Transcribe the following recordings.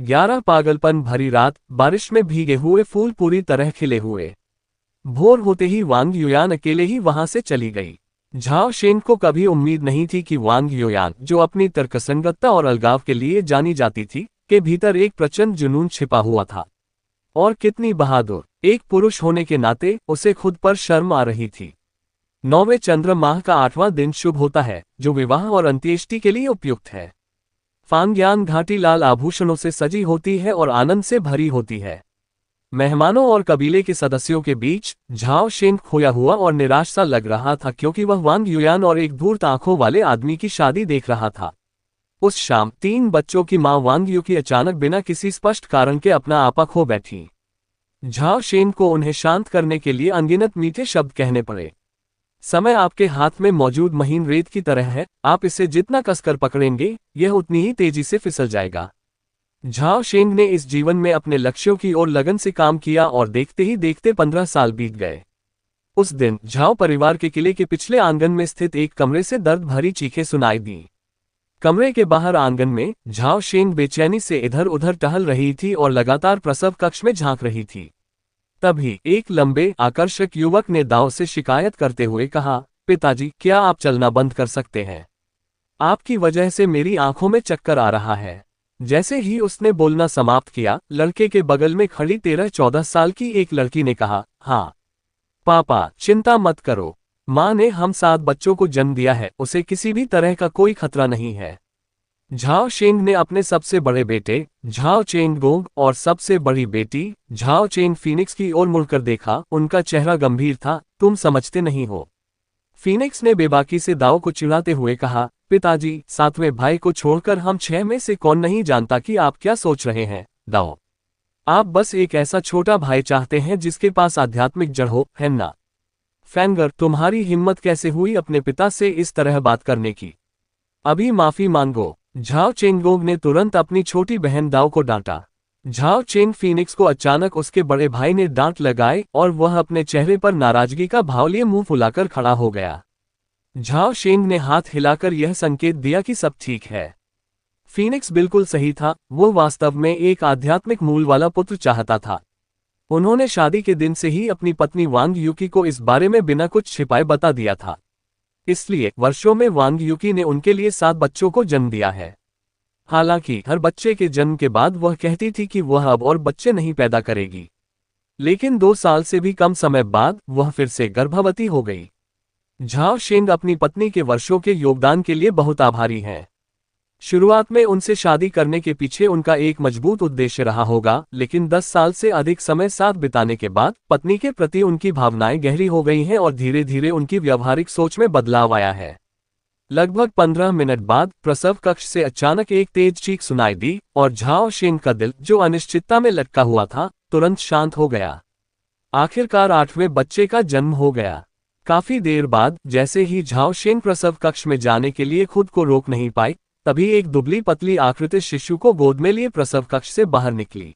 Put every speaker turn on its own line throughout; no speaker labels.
11 पागलपन भरी रात, बारिश में भीगे हुए फूल पूरी तरह खिले हुए। भोर होते ही वांग युयान अकेले ही वहां से चली गई। झाओ शेन को कभी उम्मीद नहीं थी कि वांग युयान, जो अपनी तर्कसंगतता और अलगाव के लिए जानी जाती थी, के भीतर एक प्रचंड जुनून छिपा हुआ था। और कितनी बहादुर, एक पुरुष होने के नाते उसे खुद पर शर्म आ रही थी। 9वें चंद्र माह का 8वां दिन शुभ होता है, जो विवाह और अंत्येष्टि के लिए उपयुक्त है। फांग्यान घाटी लाल आभूषणों से सजी होती है और आनंद से भरी होती है। मेहमानों और कबीले के सदस्यों के बीच झाओ शेन खोया हुआ और निराश सा लग रहा था, क्योंकि वह वांग युयान और एक धूर्त आंखों वाले आदमी की शादी देख रहा था। उस शाम 3 बच्चों की मां वांग यू की अचानक बिना किसी स्पष्ट कारण के अपना आपा खो बैठी। झाओ शेन को उन्हें शांत करने के लिए अनगिनत मीठे शब्द कहने पड़े। समय आपके हाथ में मौजूद महीन रेत की तरह है, आप इसे जितना कसकर पकड़ेंगे, यह उतनी ही तेजी से फिसल जाएगा। झाओ शेंग ने इस जीवन में अपने लक्ष्यों की ओर लगन से काम किया और देखते ही देखते 15 साल बीत गए। उस दिन झाओ परिवार के किले के पिछले आंगन में स्थित एक कमरे से दर्द भरी चीखें सुनाई दी। कमरे के बाहर आंगन में झाओ शेंग बेचैनी से इधर उधर टहल रही थी और लगातार प्रसव कक्ष में झांक रही थी। तभी एक लंबे आकर्षक युवक ने दाव से शिकायत करते हुए कहा, पिताजी, क्या आप चलना बंद कर सकते हैं? आपकी वजह से मेरी आंखों में चक्कर आ रहा है। जैसे ही उसने बोलना समाप्त किया, लड़के के बगल में खड़ी 13-14 साल की एक लड़की ने कहा, हाँ पापा, चिंता मत करो, माँ ने हम 7 बच्चों को जन्म दिया है, उसे किसी भी तरह का कोई खतरा नहीं है। झाओ शेंग ने अपने सबसे बड़े बेटे झाओ चेंगगोंग और सबसे बड़ी बेटी झाओ चेंग फीनिक्स की ओर मुड़कर देखा। उनका चेहरा गंभीर था। तुम समझते नहीं हो, फीनिक्स ने बेबाकी से दाओ को चिढ़ाते हुए कहा, पिताजी, 7वें भाई को छोड़कर हम 6 में से कौन नहीं जानता कि आप क्या सोच रहे हैं। दाओ, आप बस एक ऐसा छोटा भाई चाहते हैं जिसके पास आध्यात्मिक जड़ हो, है ना? फैंगर, तुम्हारी हिम्मत कैसे हुई अपने पिता से इस तरह बात करने की? अभी माफी मांगो। झाओ चेंगगोंग ने तुरंत अपनी छोटी बहन दाओ को डांटा। झाओ चेंग फीनिक्स को अचानक उसके बड़े भाई ने डांट लगाई और वह अपने चेहरे पर नाराजगी का भाव लिए मुंह फुलाकर खड़ा हो गया। झाओ शेंग ने हाथ हिलाकर यह संकेत दिया कि सब ठीक है। फीनिक्स बिल्कुल सही था, वो वास्तव में एक आध्यात्मिक मूल वाला पुत्र चाहता था। उन्होंने शादी के दिन से ही अपनी पत्नी वांग यूकी को इस बारे में बिना कुछ छिपाए बता दिया था। इसलिए वर्षों में वांग यूकी ने उनके लिए 7 बच्चों को जन्म दिया है। हालांकि हर बच्चे के जन्म के बाद वह कहती थी कि वह अब और बच्चे नहीं पैदा करेगी, लेकिन 2 साल से भी कम समय बाद वह फिर से गर्भवती हो गई। झाओ शेंग अपनी पत्नी के वर्षों के योगदान के लिए बहुत आभारी हैं। शुरुआत में उनसे शादी करने के पीछे उनका एक मजबूत उद्देश्य रहा होगा, लेकिन 10 साल से अधिक समय साथ बिताने के बाद पत्नी के प्रति उनकी भावनाएं गहरी हो गई हैं और धीरे धीरे उनकी व्यावहारिक सोच में बदलाव आया है। लगभग 15 मिनट बाद प्रसव कक्ष से अचानक एक तेज चीख सुनाई दी और झाओ शेंग का दिल, जो अनिश्चितता में लटका हुआ था, तुरंत शांत हो गया। आखिरकार 8वें बच्चे का जन्म हो गया। काफी देर बाद जैसे ही झाओ शेंग प्रसव कक्ष में जाने के लिए खुद को रोक नहीं पाई, तभी एक दुबली पतली आकृति शिशु को गोद में लिए प्रसव कक्ष से बाहर निकली।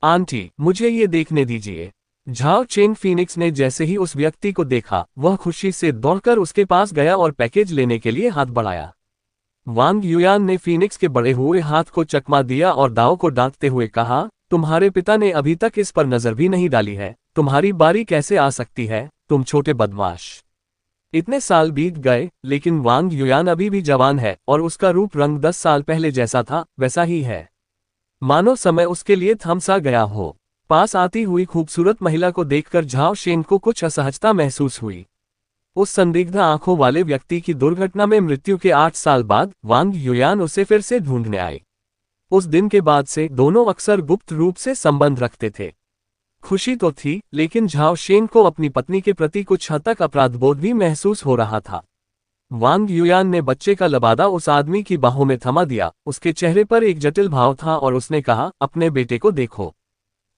आंटी, मुझे ये देखने दीजिए। झाओ चेंग फीनिक्स ने जैसे ही उस व्यक्ति को देखा, वह खुशी से दौड़कर उसके पास गया और पैकेज लेने के लिए हाथ बढ़ाया। वांग युयान ने फीनिक्स के बड़े हुए हाथ को चकमा दिया और दाओ को डांटते हुए कहा, तुम्हारे पिता ने अभी तक इस पर नजर भी नहीं डाली है, तुम्हारी बारी कैसे आ सकती है, तुम छोटे बदमाश। इतने साल बीत गए, लेकिन वांग युयान अभी भी जवान है और उसका रूप रंग 10 साल पहले जैसा था वैसा ही है। मानो समय उसके लिए थम सा गया हो। पास आती हुई खूबसूरत महिला को देखकर झाओ शेंग को कुछ असहजता महसूस हुई। उस संदिग्ध आंखों वाले व्यक्ति की दुर्घटना में मृत्यु के 8 साल बाद वांग युयान उसे फिर से ढूंढने आए। उस दिन के बाद से दोनों अक्सर गुप्त रूप से संबंध रखते थे। खुशी तो थी, लेकिन झाओ शेंग को अपनी पत्नी के प्रति कुछ हद तक अपराधबोध भी महसूस हो रहा था। वांग युयान ने बच्चे का लबादा उस आदमी की बाहों में थमा दिया। उसके चेहरे पर एक जटिल भाव था और उसने कहा, अपने बेटे को देखो,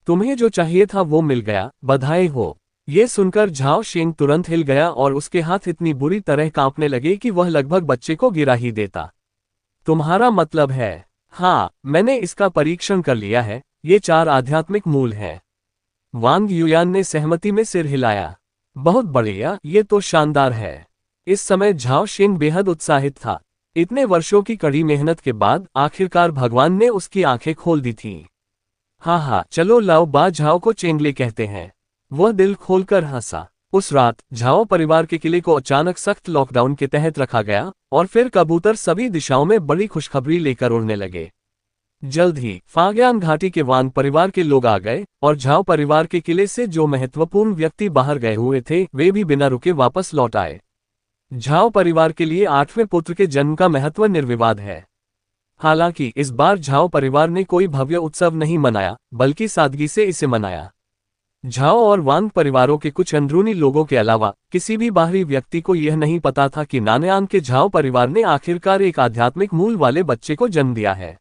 तुम्हें जो चाहिए था वो मिल गया, बधाई हो। ये सुनकर झाओ शेंग तुरंत हिल गया और उसके हाथ इतनी बुरी तरह कांपने लगे कि वह लगभग बच्चे को गिरा ही देता। तुम्हारा मतलब है? हाँ, मैंने इसका परीक्षण कर लिया है, ये 4 आध्यात्मिक मूल हैं। वांग युयान ने सहमति में सिर हिलाया। बहुत बढ़िया, ये तो शानदार है। इस समय झाओ शेंग बेहद उत्साहित था। इतने वर्षों की कड़ी मेहनत के बाद आखिरकार भगवान ने उसकी आंखें खोल दी थीं। हाँ, चलो लाओ बा झाओ को चेंगले कहते हैं। वह दिल खोलकर हंसा। उस रात झाओ परिवार के किले को अचानक सख्त लॉकडाउन के तहत रखा गया और फिर कबूतर सभी दिशाओं में बड़ी खुशखबरी लेकर उड़ने लगे। जल्द ही फाग्यान घाटी के वांग परिवार के लोग आ गए और झाओ परिवार के किले से जो महत्वपूर्ण व्यक्ति बाहर गए हुए थे वे भी बिना रुके वापस लौट आए। झाओ परिवार के लिए 8वें पुत्र के जन्म का महत्व निर्विवाद है। हालांकि इस बार झाओ परिवार ने कोई भव्य उत्सव नहीं मनाया, बल्कि सादगी से इसे मनाया। झाओ और वांग परिवारों के कुछ अंदरूनी लोगों के अलावा किसी भी बाहरी व्यक्ति को यह नहीं पता था कि नानयान के झाओ परिवार ने आखिरकार एक आध्यात्मिक मूल वाले बच्चे को जन्म दिया है।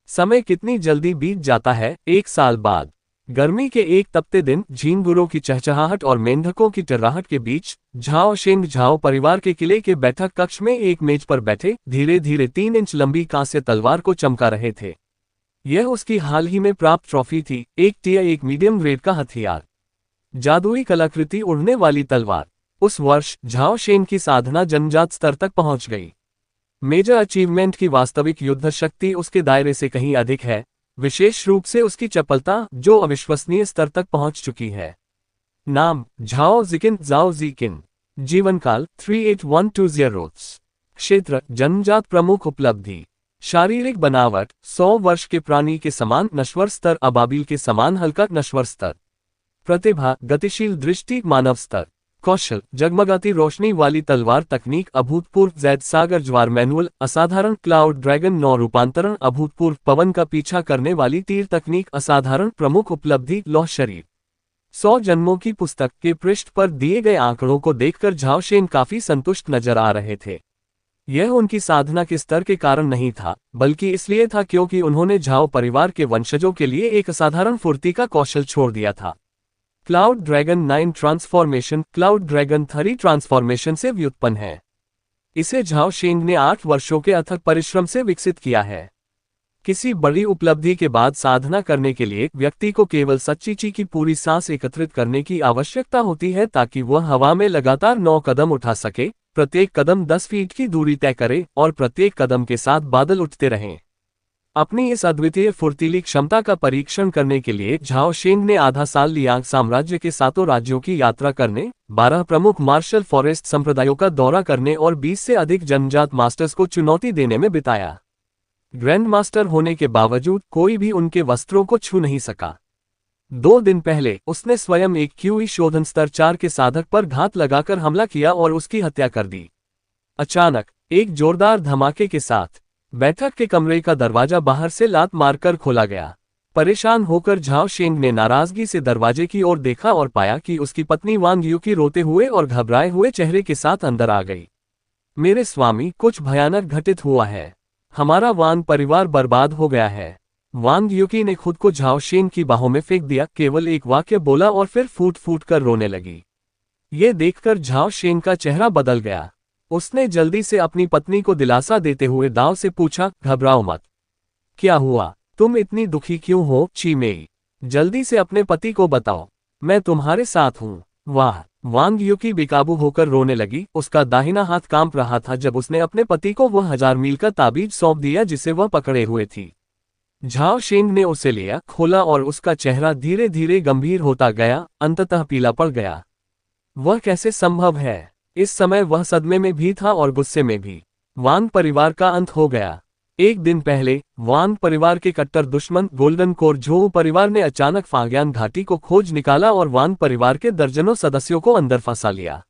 समय कितनी जल्दी बीत जाता है। 1 साल बाद गर्मी के एक तपते दिन झींगुरों की चहचहाहट और मेंढकों की टर्राहट के बीच झाओ शेंग झाओ परिवार के किले के बैठक कक्ष में एक मेज पर बैठे धीरे धीरे 3 इंच लंबी कांस्य तलवार को चमका रहे थे। यह उसकी हाल ही में प्राप्त ट्रॉफी थी, एक टिया एक मीडियम ग्रेड का हथियार, जादुई कलाकृति उड़ने वाली तलवार। उस वर्ष झाओ शेंग की साधना जन्मजात स्तर तक पहुंच गई। मेजर अचीवमेंट की वास्तविक युद्ध शक्ति उसके दायरे से कहीं अधिक है, विशेष रूप से उसकी चपलता जो अविश्वसनीय स्तर तक पहुंच चुकी है। नाम झाओ जिकिन जाओ जीकिन। जीवनकाल 38120। क्षेत्र जन्मजात प्रमुख उपलब्धि शारीरिक बनावट 100 वर्ष के प्राणी के समान नश्वर स्तर, अबाबिल के समान हल्का नश्वर स्तर। प्रतिभा गतिशील दृष्टि, मानव स्तर। कौशल जगमगाती रोशनी वाली तलवार तकनीक, अभूतपूर्व जैद सागर ज्वार मैनुअल, असाधारण क्लाउड ड्रैगन 9 रूपांतरण, अभूतपूर्व पवन का पीछा करने वाली तीर तकनीक, असाधारण प्रमुख उपलब्धि लौह शरीर। 100 जन्मों की पुस्तक के पृष्ठ पर दिए गए आंकड़ों को देखकर झाओ शेंग काफी संतुष्ट नजर आ रहे थे। यह उनकी साधना के स्तर के कारण नहीं था, बल्कि इसलिए था क्योंकि उन्होंने झाओ परिवार के वंशजों के लिए एक असाधारण फुर्ती का कौशल छोड़ दिया था। Cloud dragon 9 transformation cloud dragon 3 transformation से व्युत्पन्न है। इसे झाओ शेंग ने 8 वर्षों के अथक परिश्रम से विकसित किया है। किसी बड़ी उपलब्धि के बाद साधना करने के लिए व्यक्ति को केवल सच्ची ची की पूरी सांस एकत्रित करने की आवश्यकता होती है ताकि वह हवा में लगातार 9 कदम उठा सके, प्रत्येक कदम 10 फीट की दूरी तय करे और प्रत्येक कदम के साथ बादल उठते रहें। अपनी इस अद्वितीय फुर्तीली क्षमता का परीक्षण करने के लिए झाओ शेंग ने आधा साल लियांग साम्राज्य के 7 राज्यों की यात्रा करने, 12 प्रमुख मार्शल फॉरेस्ट संप्रदायों का दौरा करने और 20 से अधिक जन्मजात मास्टर्स को चुनौती देने में बिताया। ग्रैंड मास्टर होने के बावजूद कोई भी उनके वस्त्रों को छू नहीं सका। 2 दिन पहले उसने स्वयं एक क्यूई शोधन स्तर 4 के साधक पर घात लगाकर हमला किया और उसकी हत्या कर दी। अचानक एक जोरदार धमाके के साथ बैठक के कमरे का दरवाजा बाहर से लात मारकर खोला गया। परेशान होकर झाओ शेंग ने नाराजगी से दरवाजे की ओर देखा और पाया कि उसकी पत्नी वांग युकी रोते हुए और घबराए हुए चेहरे के साथ अंदर आ गई। मेरे स्वामी, कुछ भयानक घटित हुआ है। हमारा वांग परिवार बर्बाद हो गया है। वांग युकी ने खुद को झाओ शेंग की बाहों में फेंक दिया, केवल एक वाक्य बोला और फिर फूट फूट कर रोने लगी। ये देखकर झाओ शेंग का चेहरा बदल गया। उसने जल्दी से अपनी पत्नी को दिलासा देते हुए दाव से पूछा, घबराओ मत। क्या हुआ? तुम इतनी दुखी क्यों हो चीमेई? जल्दी से अपने पति को बताओ, मैं तुम्हारे साथ हूँ। वाह! वांग युकी बेकाबू होकर रोने लगी। उसका दाहिना हाथ कांप रहा था जब उसने अपने पति को वह 1000 मील का ताबीज सौंप दिया जिसे वह पकड़े हुए थी। झाओ शेंग ने उसे लिया, खोला और उसका चेहरा धीरे धीरे गंभीर होता गया, अंततः पीला पड़ गया। वह कैसे संभव है? इस समय वह सदमे में भी था और गुस्से में भी। वांग परिवार का अंत हो गया। एक दिन पहले वांग परिवार के कट्टर दुश्मन गोल्डन कोर झोउ परिवार ने अचानक फाग्यान घाटी को खोज निकाला और वांग परिवार के दर्जनों सदस्यों को अंदर फंसा लिया।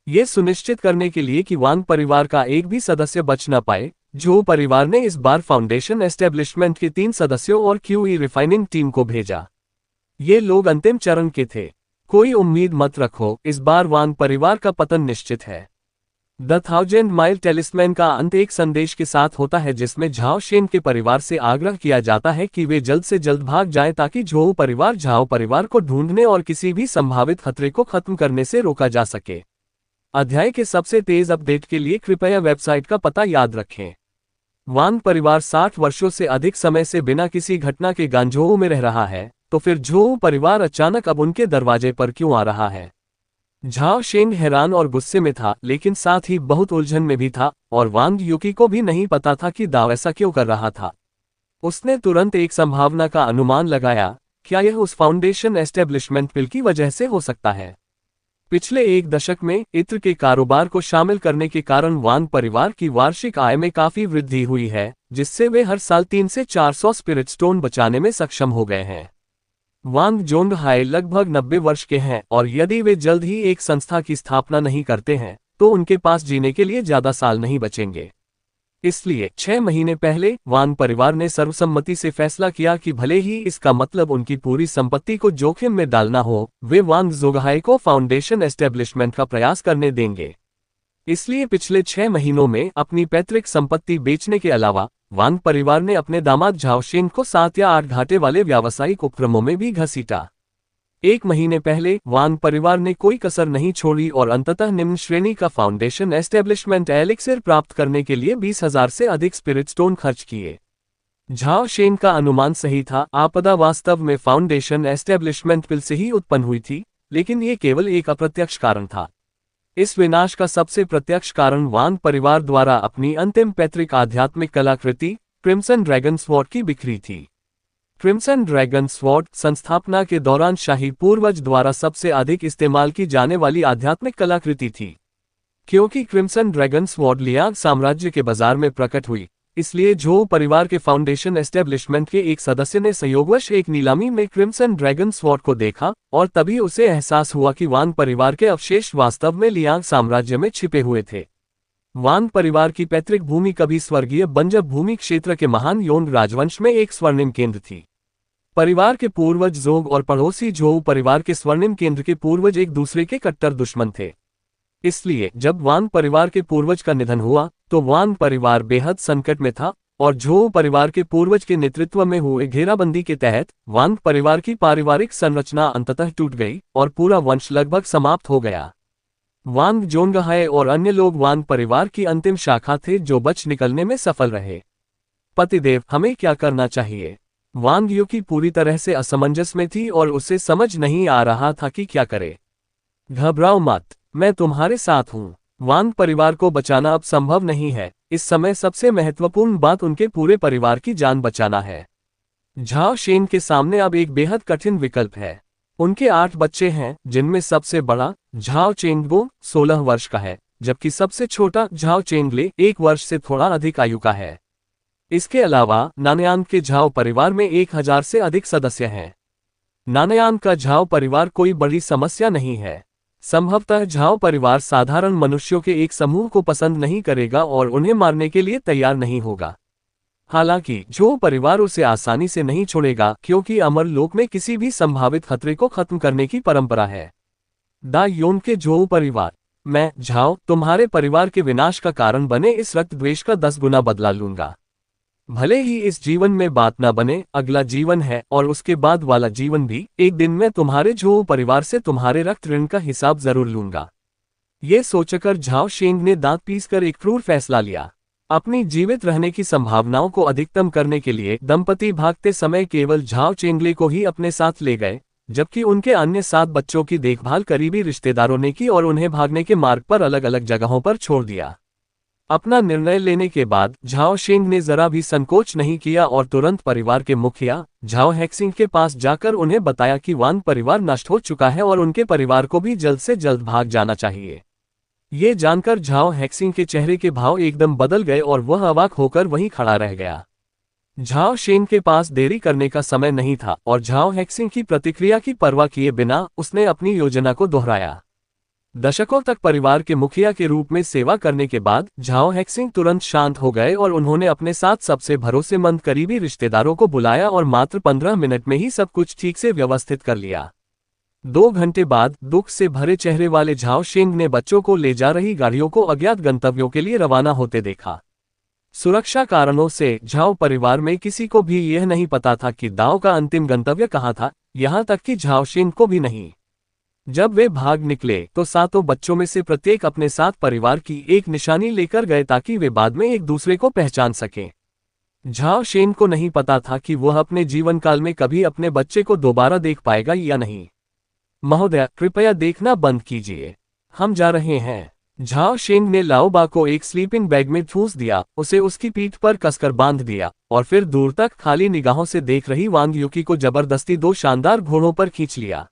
ये सुनिश्चित करने के लिए कि वांग परिवार का एक भी सदस्य बच न पाए, झोउ परिवार ने इस बार फाउंडेशन एस्टेब्लिशमेंट के 3 सदस्यों और क्यूई रिफाइनिंग टीम को भेजा। ये लोग अंतिम चरण के थे। कोई उम्मीद मत रखो, इस बार वांग परिवार का पतन निश्चित है। द 1000 माइल टेलिस्मैन का अंत एक संदेश के साथ होता है जिसमें झाओ शेंग के परिवार से आग्रह किया जाता है कि वे जल्द से जल्द भाग जाएं ताकि झोउ परिवार झाओ परिवार को ढूंढने और किसी भी संभावित खतरे को खत्म करने से रोका जा सके। अध्याय के सबसे तेज अपडेट के लिए कृपया वेबसाइट का पता याद रखें। वांग परिवार 60 वर्षों से अधिक समय से बिना किसी घटना के गांजोउ में रह रहा है, तो फिर झोउ परिवार अचानक अब उनके दरवाजे पर क्यों आ रहा है? झाओ शेंग हैरान और गुस्से में था, लेकिन साथ ही बहुत उलझन में भी था, और वांग यूकी को भी नहीं पता था कि दाव ऐसा क्यों कर रहा था। उसने तुरंत एक संभावना का अनुमान लगाया, क्या यह उस फाउंडेशन एस्टेब्लिशमेंट बिल की वजह से हो सकता है। पिछले एक दशक में इत्र के कारोबार को शामिल करने के कारण वांग परिवार की वार्षिक आय में काफी वृद्धि हुई है, जिससे वे हर साल 300 से 400 स्पिरिट स्टोन बचाने में सक्षम हो गए हैं। वांग जोंगहाई लगभग 90 वर्ष के हैं, और यदि वे जल्द ही एक संस्था की स्थापना नहीं करते हैं तो उनके पास जीने के लिए ज्यादा साल नहीं बचेंगे। इसलिए 6 महीने पहले वांग परिवार ने सर्वसम्मति से फैसला किया कि भले ही इसका मतलब उनकी पूरी संपत्ति को जोखिम में डालना हो, वे वांग जोंगहाई को फाउंडेशन एस्टेब्लिशमेंट का प्रयास करने देंगे। इसलिए पिछले 6 महीनों में अपनी पैतृक संपत्ति बेचने के अलावा वांग परिवार ने अपने दामाद झाओ शेंग को 7 या 8 घाटे वाले व्यावसायिक उपक्रमों में भी घसीटा। 1 महीने पहले वांग परिवार ने कोई कसर नहीं छोड़ी और अंततः निम्न श्रेणी का फाउंडेशन एस्टेब्लिशमेंट एलिक्सिर प्राप्त करने के लिए 20,000 से अधिक स्पिरिट स्टोन खर्च किए। झाओ शेंग का अनुमान सही था, आपदा वास्तव में फाउंडेशन एस्टेब्लिशमेंट बिल से ही उत्पन्न हुई थी, लेकिन ये केवल एक अप्रत्यक्ष कारण था। इस विनाश का सबसे प्रत्यक्ष कारण वांग परिवार द्वारा अपनी अंतिम पैतृक आध्यात्मिक कलाकृति क्रिम्सन ड्रैगन स्वॉर्ड की बिक्री थी। क्रिम्सन ड्रैगन स्वॉर्ड संस्थापना के दौरान शाही पूर्वज द्वारा सबसे अधिक इस्तेमाल की जाने वाली आध्यात्मिक कलाकृति थी। क्योंकि क्रिम्सन ड्रैगन स्वॉर्ड लियांग साम्राज्य के बाजार में प्रकट हुई, इसलिए झोउ परिवार के फाउंडेशन एस्टेब्लिशमेंट के एक सदस्य ने संयोगवश एक नीलामी में क्रिम्सन ड्रैगन स्वॉर्ड को देखा, और तभी उसे एहसास हुआ कि वांग परिवार के अवशेष वास्तव में लियांग साम्राज्य में छिपे हुए थे। वांग परिवार की पैतृक भूमि कभी स्वर्गीय बंजब भूमि क्षेत्र के महान योंग राजवंश में एक स्वर्णिम केंद्र थी। परिवार के पूर्वज जोग और पड़ोसी झोउ परिवार के स्वर्णिम केंद्र के पूर्वज एक दूसरे के कट्टर दुश्मन थे। इसलिए जब वांग परिवार के पूर्वज का निधन हुआ तो वांग परिवार बेहद संकट में था, और झोउ परिवार के पूर्वज के नेतृत्व में हुए घेराबंदी के तहत वांग परिवार की पारिवारिक संरचना अंततः टूट गई और पूरा वंश लगभग समाप्त हो गया। वांग जोंगहाई और अन्य लोग वांग परिवार की अंतिम शाखा थे जो बच निकलने में सफल रहे। पतिदेव, हमें क्या करना चाहिए? वांग यूकी पूरी तरह से असमंजस में थी और उसे समझ नहीं आ रहा था कि क्या करे। घबराओ मत, मैं तुम्हारे साथ हूँ। वांग परिवार को बचाना अब संभव नहीं है। इस समय सबसे महत्वपूर्ण बात उनके पूरे परिवार की जान बचाना है। झाओ शेंग के सामने अब एक बेहद कठिन विकल्प है। उनके 8 बच्चे हैं, जिनमें सबसे बड़ा झाओ चेंगबो 16 वर्ष का है, जबकि सबसे छोटा झाओ चेंगले 1 वर्ष से थोड़ा अधिक आयु का है। इसके अलावा नानयान के झाओ परिवार में 1000 से अधिक सदस्य हैं। नानयान का झाओ परिवार कोई बड़ी समस्या नहीं है। संभवतः झाओ परिवार साधारण मनुष्यों के एक समूह को पसंद नहीं करेगा और उन्हें मारने के लिए तैयार नहीं होगा। हालांकि झोउ परिवार उसे आसानी से नहीं छोड़ेगा, क्योंकि अमर लोक में किसी भी संभावित खतरे को खत्म करने की परंपरा है। दा योन के झोउ परिवार, मैं झाओ तुम्हारे परिवार के विनाश का कारण बने इस रक्त द्वेष का 10 गुना बदला लूंगा। भले ही इस जीवन में बात न बने, अगला जीवन है और उसके बाद वाला जीवन भी, एक दिन मैं तुम्हारे झोउ परिवार से तुम्हारे रक्त ऋण का हिसाब जरूर लूंगा। ये सोचकर झाओ शेंग ने दांत पीसकर एक क्रूर फैसला लिया। अपनी जीवित रहने की संभावनाओं को अधिकतम करने के लिए दंपति भागते समय केवल झाओ चेंगले को ही अपने साथ ले गए, जबकि उनके अन्य 7 बच्चों की देखभाल करीबी रिश्तेदारों ने की और उन्हें भागने के मार्ग पर अलग अलग जगहों पर छोड़ दिया। अपना निर्णय लेने के बाद झाओ शेंग ने जरा भी संकोच नहीं किया और तुरंत परिवार के मुखिया झाओ हेक्सिंग के पास जाकर उन्हें बताया कि वांग परिवार नष्ट हो चुका है और उनके परिवार को भी जल्द से जल्द भाग जाना चाहिए। ये जानकर झाओ हेक्सिंग के चेहरे के भाव एकदम बदल गए और वह अवाक होकर वहीं खड़ा रह गया। झाओ शेंग के पास देरी करने का समय नहीं था और झाओ हेक्सिंग की प्रतिक्रिया की परवाह किए बिना उसने अपनी योजना को दोहराया। दशकों तक परिवार के मुखिया के रूप में सेवा करने के बाद झाओ हेक्सिंग तुरंत शांत हो गए और उन्होंने अपने साथ सबसे भरोसेमंद करीबी रिश्तेदारों को बुलाया और मात्र 15 मिनट में ही सब कुछ ठीक से व्यवस्थित कर लिया। 2 घंटे बाद दुख से भरे चेहरे वाले झाओ शेंग ने बच्चों को ले जा रही गाड़ियों को अज्ञात गंतव्यों के लिए रवाना होते देखा। सुरक्षा कारणों से झाओ परिवार में किसी को भी यह नहीं पता था कि दाओ का अंतिम गंतव्य कहाँ था, यहाँ तक कि झाओ शेंग को भी नहीं। जब वे भाग निकले तो 7 बच्चों में से प्रत्येक अपने साथ परिवार की एक निशानी लेकर गए ताकि वे बाद में एक दूसरे को पहचान सकें। झाओ शेंग को नहीं पता था कि वह अपने जीवन काल में कभी अपने बच्चे को दोबारा देख पाएगा या नहीं। महोदय, कृपया देखना बंद कीजिए, हम जा रहे हैं। झाओ शेंग ने लाओबा को एक स्लीपिंग बैग में ठूंस दिया, उसे उसकी पीठ पर कसकर बांध दिया और फिर दूर तक खाली निगाहों से देख रही वांग युकी को जबरदस्ती दो शानदार घोड़ों पर खींच लिया।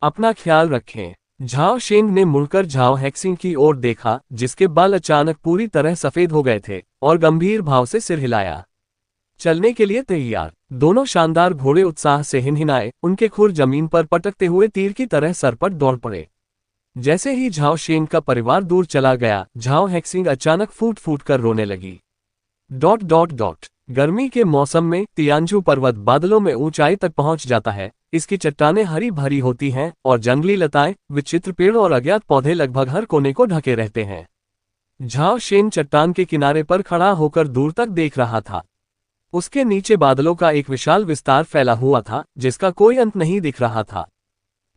अपना ख्याल रखें। झाओ शेंग ने मुड़कर झाओ हैक्सिंग की ओर देखा, जिसके बाल अचानक पूरी तरह सफेद हो गए थे, और गंभीर भाव से सिर हिलाया। चलने के लिए तैयार। दोनों शानदार घोड़े उत्साह से हिनहिनाए, उनके खुर जमीन पर पटकते हुए तीर की तरह सर पर दौड़ पड़े। जैसे ही झाओ शेंग का परिवार दूर चला गया, झाओ हैक्सिंग अचानक फूट फूट कर रोने लगी। गर्मी के मौसम में तियानजू पर्वत बादलों में ऊंचाई तक पहुंच जाता है। इसकी चट्टानें हरी भरी होती हैं और जंगली लताएं, विचित्र पेड़ और अज्ञात पौधे लगभग हर कोने को ढके रहते हैं। झाओ शेंग चट्टान के किनारे पर खड़ा होकर दूर तक देख रहा था। उसके नीचे बादलों का एक विशाल विस्तार फैला हुआ था, जिसका कोई अंत नहीं दिख रहा था।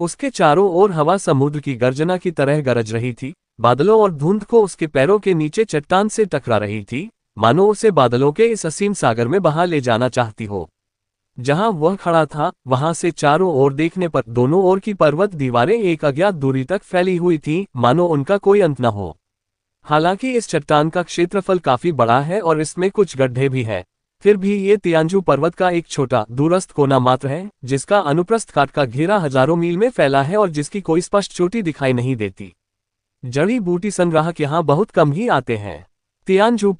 उसके चारों ओर हवा समुद्र की गर्जना की तरह गरज रही थी। बादलों और धुंध को उसके पैरों के नीचे चट्टान से टकरा रही थी, मानो उसे बादलों के इस असीम सागर में बहा ले जाना चाहती हो। जहां वह खड़ा था, वहां से चारों ओर देखने पर दोनों ओर की पर्वत दीवारें एक अज्ञात दूरी तक फैली हुई थीं, मानो उनका कोई अंत न हो। हालांकि इस चट्टान का क्षेत्रफल काफी बड़ा है और इसमें कुछ गड्ढे भी हैं, फिर भी ये तियानजू पर्वत का एक छोटा दूरस्थ कोना मात्र है, जिसका अनुप्रस्थ काट का घेरा हजारों मील में फैला है और जिसकी कोई स्पष्ट चोटी दिखाई नहीं देती। जड़ी बूटी संग्राहक यहाँ बहुत कम ही आते हैं। तियानजू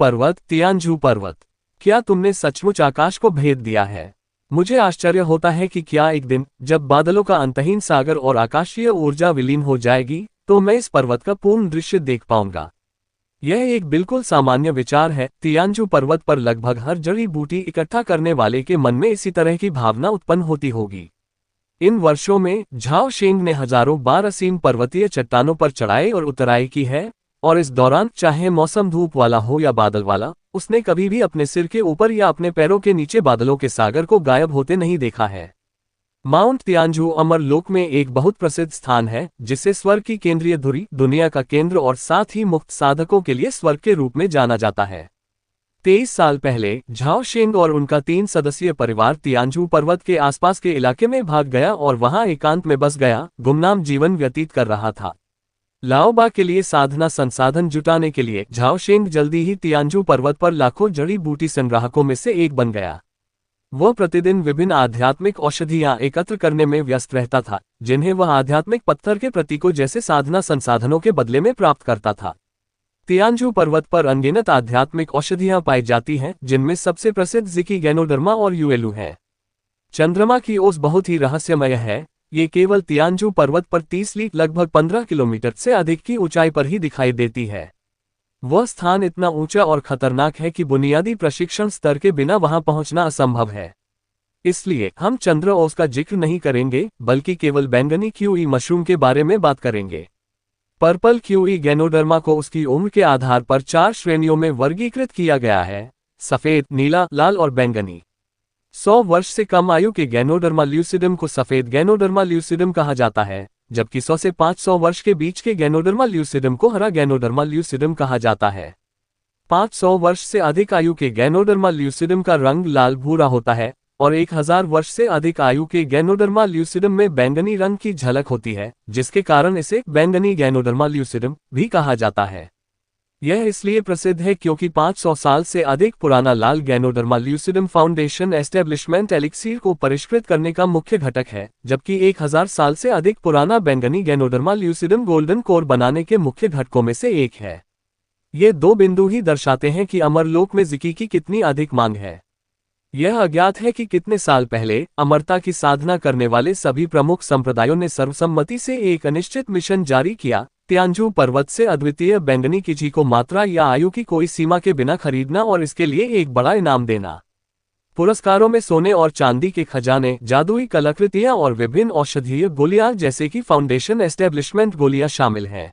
पर्वत, क्या तुमने सचमुच आकाश को भेद दिया है? मुझे आश्चर्य होता है कि क्या एक दिन, जब बादलों का अंतहीन सागर और आकाशीय ऊर्जा विलीन हो जाएगी, तो मैं इस पर्वत का पूर्ण दृश्य देख पाऊंगा। यह एक बिल्कुल सामान्य विचार है। तियानजू पर्वत पर लगभग हर जड़ी बूटी इकट्ठा करने वाले के मन में इसी तरह की भावना उत्पन्न होती होगी। इन वर्षों में झाओ शेंग ने हजारों बार असीम पर्वतीय चट्टानों पर चढ़ाई और उतराई की है, और इस दौरान चाहे मौसम धूप वाला हो या बादल वाला, उसने कभी भी अपने सिर के ऊपर या अपने पैरों के नीचे बादलों के सागर को गायब होते नहीं देखा है। माउंट तियानजू अमरलोक में एक बहुत प्रसिद्ध स्थान है, जिसे स्वर्ग की केंद्रीय धुरी, दुनिया का केंद्र और साथ ही मुक्त साधकों के लिए स्वर्ग के रूप में जाना जाता है। 23 साल पहले झाओ शेंग और उनका 3 सदस्यीय परिवार तियानजू पर्वत के आसपास के इलाके में भाग गया और वहां एकांत में बस गया, गुमनाम जीवन व्यतीत कर रहा था। लाओबा के लिए साधना संसाधन जुटाने के लिए झाओ शेंग जल्दी ही तियानजू पर्वत पर लाखों जड़ी बूटी संग्राहकों में से एक बन गया। वह प्रतिदिन विभिन्न आध्यात्मिक औषधियां एकत्र करने में व्यस्त रहता था, जिन्हें वह आध्यात्मिक पत्थर के प्रतीकों जैसे साधना संसाधनों के बदले में प्राप्त करता था। तियानजू पर्वत पर अनगिनत आध्यात्मिक औषधियां पाई जाती हैं, जिनमें सबसे प्रसिद्ध जिकी गैनोडर्मा और यूएलू है। चंद्रमा की ओस बहुत ही रहस्यमय है। ये केवल तियानजू पर्वत पर 30 लीग लगभग 15 किलोमीटर से अधिक की ऊंचाई पर ही दिखाई देती है। वह स्थान इतना ऊंचा और खतरनाक है कि बुनियादी प्रशिक्षण स्तर के बिना वहां पहुंचना असंभव है। इसलिए हम चंद्र ओस का जिक्र नहीं करेंगे, बल्कि केवल बैंगनी क्यूई मशरूम के बारे में बात करेंगे। पर्पल क्यूई गैनोडर्मा को उसकी उम्र के आधार पर 4 श्रेणियों में वर्गीकृत किया गया है: सफेद, नीला, लाल और बैंगनी। 100 वर्ष से कम आयु के गैनोडर्मा ल्यूसिडम को सफेद गैनोडर्मा ल्यूसिडम कहा जाता है, जबकि 100 से 500 वर्ष के बीच के गैनोडर्मा ल्यूसिडम को हरा गैनोडर्मा ल्यूसिडम कहा जाता है। 500 वर्ष से अधिक आयु के गैनोडर्मा ल्यूसिडम का रंग लाल भूरा होता है और 1000 वर्ष से अधिक आयु के गैनोडर्मा ल्यूसिडम में बैंगनी रंग की झलक होती है, जिसके कारण इसे बैंगनी गैनोडर्मा ल्यूसिडम भी कहा जाता है। यह इसलिए प्रसिद्ध है क्योंकि 500 साल से अधिक पुराना लाल गैनोडर्मा ल्यूसिडम फाउंडेशन एस्टेब्लिशमेंट एलिक्सीर को परिष्कृत करने का मुख्य घटक है, जबकि 1000 साल से अधिक पुराना बैंगनी गैनोडर्मा ल्यूसिडम गोल्डन कोर बनाने के मुख्य घटकों में से एक है। ये 2 बिंदु ही दर्शाते हैं कि अमरलोक में जिकी की कितनी अधिक मांग है। यह अज्ञात है कि कितने साल पहले अमरता की साधना करने वाले सभी प्रमुख संप्रदायों ने सर्वसम्मति से एक अनिश्चित मिशन जारी किया: तियानजू पर्वत से अद्वितीय बैंगनी किची को मात्रा या आयु की कोई सीमा के बिना खरीदना और इसके लिए एक बड़ा इनाम देना। पुरस्कारों में सोने और चांदी के खजाने, जादुई कलाकृतियां और विभिन्न औषधीय गोलियां जैसे कि फाउंडेशन एस्टेब्लिशमेंट गोलियां शामिल हैं।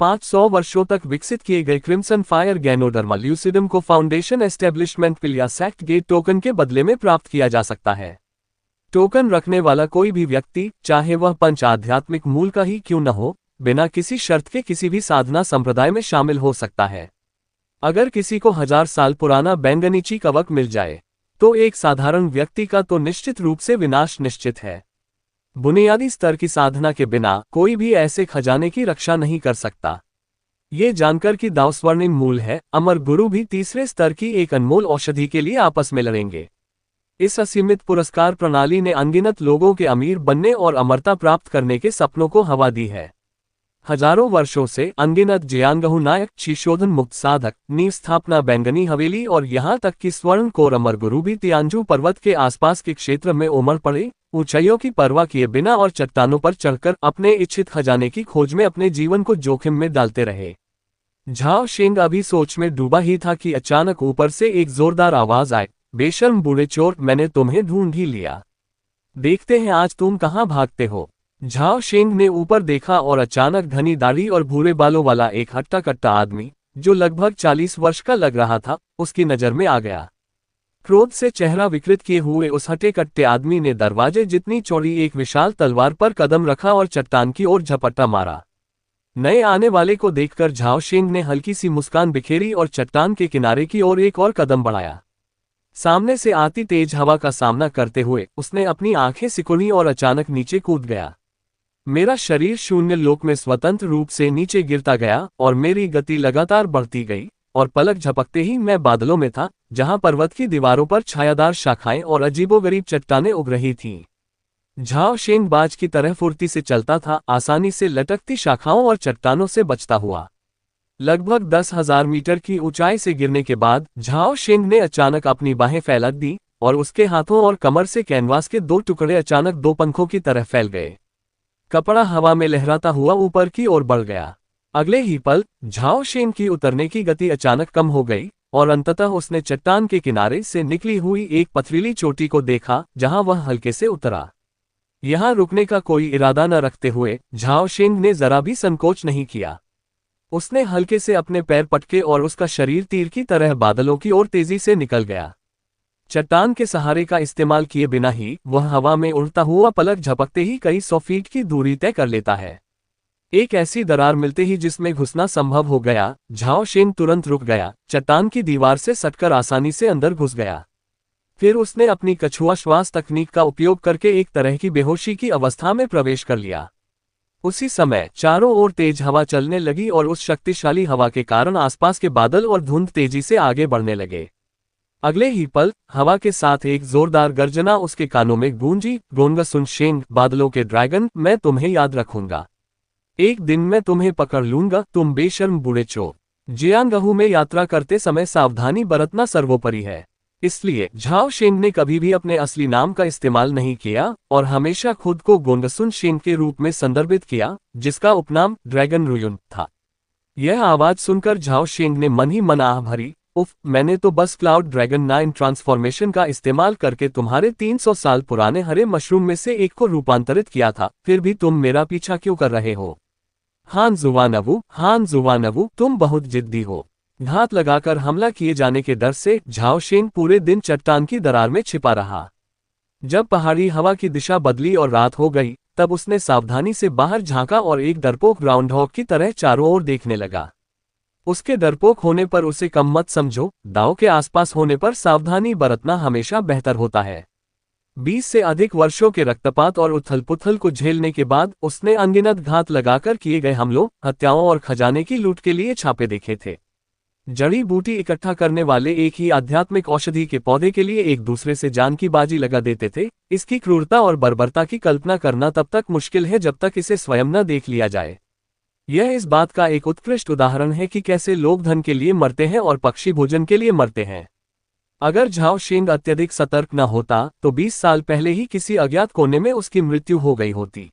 500 वर्षों तक विकसित किए गए क्रिम्सन फायर गैनोडर्मा ल्यूसिडम को फाउंडेशन एस्टेब्लिशमेंट पिल या सैक्ट गेट टोकन के बदले में प्राप्त किया जा सकता है। टोकन रखने वाला कोई भी व्यक्ति, चाहे वह पंच आध्यात्मिक मूल का ही क्यों न हो, बिना किसी शर्त के किसी भी साधना संप्रदाय में शामिल हो सकता है। अगर किसी को 1000 साल पुराना बैंगनीची कवक मिल जाए, तो एक साधारण व्यक्ति का तो निश्चित रूप से विनाश निश्चित है। बुनियादी स्तर की साधना के बिना कोई भी ऐसे खजाने की रक्षा नहीं कर सकता। ये जानकर कि दाव स्वर्णिम मूल है, अमर गुरु भी तीसरे स्तर की एक अनमोल औषधि के लिए आपस में लड़ेंगे। इस असीमित पुरस्कार प्रणाली ने अनगिनत लोगों के अमीर बनने और अमरता प्राप्त करने के सपनों को हवा दी है। हजारों वर्षों से अनगिनत जियांगहू नायक, शिशोधन मुक्त साधक, नींव स्थापना बैंगनी हवेली और यहाँ तक कि स्वर्ण कोर अमर गुरु भी तियांजू पर्वत के आसपास के क्षेत्र में उमड़ पड़े, ऊंचाइयों की परवाह किए बिना और चट्टानों पर चढ़कर अपने इच्छित खजाने की खोज में अपने जीवन को जोखिम में डालते रहे। झाओ शेंग अभी सोच में डूबा ही था कि अचानक ऊपर से एक जोरदार आवाज आए, बेशर्म बूढ़े चोर, मैंने तुम्हें ढूंढ ही लिया। देखते हैं आज तुम कहाँ भागते हो। झाओ शेंग ने ऊपर देखा और अचानक घनी दाढ़ी और भूरे बालों वाला एक हट्टा कट्टा आदमी, जो लगभग 40 वर्ष का लग रहा था, उसकी नजर में आ गया। क्रोध से चेहरा विकृत किए हुए उस हट्टे कट्टे आदमी ने दरवाजे जितनी चौड़ी एक विशाल तलवार पर कदम रखा और चट्टान की ओर झपट्टा मारा। नए आने वाले को देखकर झाओ शेंग ने हल्की सी मुस्कान बिखेरी और चट्टान के किनारे की ओर एक और कदम बढ़ाया। सामने से आती तेज हवा का सामना करते हुए उसने अपनी आंखें सिकुड़ी और अचानक नीचे कूद गया। मेरा शरीर शून्य लोक में स्वतंत्र रूप से नीचे गिरता गया और मेरी गति लगातार बढ़ती गई, और पलक झपकते ही मैं बादलों में था, जहां पर्वत की दीवारों पर छायादार शाखाएं और अजीबोगरीब चट्टानें उग रही थीं। झाओ शेंग बाज की तरह फुर्ती से चलता था, आसानी से लटकती शाखाओं और चट्टानों से बचता हुआ। लगभग 10,000 मीटर की ऊंचाई से गिरने के बाद झाओ शेंग ने अचानक अपनी बाहें फैला दी और उसके हाथों और कमर से कैनवास के दो टुकड़े अचानक दो पंखों की तरह फैल गए। कपड़ा हवा में लहराता हुआ ऊपर की ओर बढ़ गया। अगले ही पल झाओ शेंग की उतरने की गति अचानक कम हो गई और अंततः उसने चट्टान के किनारे से निकली हुई एक पथरीली चोटी को देखा, जहां वह हल्के से उतरा। यहां रुकने का कोई इरादा न रखते हुए झाओ शेंग ने जरा भी संकोच नहीं किया। उसने हल्के से अपने पैर पटके और उसका शरीर तीर की तरह बादलों की ओर तेजी से निकल गया। चट्टान के सहारे का इस्तेमाल किए बिना ही वह हवा में उड़ता हुआ पलक झपकते ही कई 100 फीट की दूरी तय कर लेता है। एक ऐसी दरार मिलते ही जिसमें घुसना संभव हो गया, झाओ शेंग तुरंत रुक गया, चट्टान की दीवार से सटकर आसानी से अंदर घुस गया। फिर उसने अपनी कछुआ श्वास तकनीक का उपयोग करके एक तरह की बेहोशी की अवस्था में प्रवेश कर लिया। उसी समय चारों ओर तेज हवा चलने लगी और उस शक्तिशाली हवा के कारण आसपास के बादल और धुंध तेजी से आगे बढ़ने लगे। अगले ही पल हवा के साथ एक जोरदार गर्जना उसके कानों में गूंजी, गोंगा सुन शेंग, बादलों के ड्रैगन, मैं तुम्हें याद रखूंगा। एक दिन मैं तुम्हें पकड़ लूंगा, तुम बेशर्म बूढ़े चोर। जियांगहू में यात्रा करते समय सावधानी बरतना सर्वोपरि है। इसलिए झाओ शेंग ने कभी भी अपने असली नाम का इस्तेमाल नहीं किया और हमेशा खुद को गोंगसुन शेंग के रूप में संदर्भित किया, जिसका उपनाम ड्रैगन रुयुन था। यह आवाज सुनकर झाओ शेंग ने मन ही मन आह भरी, उफ, मैंने तो बस क्लाउड ड्रैगन 9 ट्रांसफॉर्मेशन का इस्तेमाल करके तुम्हारे 300 साल पुराने हरे मशरूम में से एक को रूपांतरित किया था, फिर भी तुम मेरा पीछा क्यों कर रहे हो? हान जुवानवू, तुम बहुत जिद्दी हो। घात लगाकर हमला किए जाने के डर से झाओ शेंग पूरे दिन चट्टान की दरार में छिपा रहा। जब पहाड़ी हवा की दिशा बदली और रात हो गई, तब उसने सावधानी से बाहर झांका और एक डरपोक ग्राउंड हॉग की तरह चारों ओर देखने लगा। उसके डरपोक होने पर उसे कम मत समझो, दांव के आसपास होने पर सावधानी बरतना हमेशा बेहतर होता है। 20 से अधिक वर्षों के रक्तपात और उथल-पुथल को झेलने के बाद उसने अनगिनत घात लगाकर किए गए हमलों, हत्याओं और खजाने की लूट के लिए छापे देखे थे। जड़ी बूटी इकट्ठा करने वाले एक ही आध्यात्मिक औषधि के पौधे के लिए एक दूसरे से जान की बाजी लगा देते थे। इसकी क्रूरता और बर्बरता की कल्पना करना तब तक मुश्किल है जब तक इसे स्वयं न देख लिया जाए। यह इस बात का एक उत्कृष्ट उदाहरण है कि कैसे लोग धन के लिए मरते हैं और पक्षी भोजन के लिए मरते हैं। अगर झाओ शेंग अत्यधिक सतर्क न होता तो 20 साल पहले ही किसी अज्ञात कोने में उसकी मृत्यु हो गई होती।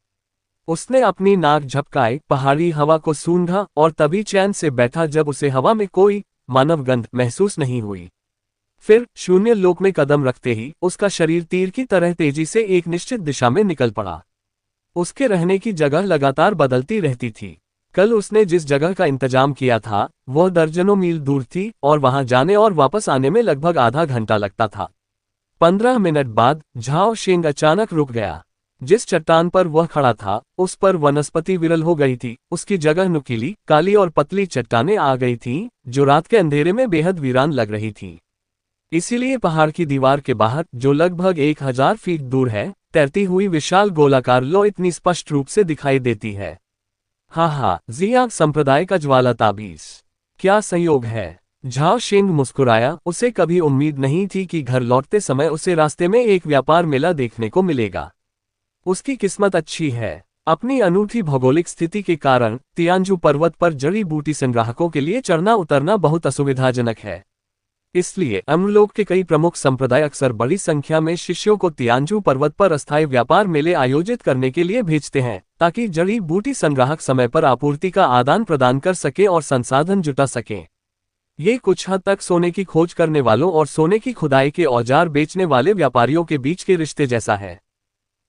उसने अपनी नाक झपकाई, पहाड़ी हवा को सूंघा और तभी चैन से बैठा जब उसे हवा में कोई मानव गंध महसूस नहीं हुई। फिर शून्य लोक में कदम रखते ही उसका शरीर तीर की तरह तेजी से एक निश्चित दिशा में निकल पड़ा। उसके रहने की जगह लगातार बदलती रहती थी। कल उसने जिस जगह का इंतजाम किया था वह दर्जनों मील दूर थी और वहां जाने और वापस आने में लगभग आधा घंटा लगता था। 15 मिनट बाद झाओ शेंग अचानक रुक गया। जिस चट्टान पर वह खड़ा था उस पर वनस्पति विरल हो गई थी। उसकी जगह नुकीली, काली और पतली चट्टानें आ गई थीं, जो रात के अंधेरे में बेहद वीरान लग रही थीं। इसीलिए पहाड़ की दीवार के बाहर, जो लगभग 1000 फीट दूर है, तैरती हुई विशाल गोलाकार लो इतनी स्पष्ट रूप से दिखाई देती है। हाँ, जियांग संप्रदाय का ज्वाला ताबीज, क्या संयोग है। झाओ शेंग मुस्कुराया, उसे कभी उम्मीद नहीं थी कि घर लौटते समय उसे रास्ते में एक व्यापार मेला देखने को मिलेगा। उसकी किस्मत अच्छी है। अपनी अनूठी भौगोलिक स्थिति के कारण तियानजू पर्वत पर जड़ी बूटी संग्राहकों के लिए चढ़ना उतरना बहुत असुविधाजनक है। इसलिए अम्रलोक के कई प्रमुख संप्रदाय अक्सर बड़ी संख्या में शिष्यों को तियानजू पर्वत पर अस्थायी व्यापार मेले आयोजित करने के लिए भेजते हैं, ताकि जड़ी बूटी संग्राहक समय पर आपूर्ति का आदान प्रदान कर सके और संसाधन जुटा सकें। ये कुछ हद तक सोने की खोज करने वालों और सोने की खुदाई के औजार बेचने वाले व्यापारियों के बीच के रिश्ते जैसा है।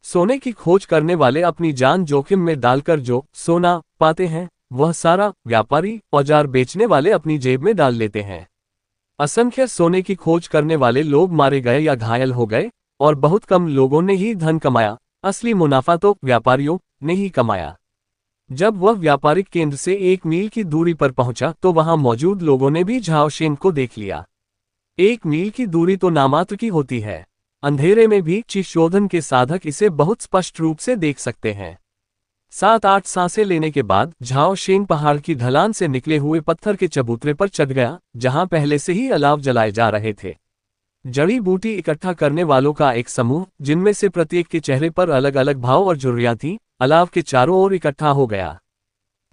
सोने की खोज करने वाले अपनी जान जोखिम में डालकर जो सोना पाते हैं, वह सारा व्यापारी औजार बेचने वाले अपनी जेब में डाल लेते हैं। असंख्य सोने की खोज करने वाले लोग मारे गए या घायल हो गए, और बहुत कम लोगों ने ही धन कमाया। असली मुनाफा तो व्यापारियों ने ही कमाया। जब वह व्यापारिक केंद्र से 1 मील की दूरी पर पहुंचा तो वहां मौजूद लोगों ने भी झाओ शेंग को देख लिया। 1 मील की दूरी तो नामात्र की होती है। अंधेरे में भी चिशोधन के साधक इसे बहुत स्पष्ट रूप से देख सकते हैं। 7-8 सांसें लेने के बाद झाओ शेंग पहाड़ की ढलान से निकले हुए पत्थर के चबूतरे पर चढ़ गया, जहां पहले से ही अलाव जलाए जा रहे थे। जड़ी बूटी इकट्ठा करने वालों का एक समूह, जिनमें से प्रत्येक के चेहरे पर अलग अलग भाव और झुर्रियां थीं, अलाव के चारों ओर इकट्ठा हो गया।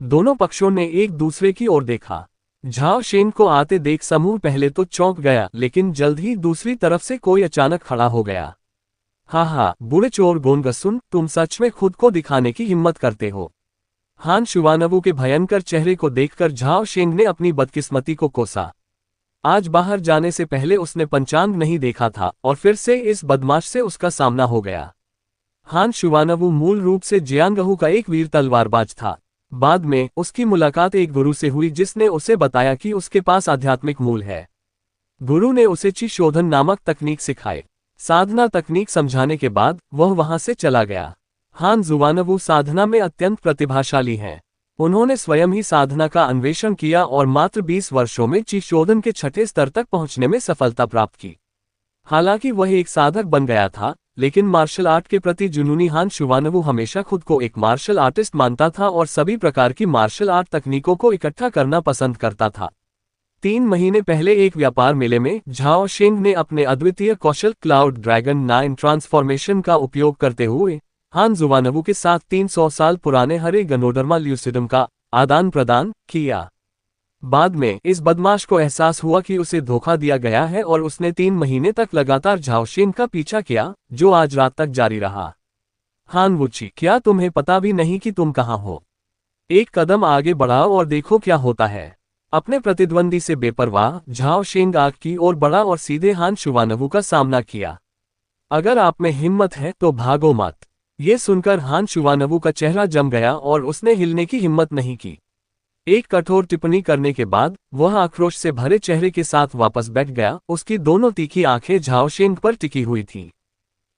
दोनों पक्षों ने एक दूसरे की ओर देखा। झाओ शेंग को आते देख समूह पहले तो चौंक गया, लेकिन जल्द ही दूसरी तरफ से कोई अचानक खड़ा हो गया। हाँ, बूढ़े चोर गोनगसुन, तुम सच में खुद को दिखाने की हिम्मत करते हो। हान शुवानवु के भयंकर चेहरे को देखकर झाओ शेंग ने अपनी बदकिस्मती को कोसा। आज बाहर जाने से पहले उसने पंचांग नहीं देखा था, और फिर से इस बदमाश से उसका सामना हो गया। हान शुवानवु मूल रूप से जियांगहू का एक वीर तलवारबाज था। बाद में उसकी मुलाकात एक गुरु से हुई, जिसने उसे बताया कि उसके पास आध्यात्मिक मूल है। गुरु ने उसे ची शोधन नामक तकनीक सिखाई। साधना तकनीक समझाने के बाद वह वहां से चला गया। हान जुवानवु साधना में अत्यंत प्रतिभाशाली हैं। उन्होंने स्वयं ही साधना का अन्वेषण किया और मात्र 20 वर्षों में ची शोधन के 6ठे स्तर तक पहुंचने में सफलता प्राप्त की। हालांकि वह एक साधक बन गया था, लेकिन मार्शल आर्ट के प्रति जुनूनी हान शुवानवु हमेशा खुद को एक मार्शल आर्टिस्ट मानता था और सभी प्रकार की मार्शल आर्ट तकनीकों को इकट्ठा करना पसंद करता था। 3 महीने पहले एक व्यापार मेले में झाओ शेंग ने अपने अद्वितीय कौशल क्लाउड ड्रैगन 9 ट्रांसफॉर्मेशन का उपयोग करते हुए हान जुवानवु के साथ 300 साल पुराने हरे गनोडर्मा ल्यूसिडम का आदान प्रदान किया। बाद में इस बदमाश को एहसास हुआ कि उसे धोखा दिया गया है और उसने 3 महीने तक लगातार झाओ शेंग का पीछा किया, जो आज रात तक जारी रहा। हान वुची, क्या तुम्हें पता भी नहीं कि तुम कहाँ हो? एक कदम आगे बढ़ाओ और देखो क्या होता है। अपने प्रतिद्वंदी से बेपरवाह झाओ शेंग आग की ओर बढ़ा और सीधे हान शुवानवु का सामना किया। अगर आप में हिम्मत है तो भागो मत। ये सुनकर हान शुवानवु का चेहरा जम गया और उसने हिलने की हिम्मत नहीं की। एक कठोर टिप्पणी करने के बाद वह आक्रोश से भरे चेहरे के साथ वापस बैठ गया। उसकी दोनों तीखी आंखें झाओ शेंग पर टिकी हुई थीं।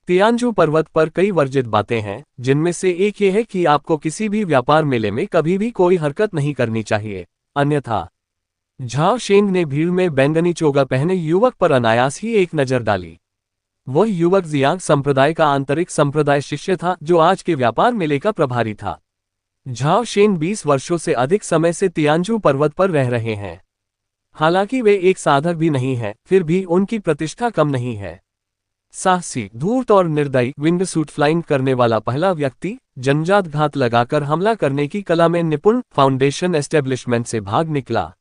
तियानजू पर्वत पर कई वर्जित बातें हैं, जिनमें से एक ये है कि आपको किसी भी व्यापार मेले में कभी भी कोई हरकत नहीं करनी चाहिए, अन्यथा। झाओ शेंग ने भीड़ में बैंगनी चोगा पहने युवक पर अनायास ही एक नजर डाली। वह युवक जियांग संप्रदाय का आंतरिक संप्रदाय शिष्य था, जो आज के व्यापार मेले का प्रभारी था। झाओ शेंग 20 वर्षों से अधिक समय से तियानजू पर्वत पर रह रहे हैं। हालांकि वे एक साधक भी नहीं हैं, फिर भी उनकी प्रतिष्ठा कम नहीं है। साहसी, धूर्त और निर्दयी, विंगसूट फ्लाइंग करने वाला पहला व्यक्ति, जन्मजात घात लगाकर हमला करने की कला में निपुण, फाउंडेशन एस्टेब्लिशमेंट से भाग निकला।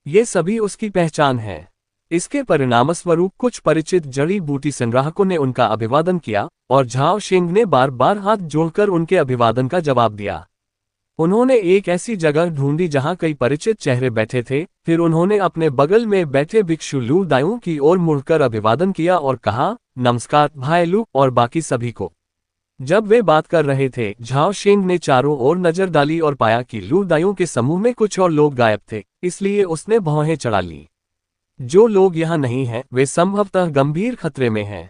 ये सभी उसकी पहचान है। इसके परिणामस्वरूप कुछ परिचित जड़ी बूटी संग्राहकों ने उनका अभिवादन किया, और झाओ शेंग ने बार बार हाथ जोड़कर उनके अभिवादन का जवाब दिया। उन्होंने एक ऐसी जगह ढूंढी जहां कई परिचित चेहरे बैठे थे। फिर उन्होंने अपने बगल में बैठे भिक्षु लू दायूं की ओर मुड़कर अभिवादन किया और कहा, नमस्कार भाई लू और बाकी सभी को। जब वे बात कर रहे थे, झाओ शेंग ने चारों ओर नजर डाली और पाया कि लू दायूं के समूह में कुछ और लोग गायब थे, इसलिए उसने भौहें चढ़ा ली। जो लोग यहाँ नहीं हैं, वे संभवतः गंभीर खतरे में हैं।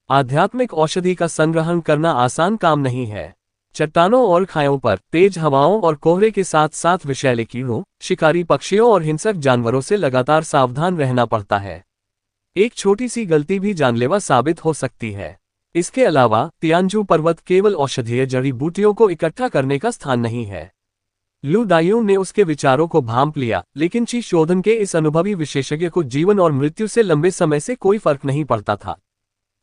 आध्यात्मिक औषधि का संग्रहण करना आसान काम नहीं है। चट्टानों और खायों पर तेज हवाओं और कोहरे के साथ साथ विषैले कीड़ों, शिकारी पक्षियों और हिंसक जानवरों से लगातार सावधान रहना पड़ता है। एक छोटी सी गलती भी जानलेवा साबित हो सकती है। इसके अलावा तियानजू पर्वत केवल औषधीय जड़ी बूटियों को इकट्ठा करने का स्थान नहीं है। लू दायूं ने उसके विचारों को भांप लिया, लेकिन ची शोधन के इस अनुभवी विशेषज्ञ को जीवन और मृत्यु से लंबे समय से कोई फर्क नहीं पड़ता था।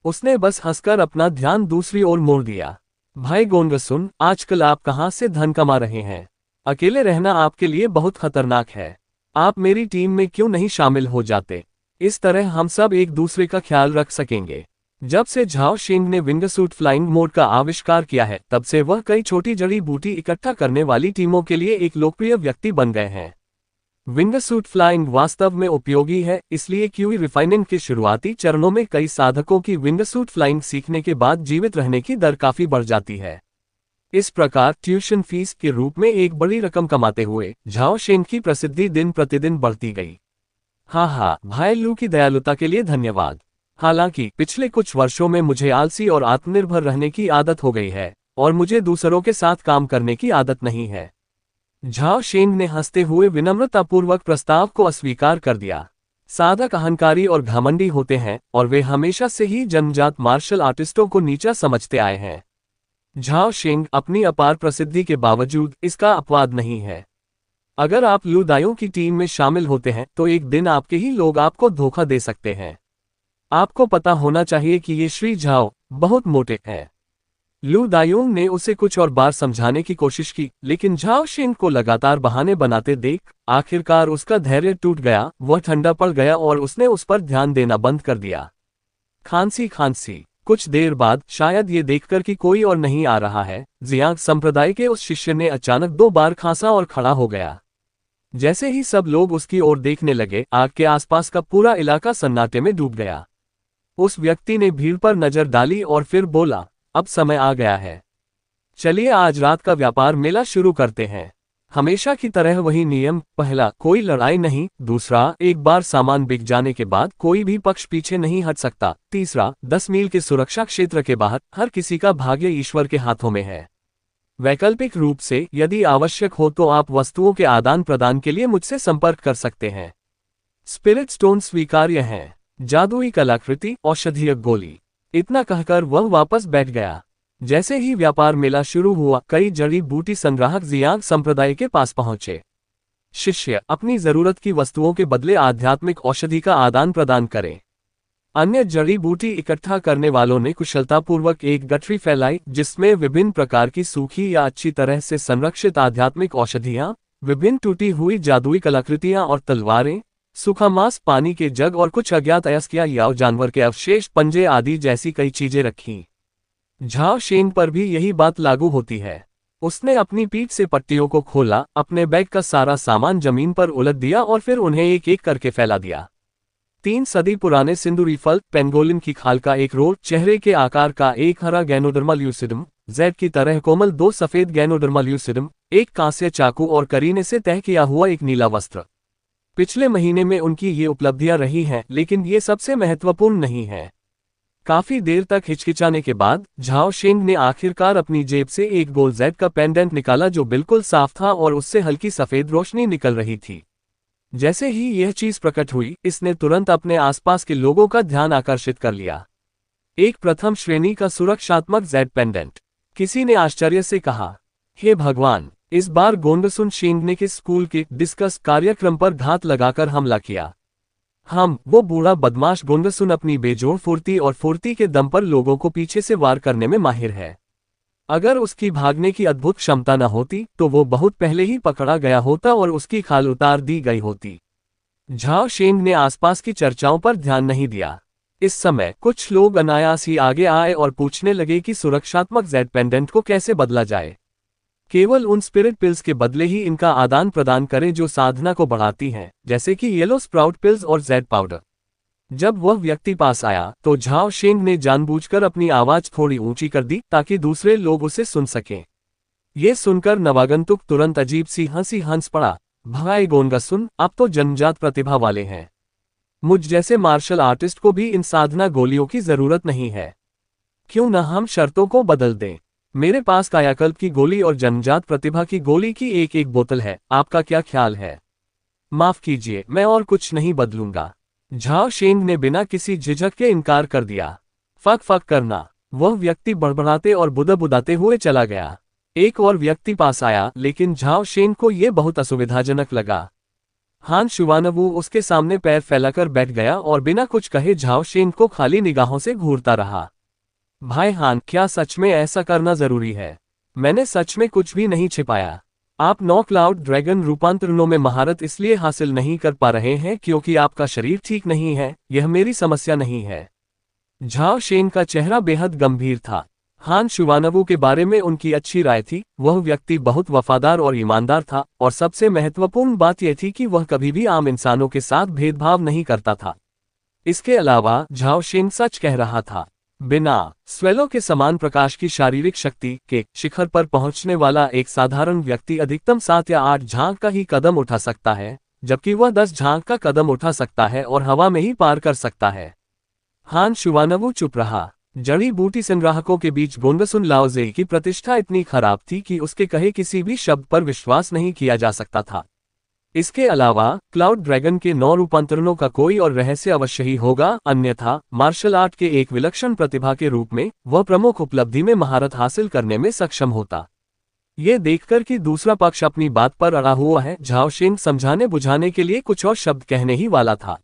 उसने बस हंसकर अपना ध्यान दूसरी ओर मोड़ दिया। भाई गोंगसुन, आजकल आप कहाँ से धन कमा रहे हैं? अकेले रहना आपके लिए बहुत खतरनाक है। आप मेरी टीम में क्यों नहीं शामिल हो जाते? इस तरह हम सब एक दूसरे का ख्याल रख सकेंगे। जब से झाओ शेंग ने विंगसूट फ्लाइंग मोड का आविष्कार किया है, तब से वह कई छोटी जड़ी बूटी इकट्ठा करने वाली टीमों के लिए एक लोकप्रिय व्यक्ति बन गए हैं। विंगसूट फ्लाइंग वास्तव में उपयोगी है, इसलिए क्यूई रिफाइनिंग के शुरुआती चरणों में कई साधकों की विंगसूट फ्लाइंग सीखने के बाद जीवित रहने की दर काफी बढ़ जाती है। इस प्रकार ट्यूशन फीस के रूप में एक बड़ी रकम कमाते हुए झाओ शेंग की प्रसिद्धि दिन प्रतिदिन बढ़ती गई। हाँ, भाई लू की दयालुता के लिए धन्यवाद। हालांकि पिछले कुछ वर्षों में मुझे आलसी और आत्मनिर्भर रहने की आदत हो गई है, और मुझे दूसरों के साथ काम करने की आदत नहीं है। झाओ शेंग ने हंसते हुए विनम्रतापूर्वक प्रस्ताव को अस्वीकार कर दिया। साधक अहंकारी और घमंडी होते हैं, और वे हमेशा से ही जन्मजात मार्शल आर्टिस्टों को नीचा समझते आए हैं। झाओ शेंग अपनी अपार प्रसिद्धि के बावजूद इसका अपवाद नहीं है। अगर आप लू दायूं की टीम में शामिल होते हैं तो एक दिन आपके ही लोग आपको धोखा दे सकते हैं। आपको पता होना चाहिए कि ये श्री झाओ बहुत मोटे हैं। लू दायूं ने उसे कुछ और बार समझाने की कोशिश की, लेकिन झाओ शेंग को लगातार बहाने बनाते देख आखिरकार उसका धैर्य टूट गया। वह ठंडा पड़ गया और उसने उस पर ध्यान देना बंद कर दिया। खांसी। कुछ देर बाद, शायद ये देखकर कि कोई और नहीं आ रहा है, जियांग संप्रदाय के उस शिष्य ने अचानक 2 बार खांसा और खड़ा हो गया। जैसे ही सब लोग उसकी ओर देखने लगे, आग के आसपास का पूरा इलाका सन्नाटे में डूब गया। उस व्यक्ति ने भीड़ पर नजर डाली और फिर बोला, अब समय आ गया है। चलिए आज रात का व्यापार मेला शुरू करते हैं। हमेशा की तरह वही नियम। पहला, कोई लड़ाई नहीं। दूसरा, एक बार सामान बिक जाने के बाद कोई भी पक्ष पीछे नहीं हट सकता। तीसरा, 10 मील के सुरक्षा क्षेत्र के बाहर हर किसी का भाग्य ईश्वर के हाथों में है। वैकल्पिक रूप से, यदि आवश्यक हो तो आप वस्तुओं के आदान प्रदान के लिए मुझसे संपर्क कर सकते हैं। स्पिरिट स्टोन स्वीकार्य हैं। जादुई कलाकृति, औषधीय गोली। इतना कहकर वह वापस बैठ गया। जैसे ही व्यापार मेला शुरू हुआ, कई जड़ी बूटी संग्राहक जियांग संप्रदाय के पास पहुंचे। शिष्य, अपनी जरूरत की वस्तुओं के बदले आध्यात्मिक औषधि का आदान प्रदान करें। अन्य जड़ी बूटी इकट्ठा करने वालों ने कुशलतापूर्वक एक गठरी फैलाई, जिसमें विभिन्न प्रकार की सूखी या अच्छी तरह से संरक्षित आध्यात्मिक औषधियां, विभिन्न टूटी हुई जादुई कलाकृतियां और तलवारें, सूखा मांस, पानी के जग और कुछ अज्ञात अयस्क या जानवर के अवशेष, पंजे आदि जैसी कई चीजें रखीं। झाओ शेंग पर भी यही बात लागू होती है। उसने अपनी पीठ से पट्टियों को खोला, अपने बैग का सारा सामान जमीन पर उलट दिया और फिर उन्हें एक एक करके फैला दिया। 3 सदी पुराने सिंदूरी फल, पेंगोलिन की खाल का एक रोल, चेहरे के आकार का एक हरा गैनोडर्मा ल्यूसिडम, जेड की तरह कोमल 2 सफेद गैनोडर्मा ल्यूसिडम, एक कांस्य चाकू और करीने से तह किया हुआ एक नीला वस्त्र। पिछले महीने में उनकी ये उपलब्धियां रही हैं, लेकिन ये सबसे महत्वपूर्ण नहीं है। काफी देर तक हिचकिचाने के बाद झाओ शेंग ने आखिरकार अपनी जेब से एक गोल जेड का पेंडेंट निकाला, जो बिल्कुल साफ था और उससे हल्की सफेद रोशनी निकल रही थी। जैसे ही यह चीज प्रकट हुई, इसने तुरंत अपने आसपास के लोगों का ध्यान आकर्षित कर लिया। एक प्रथम श्रेणी का सुरक्षात्मक जेड पेंडेंट। किसी ने आश्चर्य से कहा, हे भगवान, इस बार गोंडसुन शेंग ने किस स्कूल के डिस्कस कार्यक्रम पर घात लगाकर हमला किया। वो बूढ़ा बदमाश गोंडसुन अपनी बेजोड़ फुर्ती और फुर्ती के दम पर लोगों को पीछे से वार करने में माहिर है। अगर उसकी भागने की अद्भुत क्षमता न होती तो वो बहुत पहले ही पकड़ा गया होता और उसकी खाल उतार दी गई होती। झाओ शेंग ने आसपास की चर्चाओं पर ध्यान नहीं दिया। इस समय कुछ लोग अनायास ही आगे आए और पूछने लगे कि सुरक्षात्मक जेड पेंडेंट को कैसे बदला जाए। केवल उन स्पिरिट पिल्स के बदले ही इनका आदान प्रदान करें जो साधना को बढ़ाती हैं, जैसे कि येलो स्प्राउट पिल्स और जेड पाउडर। जब वह व्यक्ति पास आया तो झाओ शेंग ने जानबूझकर अपनी आवाज थोड़ी ऊंची कर दी ताकि दूसरे लोग उसे सुन सकें। ये सुनकर नवागंतुक तुरंत अजीब सी हंसी हंस पड़ा। भाई गोंगसुन, आप तो जन्मजात प्रतिभा वाले हैं। मुझ जैसे मार्शल आर्टिस्ट को भी इन साधना गोलियों की जरूरत नहीं है। क्यों न हम शर्तों को बदल दें। मेरे पास कायाकल्प की गोली और जन्मजात प्रतिभा की गोली की एक बोतल है। आपका क्या ख्याल है? माफ कीजिए, मैं और कुछ नहीं बदलूंगा। झाओ शेंग ने बिना किसी झिझक के इनकार कर दिया। फक करना। वह व्यक्ति बड़बड़ाते और बुदबुदाते हुए चला गया। एक और व्यक्ति पास आया, लेकिन झाओ शेन को यह बहुत असुविधाजनक लगा। हान शुवानवू उसके सामने पैर फैलाकर बैठ गया और बिना कुछ कहे झाओ शेन को खाली निगाहों से घूरता रहा। भाई हान, क्या सच में ऐसा करना जरूरी है? मैंने सच में कुछ भी नहीं छिपाया। आप 9 क्लाउड ड्रैगन रूपांतरणों में महारत इसलिए हासिल नहीं कर पा रहे हैं क्योंकि आपका शरीर ठीक नहीं है, यह मेरी समस्या नहीं है। झाओ शेन का चेहरा बेहद गंभीर था। हान शुवानवू के बारे में उनकी अच्छी राय थी। वह व्यक्ति बहुत वफादार और ईमानदार था, और सबसे महत्वपूर्ण बात यह थी कि वह कभी भी आम इंसानों के साथ भेदभाव नहीं करता था। इसके अलावा झाओ शेन सच कह रहा था। बिना स्वेलो के समान प्रकाश की शारीरिक शक्ति के शिखर पर पहुंचने वाला एक साधारण व्यक्ति अधिकतम 7 या 8 झांक का ही कदम उठा सकता है, जबकि वह 10 झांक का कदम उठा सकता है और हवा में ही पार कर सकता है। हान शुवानवू चुप रहा। जड़ी बूटी संग्राहकों के बीच गोंगसुन लाओजे की प्रतिष्ठा इतनी खराब थी कि उसके कहे किसी भी शब्द पर विश्वास नहीं किया जा सकता था। इसके अलावा क्लाउड ड्रैगन के 9 रूपांतरणों का कोई और रहस्य अवश्य ही होगा, अन्यथा मार्शल आर्ट के एक विलक्षण प्रतिभा के रूप में वह प्रमुख उपलब्धि में महारत हासिल करने में सक्षम होता। ये देखकर कि दूसरा पक्ष अपनी बात पर अड़ा हुआ है, झाओ शेन समझाने बुझाने के लिए कुछ और शब्द कहने ही वाला था।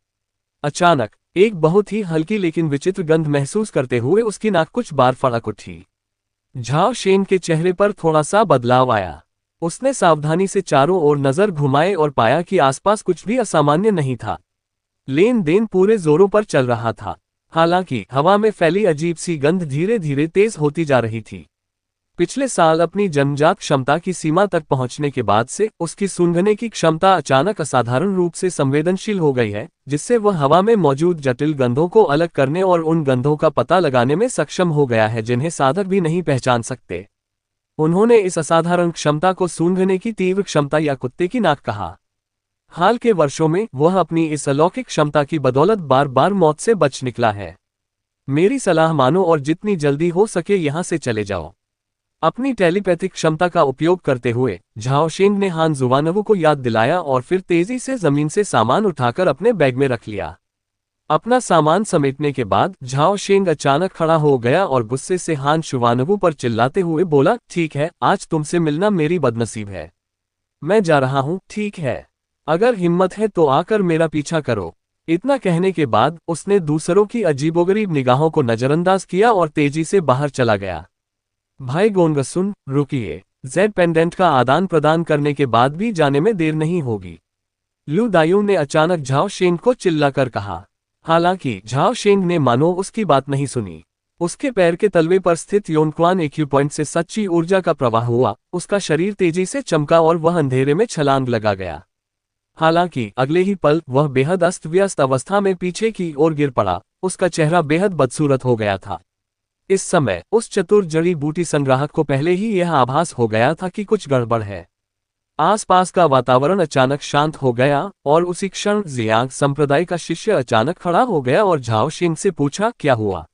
अचानक एक बहुत ही हल्की लेकिन विचित्र गंध महसूस करते हुए उसकी नाक कुछ बार फड़क उठी। झाओ शेन के चेहरे पर थोड़ा सा बदलाव आया। उसने सावधानी से चारों ओर नजर घुमाए और पाया कि आसपास कुछ भी असामान्य नहीं था। लेन देन पूरे जोरों पर चल रहा था। हालांकि हवा में फैली अजीब सी गंध धीरे धीरे तेज होती जा रही थी। पिछले साल अपनी जन्मजात क्षमता की सीमा तक पहुंचने के बाद से उसकी सूंघने की क्षमता अचानक असाधारण रूप से संवेदनशील हो गई है, जिससे वह हवा में मौजूद जटिल गंधों को अलग करने और उन गंधों का पता लगाने में सक्षम हो गया है जिन्हें साधक भी नहीं पहचान सकते। उन्होंने इस असाधारण क्षमता को सूंघने की तीव्र क्षमता या कुत्ते की नाक कहा। हाल के वर्षों में वह अपनी इस अलौकिक क्षमता की बदौलत बार बार मौत से बच निकला है। मेरी सलाह मानो और जितनी जल्दी हो सके यहां से चले जाओ। अपनी टेलीपैथिक क्षमता का उपयोग करते हुए झाओ शेन ने हान जुवानवू को याद दिलाया और फिर तेजी से जमीन से सामान उठाकर अपने बैग में रख लिया। अपना सामान समेटने के बाद झाओ शेन अचानक खड़ा हो गया और गुस्से से हान शुवानवू पर चिल्लाते हुए बोला, ठीक है, आज तुमसे मिलना मेरी बदनसीब है। मैं जा रहा हूं, ठीक है? अगर हिम्मत है तो आकर मेरा पीछा करो। इतना कहने के बाद उसने दूसरों की अजीबोगरीब निगाहों को नजरअंदाज किया और तेजी से बाहर चला गया। भाई गोंगसुन, रुकिए। जेड पेंडेंट का आदान प्रदान करने के बाद भी जाने में देर नहीं होगी। लू दायू ने अचानक झाओ शेन को चिल्लाकर कहा। हालांकि झाओ शेन ने मानो उसकी बात नहीं सुनी। उसके पैर के तलवे पर स्थित योनक्वान एक्यू पॉइंट से सच्ची ऊर्जा का प्रवाह हुआ, उसका शरीर तेजी से चमका और वह अंधेरे में छलांग लगा गया। हालांकि अगले ही पल वह बेहद अस्त व्यस्त अवस्था में पीछे की ओर गिर पड़ा। उसका चेहरा बेहद बदसूरत हो गया था। इस समय उस चतुर जड़ी बूटी संग्राहक को पहले ही यह आभास हो गया था कि कुछ गड़बड़ है। आसपास का वातावरण अचानक शांत हो गया और उसी क्षण जियांग संप्रदाय का शिष्य अचानक खड़ा हो गया और झाओ शेन से पूछा, क्या हुआ?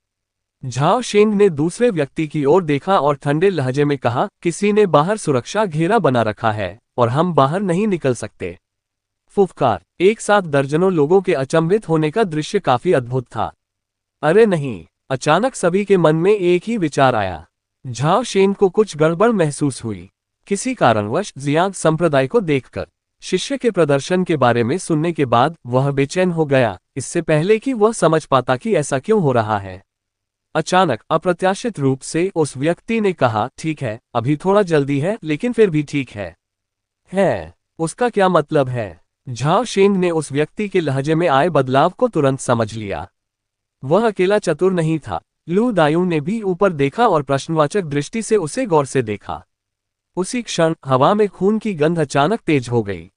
झाओ शेन ने दूसरे व्यक्ति की ओर देखा और ठंडे लहजे में कहा, किसी ने बाहर सुरक्षा घेरा बना रखा है और हम बाहर नहीं निकल सकते। फुफकार। एक साथ दर्जनों लोगों के अचंभित होने का दृश्य काफी अद्भुत था। अरे नहीं! अचानक सभी के मन में एक ही विचार आया। झाओ शेन को कुछ गड़बड़ महसूस हुई। किसी कारणवश जियांग संप्रदाय को देखकर, शिष्य के प्रदर्शन के बारे में सुनने के बाद वह बेचैन हो गया, इससे पहले कि वह समझ पाता कि ऐसा क्यों हो रहा है। अचानक अप्रत्याशित रूप से उस व्यक्ति ने कहा, ठीक है, अभी थोड़ा जल्दी है, लेकिन फिर भी ठीक है। उसका क्या मतलब है? झाओ शेन ने उस व्यक्ति के लहजे में आए बदलाव को तुरंत समझ लिया। वह अकेला चतुर नहीं था। लू दायू ने भी ऊपर देखा और प्रश्नवाचक दृष्टि से उसे गौर से देखा। उसी क्षण हवा में खून की गंध अचानक तेज हो गई।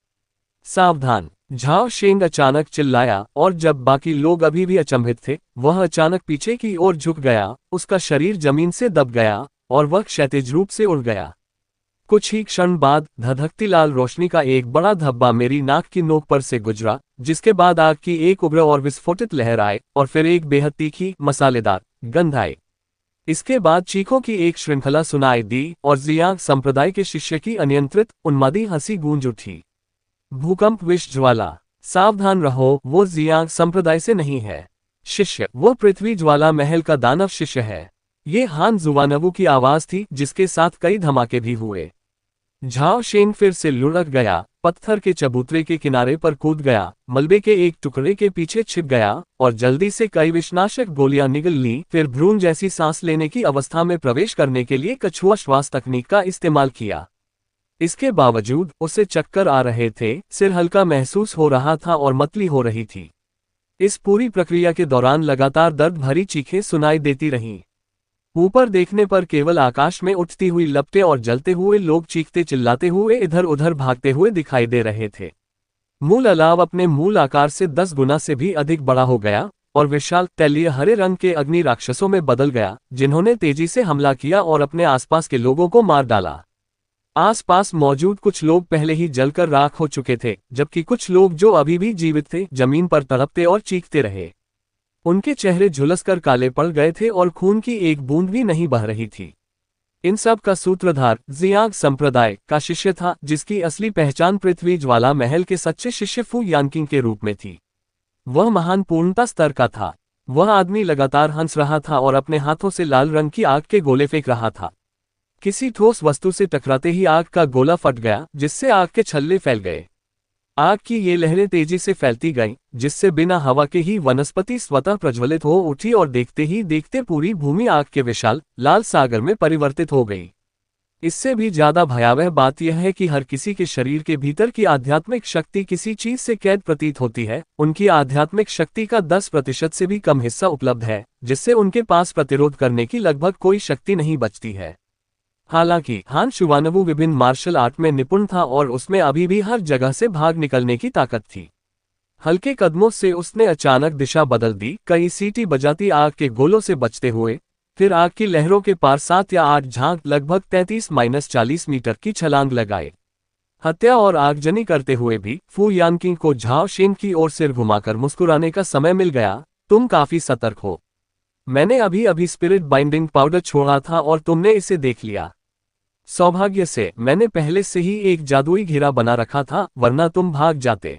सावधान! झाओ शेन अचानक चिल्लाया और जब बाकी लोग अभी भी अचंभित थे, वह अचानक पीछे की ओर झुक गया, उसका शरीर जमीन से दब गया और वह क्षैतिज रूप से उड़ गया। कुछ ही क्षण बाद धधकती लाल रोशनी का एक बड़ा धब्बा मेरी नाक की नोक पर से गुजरा, जिसके बाद आग की एक उग्र और विस्फोटित लहर आए और फिर एक बेहद तीखी, मसालेदार गंध आई। इसके बाद चीखों की एक श्रृंखला सुनाई दी और जियांग संप्रदाय के शिष्य की अनियंत्रित उन्मादी हंसी गूंज उठी। भूकंप विष ज्वाला। सावधान रहो, वो जियांग संप्रदाय से नहीं है। शिष्य, वो पृथ्वी ज्वाला महल का दानव शिष्य है। ये हान जुवानवू की आवाज थी, जिसके साथ कई धमाके भी हुए। झाओ शेंग फिर से लुढ़क गया, पत्थर के चबूतरे के किनारे पर कूद गया, मलबे के एक टुकड़े के पीछे छिप गया और जल्दी से कई विषनाशक गोलियां निगल ली। फिर भ्रूण जैसी सांस लेने की अवस्था में प्रवेश करने के लिए कछुआ श्वास तकनीक का इस्तेमाल किया। इसके बावजूद उसे चक्कर आ रहे थे, सिर हल्का महसूस हो रहा था और मतली हो रही थी। इस पूरी प्रक्रिया के दौरान लगातार दर्द भरी चीखें सुनाई देती रहीं। ऊपर देखने पर केवल आकाश में उठती हुई लपटें और जलते हुए लोग चीखते चिल्लाते हुए इधर उधर भागते हुए दिखाई दे रहे थे। मूल अलाव अपने मूल आकार से 10 गुना से भी अधिक बड़ा हो गया और विशाल तैलीय हरे रंग के अग्नि राक्षसों में बदल गया, जिन्होंने तेजी से हमला किया और अपने आसपास के लोगों को मार डाला। आसपास मौजूद कुछ लोग पहले ही जलकर राख हो चुके थे, जबकि कुछ लोग जो अभी भी जीवित थे जमीन पर तड़पते और चीखते रहे। उनके चेहरे झुलसकर काले पड़ गए थे और खून की एक बूंद भी नहीं बह रही थी। इन सब का सूत्रधार जियांग संप्रदाय का शिष्य था, जिसकी असली पहचान पृथ्वी ज्वाला महल के सच्चे शिष्य फू यानकिंग के रूप में थी। वह महान पूर्णता स्तर का था। वह आदमी लगातार हंस रहा था और अपने हाथों से लाल रंग की आग के गोले फेंक रहा था। किसी ठोस वस्तु से टकराते ही आग का गोला फट गया, जिससे आग के छल्ले फैल गए। आग की ये लहरें तेजी से फैलती गईं, जिससे बिना हवा के ही वनस्पति स्वतः प्रज्वलित हो उठी और देखते ही देखते पूरी भूमि आग के विशाल लाल सागर में परिवर्तित हो गई। इससे भी ज्यादा भयावह बात यह है कि हर किसी के शरीर के भीतर की आध्यात्मिक शक्ति किसी चीज से कैद प्रतीत होती है। उनकी आध्यात्मिक शक्ति का 10% से भी कम हिस्सा उपलब्ध है, जिससे उनके पास प्रतिरोध करने की लगभग कोई शक्ति नहीं बचती है। हालांकि हान शुवानवू विभिन्न मार्शल आर्ट में निपुण था और उसमें अभी भी हर जगह से भाग निकलने की ताकत थी। हल्के कदमों से उसने अचानक दिशा बदल दी, कई सीटी बजाती आग के गोलों से बचते हुए, फिर आग की लहरों के पार 7 या 8 झांक लगभग 33-40 मीटर की छलांग लगाए। हत्या और आगजनी करते हुए भी फू यानकिंग को झाओ शेन की ओर सिर घुमाकर मुस्कुराने का समय मिल गया। तुम काफी सतर्क हो। मैंने अभी अभी स्पिरिट बाइंडिंग पाउडर छोड़ा था और तुमने इसे देख लिया। सौभाग्य से मैंने पहले से ही एक जादुई घेरा बना रखा था, वरना तुम भाग जाते।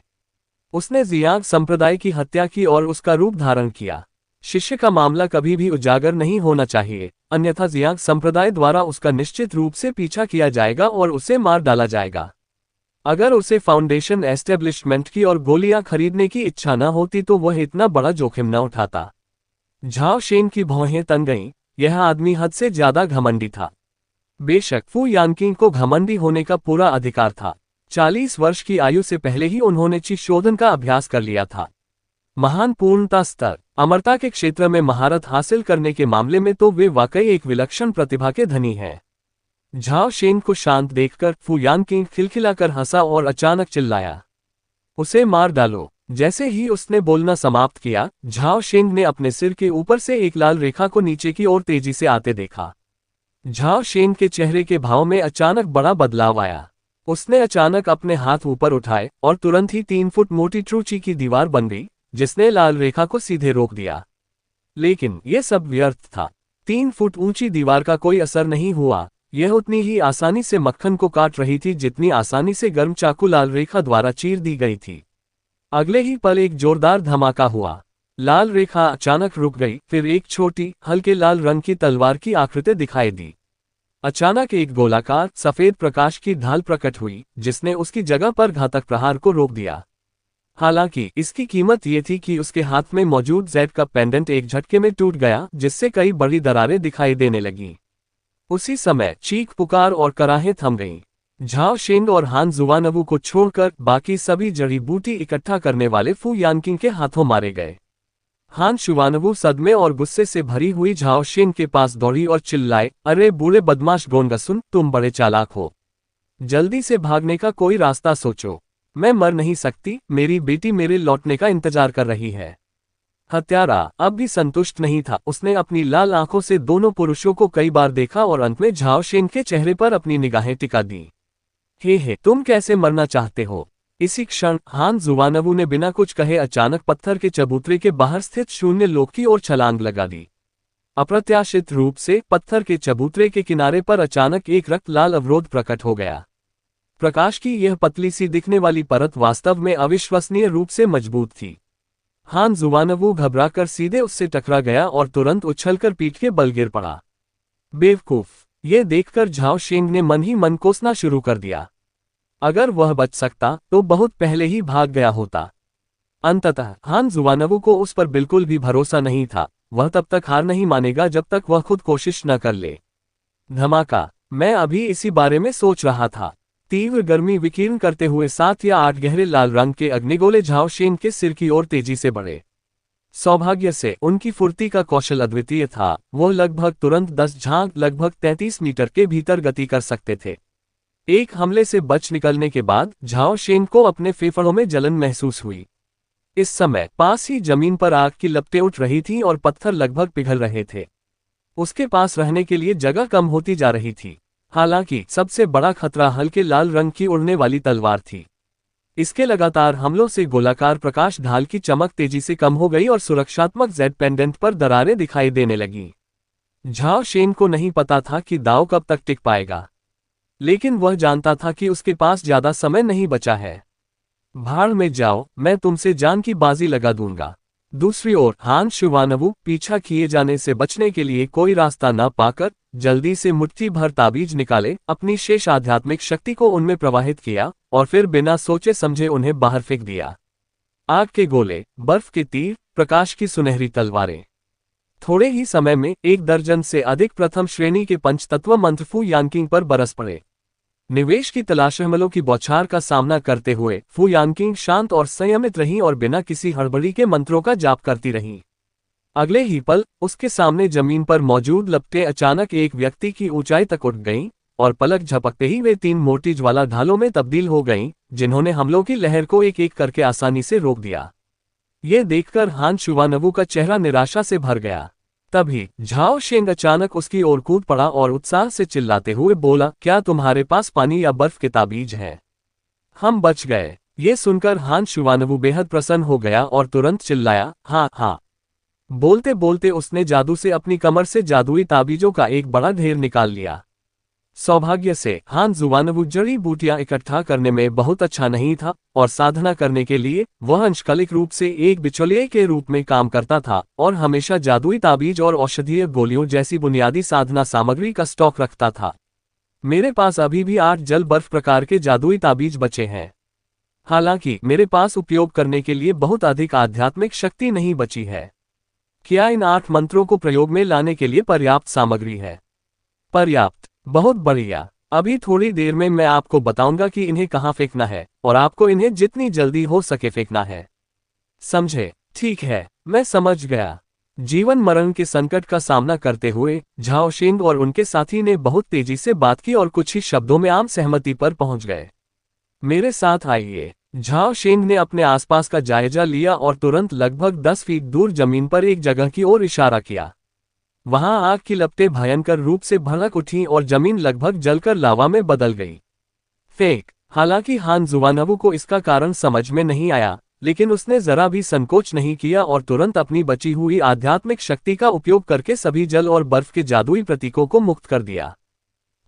उसने जियांग संप्रदाय की हत्या की और उसका रूप धारण किया। शिष्य का मामला कभी भी उजागर नहीं होना चाहिए, अन्यथा जियांग संप्रदाय द्वारा उसका निश्चित रूप से पीछा किया जाएगा और उसे मार डाला जाएगा। अगर उसे फाउंडेशन एस्टेब्लिशमेंट की और गोलियां खरीदने की इच्छा न होती तो वह इतना बड़ा जोखिम न उठाता। झाओ शेन की भौहें तन गईं। यह आदमी हद से ज्यादा घमंडी था। बेशक फू यानकिंग को घमंडी होने का पूरा अधिकार था। 40 वर्ष की आयु से पहले ही उन्होंने ची शोधन का अभ्यास कर लिया था। महान पूर्णता स्तर, अमरता के क्षेत्र में महारत हासिल करने के मामले में तो वे वाकई एक विलक्षण प्रतिभा के धनी हैं। झाओ शेन को शांत देखकर फू यानकिंग खिलखिलाकर हंसा और अचानक चिल्लाया, उसे मार डालो। जैसे ही उसने बोलना समाप्त किया, झाओ शेन ने अपने सिर के ऊपर से एक लाल रेखा को नीचे की ओर तेजी से आते देखा। झाओ शेन के चेहरे के भाव में अचानक बड़ा बदलाव आया। उसने अचानक अपने हाथ ऊपर उठाए और तुरंत ही 3 फुट मोटी ट्रूची की दीवार बन गई, जिसने लाल रेखा को सीधे रोक दिया। लेकिन यह सब व्यर्थ था। 3 फुट ऊंची दीवार का कोई असर नहीं हुआ। यह उतनी ही आसानी से मक्खन को काट रही थी जितनी आसानी से गर्म चाकू लाल रेखा द्वारा चीर दी गई थी। अगले ही पल एक जोरदार धमाका हुआ। लाल रेखा अचानक रुक गई, फिर एक छोटी हल्के लाल रंग की तलवार की आकृति दिखाई दी। अचानक एक गोलाकार सफेद प्रकाश की ढाल प्रकट हुई, जिसने उसकी जगह पर घातक प्रहार को रोक दिया। हालांकि इसकी कीमत ये थी कि उसके हाथ में मौजूद जेड का पेंडेंट एक झटके में टूट गया, जिससे कई बड़ी दरारें दिखाई देने लगीं। उसी समय चीख पुकार और कराहें थम गईं। झाओ शेन और हान जुवानवू को छोड़कर बाकी सभी जड़ी बूटी इकट्ठा करने वाले फू यानकिंग के हाथों मारे गए। हान शुवानवू सदमे और गुस्से से भरी हुई झाओ शेन के पास दौड़ी और चिल्लाए, अरे बूढ़े बदमाश गोंडसुन, तुम बड़े चालाक हो। जल्दी से भागने का कोई रास्ता सोचो। मैं मर नहीं सकती, मेरी बेटी मेरे लौटने का इंतजार कर रही है। हत्यारा अब भी संतुष्ट नहीं था। उसने अपनी लाल आंखों से दोनों पुरुषों को कई बार देखा और अंत में झाओ शेन के चेहरे पर अपनी निगाहें टिका दी। हे तुम कैसे मरना चाहते हो? इसी क्षण हान जुवानवू ने बिना कुछ कहे अचानक पत्थर के चबूतरे के बाहर स्थित शून्य लोक की ओर छलांग लगा दी। अप्रत्याशित रूप से पत्थर के चबूतरे के किनारे पर अचानक एक रक्त लाल अवरोध प्रकट हो गया। प्रकाश की यह पतली सी दिखने वाली परत वास्तव में अविश्वसनीय रूप से मजबूत थी। हान जुवानवू घबराकर सीधे उससे टकरा गया और तुरंत उछलकर पीठ के बल गिर पड़ा। बेवकूफ, ये देखकर झाओ शेंग ने मन ही मन कोसना शुरू कर दिया। अगर वह बच सकता तो बहुत पहले ही भाग गया होता। अंततः हान जुआनवू को उस पर बिल्कुल भी भरोसा नहीं था। वह तब तक हार नहीं मानेगा जब तक वह खुद कोशिश न कर ले। धमाका, मैं अभी इसी बारे में सोच रहा था। तीव्र गर्मी विकीर्ण करते हुए 7 या 8 गहरे लाल रंग के अग्निगोले झाओ शेंग के सिर की ओर तेजी से बढ़े। सौभाग्य से उनकी फुर्ती का कौशल अद्वितीय था। वो लगभग तुरंत 10 झांक लगभग 33 मीटर के भीतर गति कर सकते थे। एक हमले से बच निकलने के बाद झाओ शेंग को अपने फेफड़ों में जलन महसूस हुई। इस समय पास ही जमीन पर आग की लपटें उठ रही थीं और पत्थर लगभग पिघल रहे थे। उसके पास रहने के लिए जगह कम होती जा रही थी। हालांकि सबसे बड़ा खतरा हल्के लाल रंग की उड़ने वाली तलवार थी। इसके लगातार हमलों से गोलाकार प्रकाश ढाल की चमक तेजी से कम हो गई और सुरक्षात्मक जेड पेंडेंट पर दरारें दिखाई देने लगीं। झाओ शेंग को नहीं पता था कि दांव कब तक टिक पाएगा, लेकिन वह जानता था कि उसके पास ज्यादा समय नहीं बचा है। भाड़ में जाओ, मैं तुमसे जान की बाजी लगा दूंगा। दूसरी ओर हान शुवानवू पीछा किए जाने से बचने के लिए कोई रास्ता न पाकर जल्दी से मुट्ठी भर ताबीज निकाले, अपनी शेष आध्यात्मिक शक्ति को उनमें प्रवाहित किया और फिर बिना सोचे समझे उन्हें बाहर फेंक दिया। आग के गोले, बर्फ के तीर, प्रकाश की सुनहरी तलवारें। थोड़े ही समय में 1 दर्जन से अधिक प्रथम श्रेणी के पंचतत्व मंत्र फू यानकिंग पर बरस पड़े। निवेश की तलाशमलों की बौछार का सामना करते हुए फू यानकिंग शांत और संयमित रहीं और बिना किसी हड़बड़ी के मंत्रों का जाप करती रहीं। अगले ही पल उसके सामने जमीन पर मौजूद लपटें अचानक एक व्यक्ति की ऊंचाई तक उठ गईं और पलक झपकते ही वे 3 मोटी ज्वाला ढालों में तब्दील हो गईं, जिन्होंने हमलों की लहर को एक एक करके आसानी से रोक दिया। ये देखकर हान शुवानवू का चेहरा निराशा से भर गया। तभी झाओ शेंग अचानक उसकी ओर कूद पड़ा और उत्साह से चिल्लाते हुए बोला, क्या तुम्हारे पास पानी या बर्फ के ताबीज हैं? हम बच गए। ये सुनकर हान शुवानवू बेहद प्रसन्न हो गया और तुरंत चिल्लाया, हाँ हाँ। बोलते बोलते उसने जादू से अपनी कमर से जादुई ताबीजों का एक बड़ा ढेर निकाल लिया। सौभाग्य से हान जुआनवू जड़ी बूटियां इकट्ठा करने में बहुत अच्छा नहीं था और साधना करने के लिए वह अंशकालिक रूप से एक बिचौलिए के रूप में काम करता था और हमेशा जादुई ताबीज और औषधीय गोलियों जैसी बुनियादी साधना सामग्री का स्टॉक रखता था। मेरे पास अभी भी 8 जल बर्फ प्रकार के जादुई ताबीज बचे हैं। हालांकि मेरे पास उपयोग करने के लिए बहुत अधिक आध्यात्मिक शक्ति नहीं बची है। क्या इन 8 मंत्रों को प्रयोग में लाने के लिए पर्याप्त सामग्री है? पर्याप्त, बहुत बढ़िया। अभी थोड़ी देर में मैं आपको बताऊंगा कि इन्हें कहाँ फेंकना है और आपको इन्हें जितनी जल्दी हो सके फेंकना है। समझे? ठीक है, मैं समझ गया। जीवन मरण के संकट का सामना करते हुए झाओ शेंग और उनके साथी ने बहुत तेजी से बात की और कुछ ही शब्दों में आम सहमति पर पहुंच गए। मेरे साथ आइए। झाओ शेंग ने अपने आसपास का जायजा लिया और तुरंत लगभग 10 फीट दूर जमीन पर एक जगह की ओर इशारा किया। वहां आग की लपटें भयंकर रूप से भड़क उठीं और जमीन लगभग जलकर लावा में बदल गई। फेंक। हालांकि हान जुआनवू को इसका कारण समझ में नहीं आया, लेकिन उसने जरा भी संकोच नहीं किया और तुरंत अपनी बची हुई आध्यात्मिक शक्ति का उपयोग करके सभी जल और बर्फ के जादुई प्रतीकों को मुक्त कर दिया।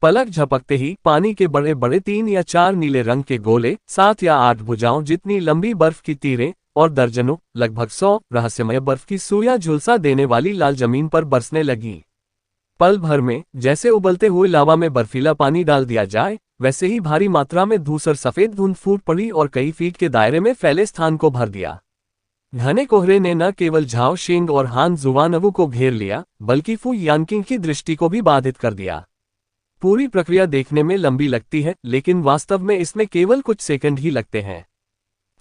पलक झपकते ही पानी के बड़े बड़े 3 या 4 नीले रंग के गोले, 7 या 8 भुजाओं जितनी लंबी बर्फ की तीरें और दर्जनों, लगभग 100 रहस्यमय बर्फ की सुइयां झुलसा देने वाली लाल जमीन पर बरसने लगीं। पल भर में जैसे उबलते हुए लावा में बर्फीला पानी डाल दिया जाए, वैसे ही भारी मात्रा में धूसर सफेद धुंध फूट पड़ी और कई फीट के दायरे में फैले स्थान को भर दिया। घने कोहरे ने न केवल झाओ शेंग और हान जुआनवू को घेर लिया, बल्कि फू यानकिंग की दृष्टि को भी बाधित कर दिया। पूरी प्रक्रिया देखने में लंबी लगती है, लेकिन वास्तव में इसमें केवल कुछ सेकंड ही लगते हैं।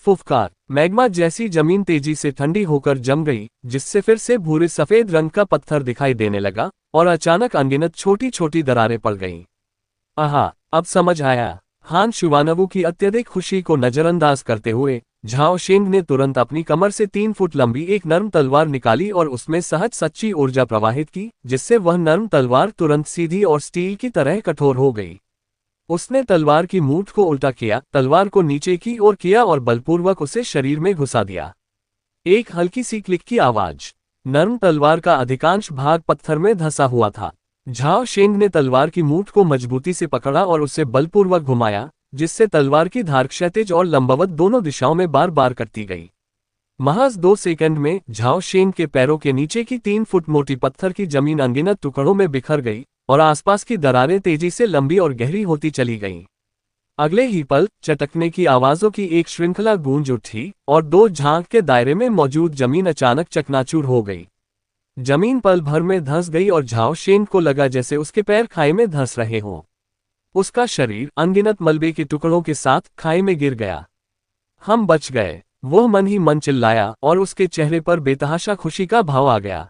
फुफकार। मैग्मा जैसी जमीन तेजी से ठंडी होकर जम गई, जिससे फिर से भूरे सफेद रंग का पत्थर दिखाई देने लगा और अचानक अनगिनत छोटी छोटी दरारें पड़ गईं। आहा, अब समझ आया। हान शुवानवू की अत्यधिक खुशी को नजरअंदाज करते हुए झाओ शेंग ने तुरंत अपनी कमर से 3 फुट लंबी एक नर्म तलवार निकाली और उसमें सहज सच्ची ऊर्जा प्रवाहित की, जिससे वह नर्म तलवार तुरंत सीधी और स्टील की तरह कठोर हो गई। उसने तलवार की मूठ को उल्टा किया, तलवार को नीचे की ओर किया और बलपूर्वक उसे शरीर में घुसा दिया। एक हल्की सी क्लिक की आवाज। नर्म तलवार का अधिकांश भाग पत्थर में धंसा हुआ था। झाओ शेंग ने तलवार की मूठ को मजबूती से पकड़ा और उसे बलपूर्वक घुमाया, जिससे तलवार की धार क्षैतिज और लंबवत दोनों दिशाओं में बार बार कटती गई। महज 2 सेकंड में झाओ शेंग के पैरों के नीचे की 3 फुट मोटी पत्थर की जमीन अनगिनत टुकड़ों में बिखर गई और आसपास की दरारें तेजी से लंबी और गहरी होती चली गईं। अगले ही पल चटकने की आवाजों की एक श्रृंखला गूंज उठी और 2 झांक के दायरे में मौजूद जमीन अचानक चकनाचूर हो गई। जमीन पल भर में धंस गई और झाओ शेन को लगा जैसे उसके पैर खाई में धंस रहे हों। उसका शरीर अनगिनत मलबे के टुकड़ों के साथ खाई में गिर गया। हम बच गए, वह मन ही मन चिल्लाया और उसके चेहरे पर बेतहाशा खुशी का भाव आ गया।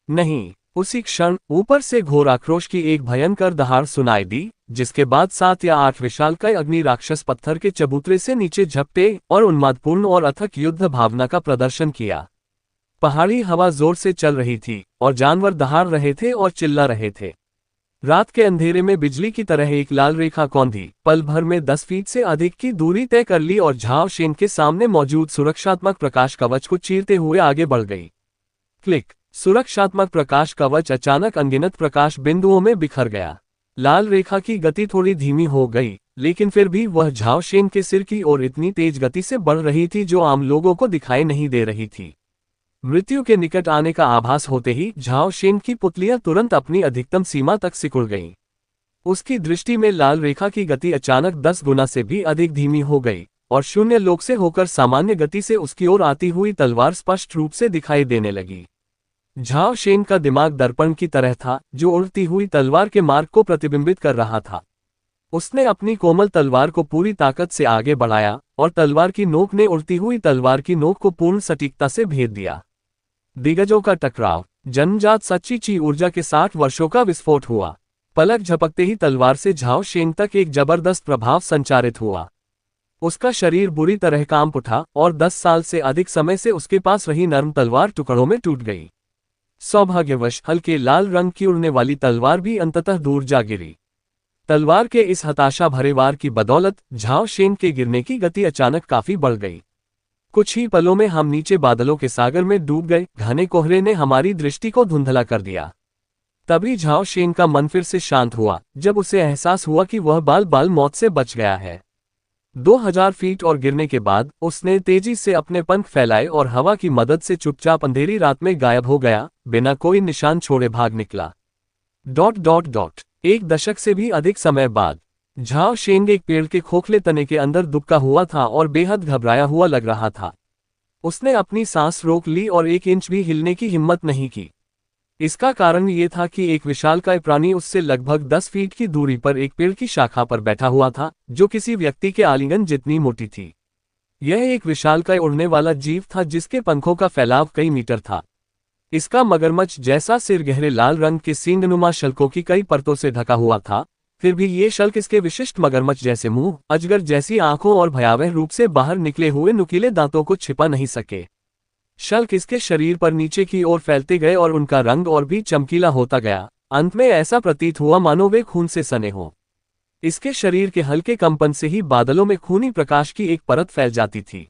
नहीं, उसी क्षण ऊपर से घोर आक्रोश की एक भयंकर दहाड़ सुनाई दी, जिसके बाद 7 या 8 विशालकाय अग्नि राक्षस पत्थर के चबूतरे से नीचे झपटे और उन्मादपूर्ण और अथक युद्ध भावना का प्रदर्शन किया। पहाड़ी हवा जोर से चल रही थी और जानवर दहाड़ रहे थे और चिल्ला रहे थे। रात के अंधेरे में बिजली की तरह एक लाल रेखा कौंधी पल भर में 10 फीट से अधिक की दूरी तय कर ली और झाओ शेन के सामने मौजूद सुरक्षात्मक प्रकाश कवच को चीरते हुए आगे बढ़ गई। क्लिक। सुरक्षात्मक प्रकाश कवच अचानक अनगिनत प्रकाश बिंदुओं में बिखर गया। लाल रेखा की गति थोड़ी धीमी हो गई, लेकिन फिर भी वह झाओ शेन के सिर की ओर इतनी तेज गति से बढ़ रही थी जो आम लोगों को दिखाई नहीं दे रही थी। मृत्यु के निकट आने का आभास होते ही झाओ शेन की पुतलियां तुरंत अपनी अधिकतम सीमा तक सिकुड़ गईं। उसकी दृष्टि में लाल रेखा की गति अचानक 10 गुना से भी अधिक धीमी हो गई और शून्य लोक से होकर सामान्य गति से उसकी ओर आती हुई तलवार स्पष्ट रूप से दिखाई देने लगी। झाओ शेन का दिमाग दर्पण की तरह था जो उड़ती हुई तलवार के मार्ग को प्रतिबिंबित कर रहा था। उसने अपनी कोमल तलवार को पूरी ताकत से आगे बढ़ाया और तलवार की नोक ने उड़ती हुई तलवार की नोक को पूर्ण सटीकता से भेद दिया। दिग्गजों का टकराव, जन्मजात सच्ची ची ऊर्जा के 60 वर्षों का विस्फोट हुआ। पलक झपकते ही तलवार से झाओ शेन तक एक जबरदस्त प्रभाव संचारित हुआ। उसका शरीर बुरी तरह कांप उठा और 10 साल से अधिक समय से उसके पास रही नर्म तलवार टुकड़ों में टूट गई। सौभाग्यवश हल्के लाल रंग की उड़ने वाली तलवार भी अंततः दूर जा गिरी। तलवार के इस हताशा भरे वार की बदौलत झाओ शेन के गिरने की गति अचानक काफी बढ़ गई। कुछ ही पलों में हम नीचे बादलों के सागर में डूब गए। घने कोहरे ने हमारी दृष्टि को धुंधला कर दिया। तभी झाओ शेन का मन फिर से शांत हुआ जब उसे एहसास हुआ कि वह बाल बाल मौत से बच गया है। 2000 फीट और गिरने के बाद उसने तेजी से अपने पंख फैलाए और हवा की मदद से चुपचाप अंधेरी रात में गायब हो गया, बिना कोई निशान छोड़े भाग निकला। ... 1 दशक से भी अधिक समय बाद झाओ शेन एक पेड़ के खोखले तने के अंदर दुबका हुआ था और बेहद घबराया हुआ लग रहा था। उसने अपनी सांस रोक ली और 1 इंच भी हिलने की हिम्मत नहीं की। इसका कारण ये था कि एक विशालकाय प्राणी उससे लगभग 10 फीट की दूरी पर एक पेड़ की शाखा पर बैठा हुआ था, जो किसी व्यक्ति के आलिंगन जितनी मोटी थी। यह एक विशालकाय उड़ने वाला जीव था जिसके पंखों का फैलाव कई मीटर था। इसका मगरमच्छ जैसा सिर गहरे लाल रंग के सींगनुमा शल्कों की कई परतों से ढका हुआ था, फिर भी ये शल्क इसके विशिष्ट मगरमच्छ जैसे मुंह, अजगर जैसी आंखों और भयावह रूप से बाहर निकले हुए नुकीले दांतों को छिपा नहीं सके। शल्क इसके शरीर पर नीचे की ओर फैलते गए और उनका रंग और भी चमकीला होता गया। अंत में ऐसा प्रतीत हुआ मानो वे खून से सने हों। इसके शरीर के हल्के कंपन से ही बादलों में खूनी प्रकाश की एक परत फैल जाती थी।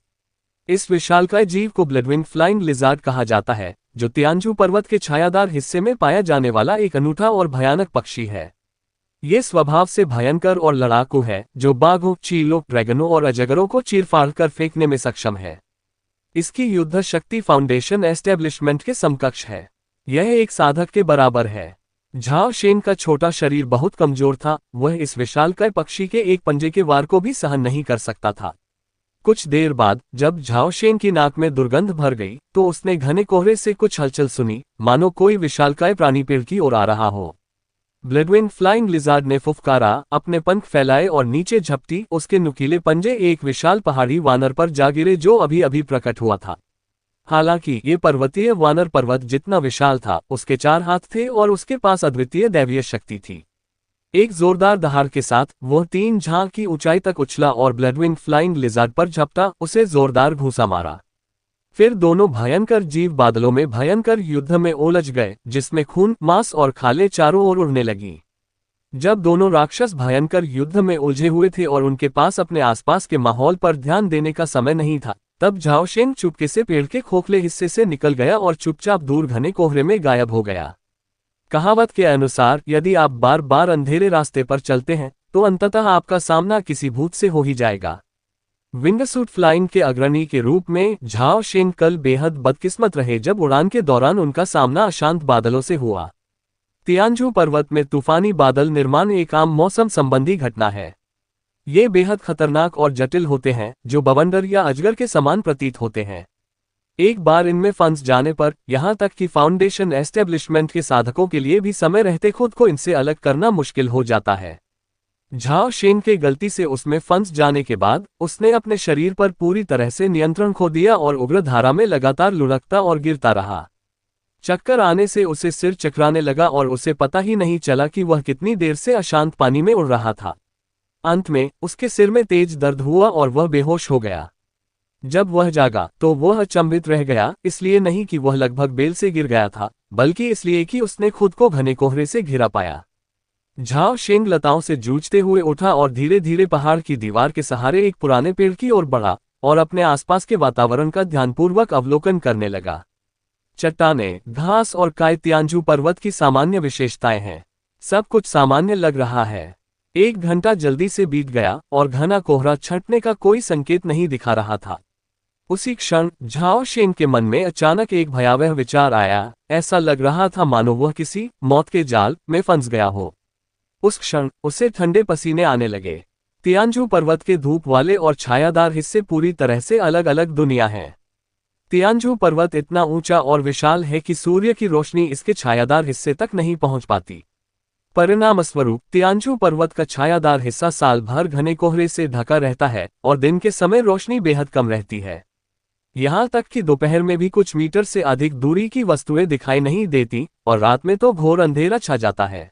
इस विशालकाय जीव को ब्लडविंग फ्लाइंग लिजार्ड कहा जाता है, जो तियानजू पर्वत के छायादार हिस्से में पाया जाने वाला एक अनूठा और भयानक पक्षी है। ये स्वभाव से भयंकर और लड़ाकू है, जो बाघों, चीलों, ड्रैगनों और अजगरों को चीर-फाड़ कर फेंकने में सक्षम है। इसकी युद्ध शक्ति फाउंडेशन एस्टेब्लिशमेंट के समकक्ष है। यह एक साधक के बराबर है। झाओ शेन का छोटा शरीर बहुत कमजोर था, वह इस विशालकाय पक्षी के एक पंजे के वार को भी सहन नहीं कर सकता था। कुछ देर बाद जब झाओ शेन की नाक में दुर्गंध भर गई तो उसने घने कोहरे से कुछ हलचल सुनी, मानो कोई विशालकाय प्राणी पेड़ की ओर आ रहा हो। ब्लडविंग फ्लाइंग लिजार्ड ने फुफकारा, अपने पंख फैलाए और नीचे झपटी। उसके नुकीले पंजे एक विशाल पहाड़ी वानर पर जा गिरे जो अभी अभी प्रकट हुआ था। हालांकि ये पर्वतीय वानर पर्वत जितना विशाल था, उसके 4 हाथ थे और उसके पास अद्वितीय दैवीय शक्ति थी। एक जोरदार दहाड़ के साथ वह 3 झांक की ऊंचाई तक उछला और ब्लडविंग फ्लाइंग लिजार्ड पर झपटा, उसे जोरदार घूंसा मारा। फिर दोनों भयंकर जीव बादलों में भयंकर युद्ध में उलझ गए, जिसमें खून, मांस और खालें चारों ओर उड़ने लगीं। जब दोनों राक्षस भयंकर युद्ध में उलझे हुए थे और उनके पास अपने आसपास के माहौल पर ध्यान देने का समय नहीं था, तब झाओ शेन चुपके से पेड़ के खोखले हिस्से से निकल गया और चुपचाप दूर घने कोहरे में गायब हो गया। कहावत के अनुसार यदि आप बार बार अंधेरे रास्ते पर चलते हैं तो अंततः आपका सामना किसी भूत से हो ही जाएगा। विंगसूट फ्लाइंग के अग्रणी के रूप में झाओ शेन कल बेहद बदकिस्मत रहे जब उड़ान के दौरान उनका सामना अशांत बादलों से हुआ। तियानजू पर्वत में तूफानी बादल निर्माण एक आम मौसम संबंधी घटना है। ये बेहद खतरनाक और जटिल होते हैं, जो बवंडर या अजगर के समान प्रतीत होते हैं। एक बार इनमें फंस जाने पर यहां तक कि फाउंडेशन एस्टेब्लिशमेंट के साधकों के लिए भी समय रहते खुद को इनसे अलग करना मुश्किल हो जाता है। झाओ शेन के गलती से उसमें फंस जाने के बाद उसने अपने शरीर पर पूरी तरह से नियंत्रण खो दिया और उग्र धारा में लगातार लुढ़कता और गिरता रहा। चक्कर आने से उसे सिर चकराने लगा और उसे पता ही नहीं चला कि वह कितनी देर से अशांत पानी में उड़ रहा था। अंत में उसके सिर में तेज दर्द हुआ और वह बेहोश हो गया। जब वह जागा तो वह अचंभित रह गया, इसलिए नहीं कि वह लगभग बेल से गिर गया था, बल्कि इसलिए कि उसने खुद को घने कोहरे से घिरा पाया। झाओ शेंग लताओं से जूझते हुए उठा और धीरे धीरे पहाड़ की दीवार के सहारे एक पुराने पेड़ की ओर बढ़ा और अपने आसपास के वातावरण का ध्यानपूर्वक अवलोकन करने लगा। चट्टानें, घास और काय तियानजू पर्वत की सामान्य विशेषताएं हैं। सब कुछ सामान्य लग रहा है। 1 घंटा जल्दी से बीत गया और घना कोहरा छंटने का कोई संकेत नहीं दिखा रहा था। उसी क्षण झाओ शेंग के मन में अचानक एक भयावह विचार आया। ऐसा लग रहा था मानो वह किसी मौत के जाल में फंस गया हो। उस क्षण उसे ठंडे पसीने आने लगे। तियानजू पर्वत के धूप वाले और छायादार हिस्से पूरी तरह से अलग अलग दुनिया हैं। तियानजू पर्वत इतना ऊंचा और विशाल है कि सूर्य की रोशनी इसके छायादार हिस्से तक नहीं पहुंच पाती। परिणामस्वरूप तियानजू पर्वत का छायादार हिस्सा साल भर घने कोहरे से ढका रहता है और दिन के समय रोशनी बेहद कम रहती है। यहां तक कि दोपहर में भी कुछ मीटर से अधिक दूरी की वस्तुएं दिखाई नहीं देती और रात में तो घोर अंधेरा छा जाता है।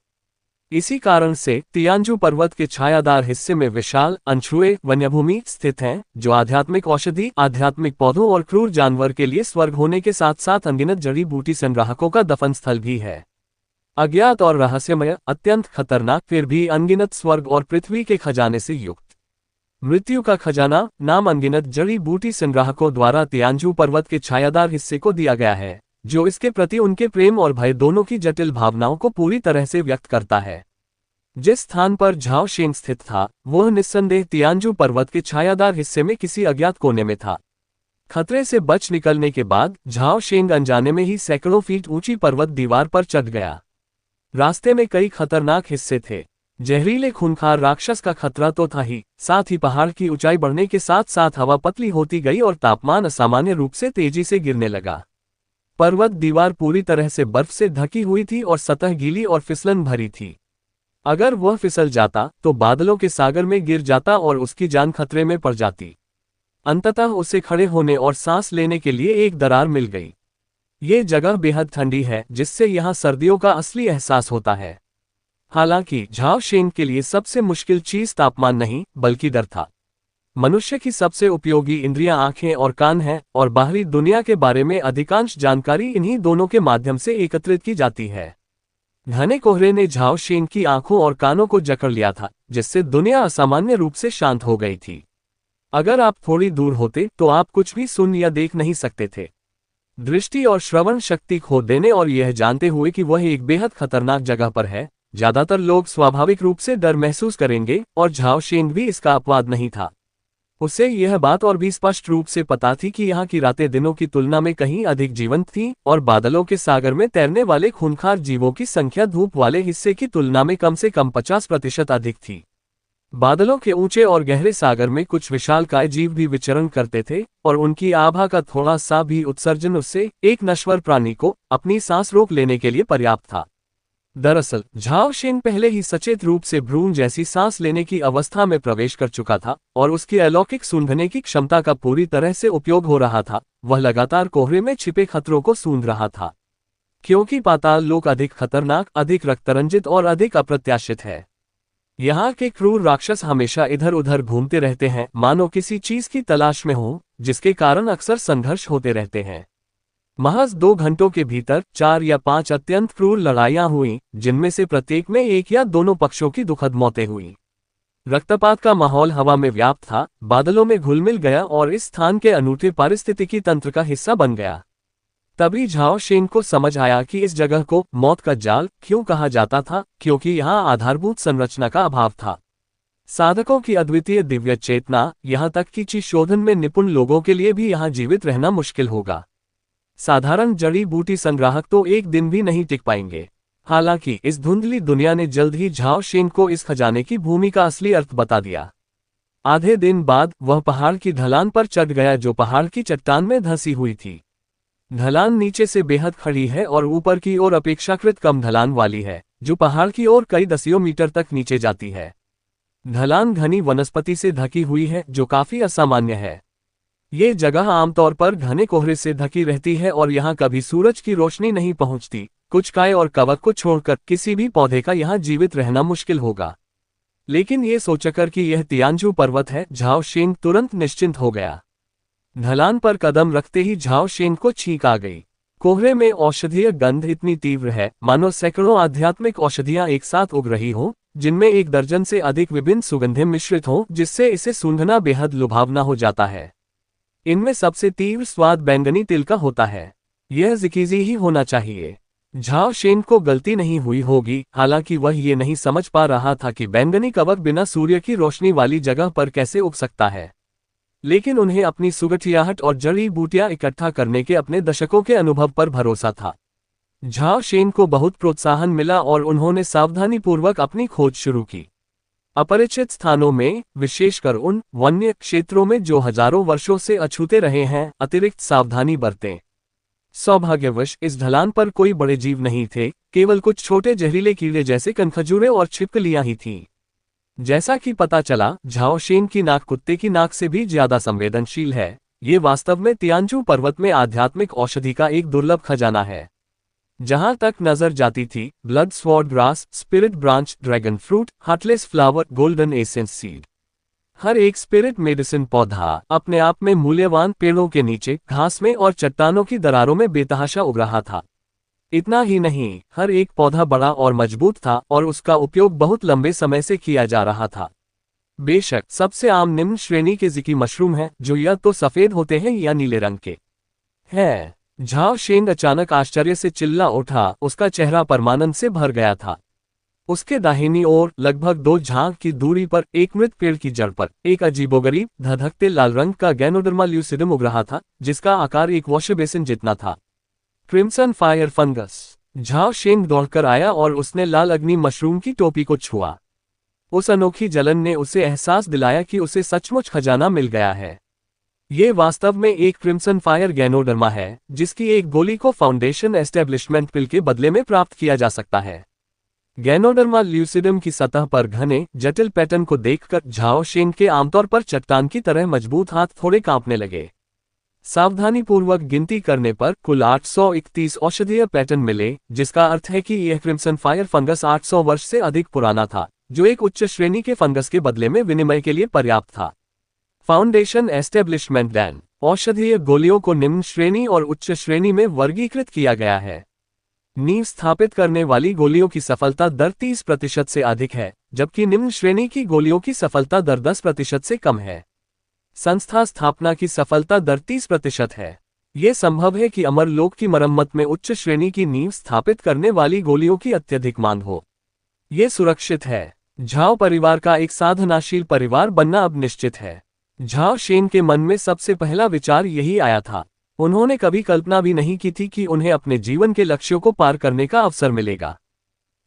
इसी कारण से तियानजू पर्वत के छायादार हिस्से में विशाल अनछुए वन्यभूमि स्थित हैं, जो आध्यात्मिक औषधि, आध्यात्मिक पौधों और क्रूर जानवर के लिए स्वर्ग होने के साथ साथ अनगिनत जड़ी बूटी संग्राहकों का दफन स्थल भी है। अज्ञात और रहस्यमय, अत्यंत खतरनाक, फिर भी अनगिनत स्वर्ग और पृथ्वी के खजाने से युक्त। मृत्यु का खजाना नाम अनगिनत जड़ी बूटी संग्राहकों द्वारा तियानजू पर्वत के छायादार हिस्से को दिया गया है, जो इसके प्रति उनके प्रेम और भय दोनों की जटिल भावनाओं को पूरी तरह से व्यक्त करता है। जिस स्थान पर झाओ शेंग स्थित था, वह निस्संदेह तियानजू पर्वत के छायादार हिस्से में किसी अज्ञात कोने में था। खतरे से बच निकलने के बाद झाओ शेंग अनजाने में ही सैकड़ों फीट ऊंची पर्वत दीवार पर चढ़ गया। रास्ते में कई खतरनाक हिस्से थे। जहरीले खूंखार राक्षस का खतरा तो था ही, साथ ही पहाड़ की ऊंचाई बढ़ने के साथ साथ हवा पतली होती गई और तापमान असामान्य रूप से तेजी से गिरने लगा। पर्वत दीवार पूरी तरह से बर्फ से ढकी हुई थी और सतह गीली और फिसलन भरी थी। अगर वह फिसल जाता तो बादलों के सागर में गिर जाता और उसकी जान खतरे में पड़ जाती। अंततः उसे खड़े होने और सांस लेने के लिए एक दरार मिल गई। ये जगह बेहद ठंडी है, जिससे यहाँ सर्दियों का असली एहसास होता है। हालांकि झाओ शेंग के लिए सबसे मुश्किल चीज तापमान नहीं, बल्कि डर था। मनुष्य की सबसे उपयोगी इंद्रियां आंखें और कान हैं, और बाहरी दुनिया के बारे में अधिकांश जानकारी इन्हीं दोनों के माध्यम से एकत्रित की जाती है। घने कोहरे ने झाओ शेंग की आंखों और कानों को जकड़ लिया था, जिससे दुनिया असामान्य रूप से शांत हो गई थी। अगर आप थोड़ी दूर होते तो आप कुछ भी सुन या देख नहीं सकते थे। दृष्टि और श्रवण शक्ति खो देने और यह जानते हुए कि वह एक बेहद खतरनाक जगह पर है, ज्यादातर लोग स्वाभाविक रूप से डर महसूस करेंगे, और झाओ शेंग भी इसका अपवाद नहीं था। उसे यह बात और भी स्पष्ट रूप से पता थी कि यहाँ की रातें दिनों की तुलना में कहीं अधिक जीवंत थीं, और बादलों के सागर में तैरने वाले खूंखार जीवों की संख्या धूप वाले हिस्से की तुलना में कम से कम 50% अधिक थी। बादलों के ऊंचे और गहरे सागर में कुछ विशालकाय जीव भी विचरण करते थे, और उनकी आभा का थोड़ा सा भी उत्सर्जन उससे, एक नश्वर प्राणी को, अपनी सांस रोक लेने के लिए पर्याप्त था। दरअसल झाओ शेंग पहले ही सचेत रूप से भ्रूण जैसी सांस लेने की अवस्था में प्रवेश कर चुका था, और उसकी अलौकिक सूंघने की क्षमता का पूरी तरह से उपयोग हो रहा था। वह लगातार कोहरे में छिपे खतरों को सूंघ रहा था। क्योंकि पाताल लोक अधिक खतरनाक, अधिक रक्तरंजित और अधिक अप्रत्याशित है। यहाँ के क्रूर राक्षस हमेशा इधर उधर घूमते रहते हैं, मानो किसी चीज की तलाश में हो, जिसके कारण अक्सर संघर्ष होते रहते हैं। महज 2 घंटों के भीतर 4 या 5 अत्यंत क्रूर लड़ाइयां हुईं, जिनमें से प्रत्येक में एक या दोनों पक्षों की दुखद मौतें हुईं। रक्तपात का माहौल हवा में व्याप्त था, बादलों में घुल मिल गया और इस स्थान के अनूठे पारिस्थितिकी तंत्र का हिस्सा बन गया। तभी झाओ शेंग को समझ आया कि इस जगह को मौत का जाल क्यों कहा जाता था, क्योंकि यहाँ आधारभूत संरचना का अभाव था। साधकों की अद्वितीय दिव्य चेतना, यहाँ तक कि चीज शोधन में निपुण लोगों के लिए भी यहाँ जीवित रहना मुश्किल होगा। साधारण जड़ी बूटी संग्राहक तो एक दिन भी नहीं टिक पाएंगे। हालांकि इस धुंधली दुनिया ने जल्द ही झाओ शेंग को इस खजाने की भूमि का असली अर्थ बता दिया। आधे दिन बाद वह पहाड़ की ढलान पर चढ़ गया जो पहाड़ की चट्टान में धंसी हुई थी। ढलान नीचे से बेहद खड़ी है और ऊपर की ओर अपेक्षाकृत कम ढलान वाली है, जो पहाड़ की ओर कई दसियों मीटर तक नीचे जाती है। ढलान घनी वनस्पति से ढकी हुई है जो काफी असामान्य है। ये जगह आमतौर पर घने कोहरे से ढकी रहती है और यहाँ कभी सूरज की रोशनी नहीं पहुँचती। कुछ काय और कवक को छोड़कर किसी भी पौधे का यहाँ जीवित रहना मुश्किल होगा। लेकिन ये सोचकर कि यह तियानजू पर्वत है, झाओ शेंग तुरंत निश्चिंत हो गया। ढलान पर कदम रखते ही झाओ शेंग को छींक आ गई। कोहरे में औषधीय गंध इतनी तीव्र है मानो सैकड़ों आध्यात्मिक औषधियां एक साथ उग रही हों, जिनमें 1 दर्जन से अधिक विभिन्न सुगंधें मिश्रित हों, जिससे इसे सूंघना बेहद लुभावना हो जाता है। इनमें सबसे तीव्र स्वाद बैंगनी तिल का होता है। यह जिकीजी ही होना चाहिए। झाओ शेंग को गलती नहीं हुई होगी, हालांकि वह ये नहीं समझ पा रहा था कि बैंगनी कवक बिना सूर्य की रोशनी वाली जगह पर कैसे उग सकता है। लेकिन उन्हें अपनी सुगठियाहट और जड़ी बूटियां इकट्ठा करने के अपने दशकों के अनुभव पर भरोसा था। झाओ शेंग को बहुत प्रोत्साहन मिला और उन्होंने सावधानीपूर्वक अपनी खोज शुरू की। अपरिचित स्थानों में, विशेषकर उन वन्य क्षेत्रों में जो हजारों वर्षों से अछूते रहे हैं, अतिरिक्त सावधानी बरतें। सौभाग्यवश इस ढलान पर कोई बड़े जीव नहीं थे, केवल कुछ छोटे जहरीले कीड़े जैसे कनखजूरे और छिपकलियां ही थीं। जैसा कि पता चला, झाओ शेंग की नाक कुत्ते की नाक से भी ज्यादा संवेदनशील है। ये वास्तव में तियानजू पर्वत में आध्यात्मिक औषधि का एक दुर्लभ खजाना है। जहां तक नजर जाती थी, blood sword grass, spirit branch, dragon fruit, heartless flower, golden essence seed, हर एक स्पिरिट मेडिसिन पौधा अपने आप में मूल्यवान पेड़ों के नीचे, घास में और चट्टानों की दरारों में बेतहाशा उग रहा था। इतना ही नहीं, हर एक पौधा बड़ा और मजबूत था और उसका उपयोग बहुत लंबे समय से किया जा रहा था। बेशक सबसे आम निम्न श्रेणी के जिकी मशरूम है, जो या तो सफेद होते हैं या नीले रंग के हैं। झाओ शेंग अचानक आश्चर्य से चिल्ला उठा, उसका चेहरा परमानंद से भर गया था। उसके दाहिनी ओर लगभग 2 झांग की दूरी पर एक मृत पेड़ की जड़ पर एक अजीबोगरीब धधकते लाल रंग का गैनोडर्मा ल्यूसिडम उग रहा था, जिसका आकार एक वॉश बेसिन जितना था। Crimson fire fungus. झाओ शेंग दौड़कर आया और उसने लाल अग्नि मशरूम की टोपी को छुआ। उस अनोखी जलन ने उसे एहसास दिलाया कि उसे सचमुच खजाना मिल गया है। ये वास्तव में एक क्रिम्सन फायर गैनोडर्मा है, जिसकी एक गोली को फाउंडेशन एस्टेब्लिशमेंट पिल के बदले में प्राप्त किया जा सकता है। गैनोडर्मा ल्यूसिडम की सतह पर घने, जटिल पैटर्न को देखकर झाओ शेंग के आमतौर पर चट्टान की तरह मजबूत हाथ थोड़े कांपने लगे। सावधानीपूर्वक गिनती करने पर कुल 831 औषधीय पैटर्न मिले, जिसका अर्थ है कि यह क्रिम्सन फायर फंगस 800 वर्ष से अधिक पुराना था, जो एक उच्च श्रेणी के फंगस के बदले में विनिमय के लिए पर्याप्त था। Foundation establishment Dan. औषधीय गोलियों को निम्न श्रेणी और उच्च श्रेणी में वर्गीकृत किया गया है। नींव स्थापित करने वाली गोलियों की सफलता दर 30% से अधिक है, जबकि निम्न श्रेणी की गोलियों की सफलता दर 10% से कम है। संस्था स्थापना की सफलता दर 30% है। यह संभव है कि अमरलोक की मरम्मत में उच्च श्रेणी की नींव स्थापित करने वाली गोलियों की अत्यधिक मांग हो। यह सुरक्षित है। झाओ परिवार का एक साधनाशील परिवार बनना अब निश्चित है। झाओ शेंग के मन में सबसे पहला विचार यही आया था। उन्होंने कभी कल्पना भी नहीं की थी कि उन्हें अपने जीवन के लक्ष्यों को पार करने का अवसर मिलेगा।